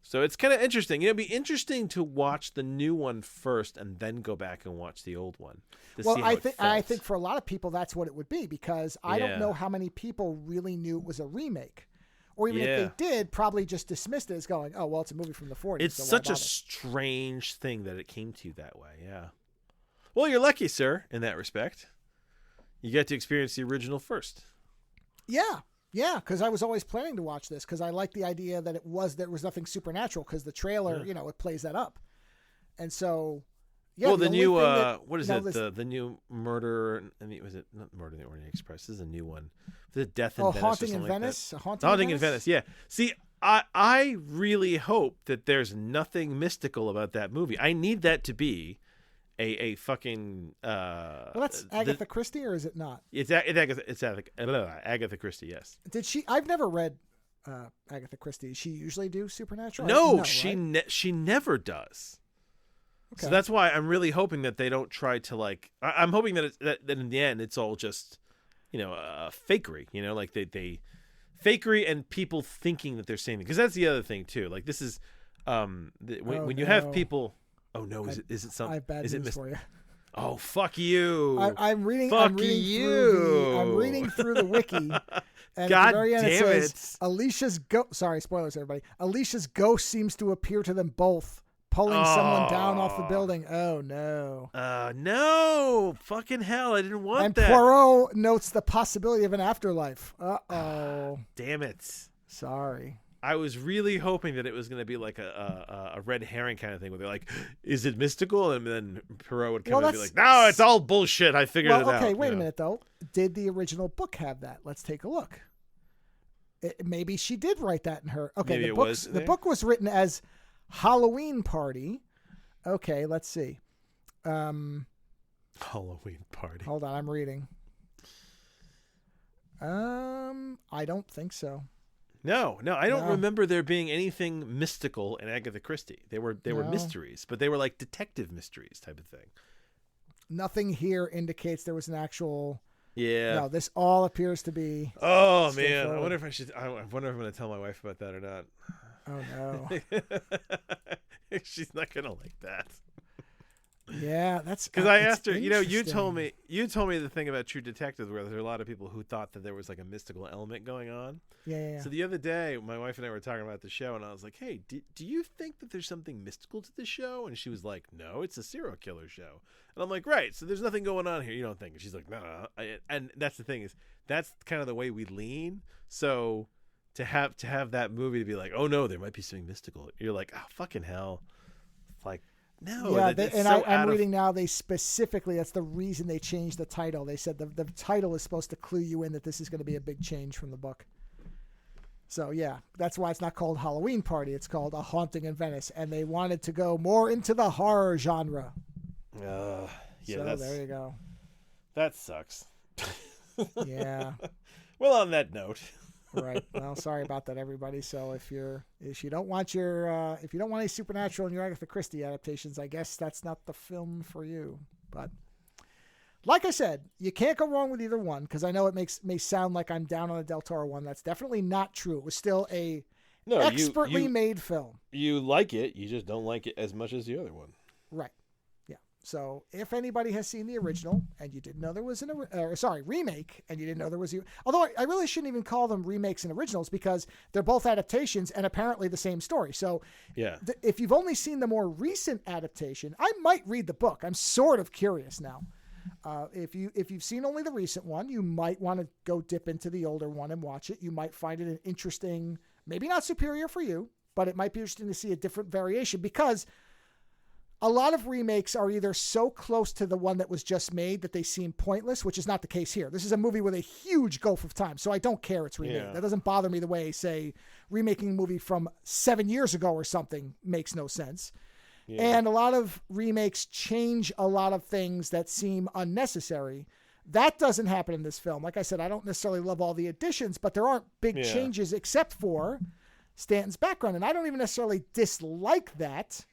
So it's kind of interesting. It'd be interesting to watch the new one first and then go back and watch the old one. Well, I think for a lot of people that's what it would be, because I don't know how many people really knew it was a remake, Or even if they did, probably just dismissed it as going, oh, well, it's a movie from the 40s. It's so such a strange thing that it came to you that way, yeah. Well, you're lucky, sir, in that respect. You get to experience the original first. Yeah, because I was always planning to watch this because I like the idea that there was nothing supernatural because the trailer, it plays that up. And so, yeah. Well, the new, what is it? The new Murder, was it not Murder in the Orient Express? This is a new one. The Death in Venice. Haunting in Venice? Haunting in Venice, yeah. See, I really hope that there's nothing mystical about that movie. I need that to be a fucking well, that's Agatha Christie, or is it not? It's Agatha Christie, yes. Did she? I've never read Agatha Christie. Does she usually do supernatural? No, right? she never does. Okay. So that's why I'm really hoping that they don't try to like. I'm hoping that that in the end it's all just fakery. Like they fakery and people thinking that they're saying it, because that's the other thing too. Like this is when you have people. Oh no! Is it something? I have bad news for you. Oh fuck you! I'm reading. Fuck I'm reading you! I'm reading through the wiki. And God at the very end damn it says, Alicia's ghost. Sorry, spoilers, everybody. Alicia's ghost seems to appear to them both, pulling someone down off the building. Oh no! No! Fucking hell! I didn't want that. And Poirot notes the possibility of an afterlife. Uh-oh! Damn it! Sorry. I was really hoping that it was going to be like a red herring kind of thing where they're like, is it mystical? And then Perot would come and be like, no, it's all bullshit. I figured it out. Okay, wait a minute, though. Did the original book have that? Let's take a look. Maybe she did write that in her. Okay, maybe the book was written as Halloween Party. Okay, let's see. Halloween Party. Hold on, I'm reading. I don't think so. No, I don't remember there being anything mystical in Agatha Christie. They were mysteries, but they were like detective mysteries type of thing. Nothing here indicates there was an actual. Yeah. No, this all appears to be. Oh man, I wonder if I should. I wonder if I'm going to tell my wife about that or not. Oh no. She's not going to like that. Yeah, that's because I asked her. You told me the thing about True Detective where there are a lot of people who thought that there was like a mystical element going on. Yeah. So the other day, my wife and I were talking about the show, and I was like, "Hey, do you think that there's something mystical to the show?" And she was like, "No, it's a serial killer show." And I'm like, "Right, so there's nothing going on here. You don't think?" And she's like, "No." And that's the thing is that's kind of the way we lean. So to have that movie to be like, "Oh no, there might be something mystical," you're like, "Oh fucking hell!" Like. No, yeah, I'm reading now. They specifically, that's the reason they changed the title. They said the title is supposed to clue you in that this is going to be a big change from the book. So yeah, that's why it's not called Halloween Party. It's called A Haunting in Venice, and they wanted to go more into the horror genre. Yeah, so there you go. That sucks. Yeah. Well, on that note. Right. Well, sorry about that, everybody. So if you don't want any supernatural in your Agatha Christie adaptations, I guess that's not the film for you. But like I said, you can't go wrong with either one, because I know it may sound like I'm down on the Del Toro one. That's definitely not true. It was still a expertly made film. You like it, you just don't like it as much as the other one. Right. So if anybody has seen the original and you didn't know there was remake, and you didn't know there was, although I really shouldn't even call them remakes and originals, because they're both adaptations and apparently the same story. So yeah, if you've only seen the more recent adaptation, I might read the book. I'm sort of curious now. If you've seen only the recent one, you might want to go dip into the older one and watch it. You might find it an interesting, maybe not superior for you, but it might be interesting to see a different variation, because a lot of remakes are either so close to the one that was just made that they seem pointless, which is not the case here. This is a movie with a huge gulf of time, so I don't care it's remade. Yeah. That doesn't bother me the way, say, remaking a movie from 7 years ago or something makes no sense. Yeah. And a lot of remakes change a lot of things that seem unnecessary. That doesn't happen in this film. Like I said, I don't necessarily love all the additions, but there aren't big changes except for Stanton's background, and I don't even necessarily dislike that.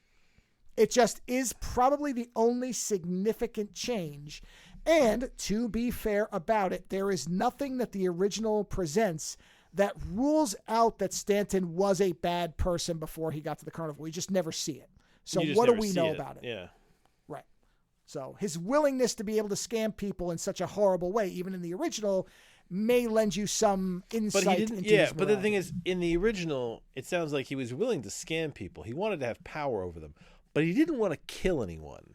It just is probably the only significant change. And to be fair about it, there is nothing that the original presents that rules out that Stanton was a bad person before he got to the carnival. We just never see it. So what do we know about it? Yeah. Right. So his willingness to be able to scam people in such a horrible way, even in the original, may lend you some insight. But he didn't. Into Yeah, his but the morality. thing is, in the original, it sounds like he was willing to scam people. He wanted to have power over them, but he didn't want to kill anyone.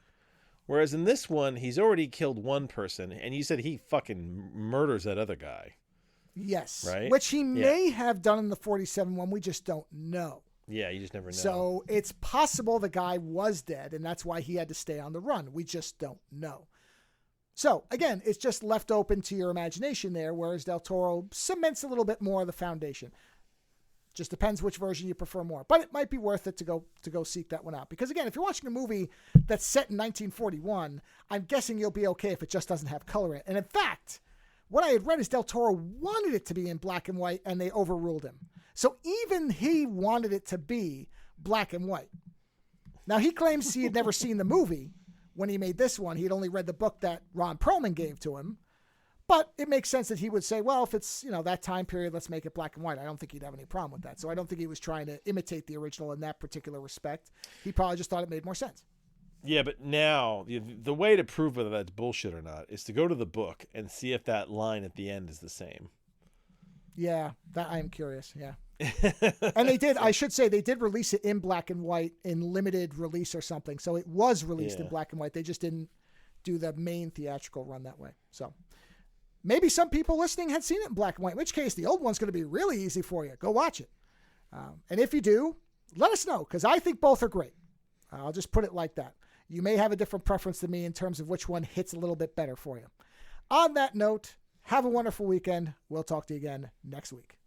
Whereas in this one, he's already killed one person, and you said he fucking murders that other guy. Yes. Right? Which he may have done in the 47 one. We just don't know. Yeah, you just never know. So it's possible the guy was dead, and that's why he had to stay on the run. We just don't know. So, again, it's just left open to your imagination there, whereas Del Toro cements a little bit more of the foundation. Just depends which version you prefer more. But it might be worth it to go seek that one out. Because, again, if you're watching a movie that's set in 1941, I'm guessing you'll be okay if it just doesn't have color in it. And, in fact, what I had read is Del Toro wanted it to be in black and white, and they overruled him. So even he wanted it to be black and white. Now, he claims he had never seen the movie when he made this one. He had only read the book that Ron Perlman gave to him. But it makes sense that he would say, well, if it's, that time period, let's make it black and white. I don't think he'd have any problem with that. So I don't think he was trying to imitate the original in that particular respect. He probably just thought it made more sense. Yeah, but now the way to prove whether that's bullshit or not is to go to the book and see if that line at the end is the same. Yeah, that I am curious. Yeah. And they did, I should say, they did release it in black and white in limited release or something. So it was released in black and white. They just didn't do the main theatrical run that way. So maybe some people listening had seen it in black and white, in which case the old one's going to be really easy for you. Go watch it. And if you do, let us know, because I think both are great. I'll just put it like that. You may have a different preference than me in terms of which one hits a little bit better for you. On that note, have a wonderful weekend. We'll talk to you again next week.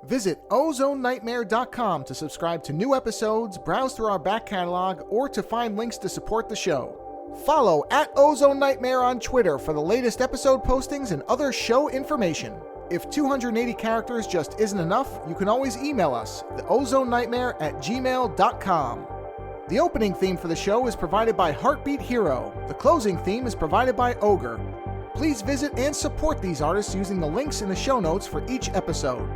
Visit OzoneNightmare.com to subscribe to new episodes, browse through our back catalog, or to find links to support the show. Follow @OzoneNightmare on Twitter for the latest episode postings and other show information. If 280 characters just isn't enough, you can always email us, theozonenightmare@gmail.com. The opening theme for the show is provided by Heartbeat Hero. The closing theme is provided by Ogre. Please visit and support these artists using the links in the show notes for each episode.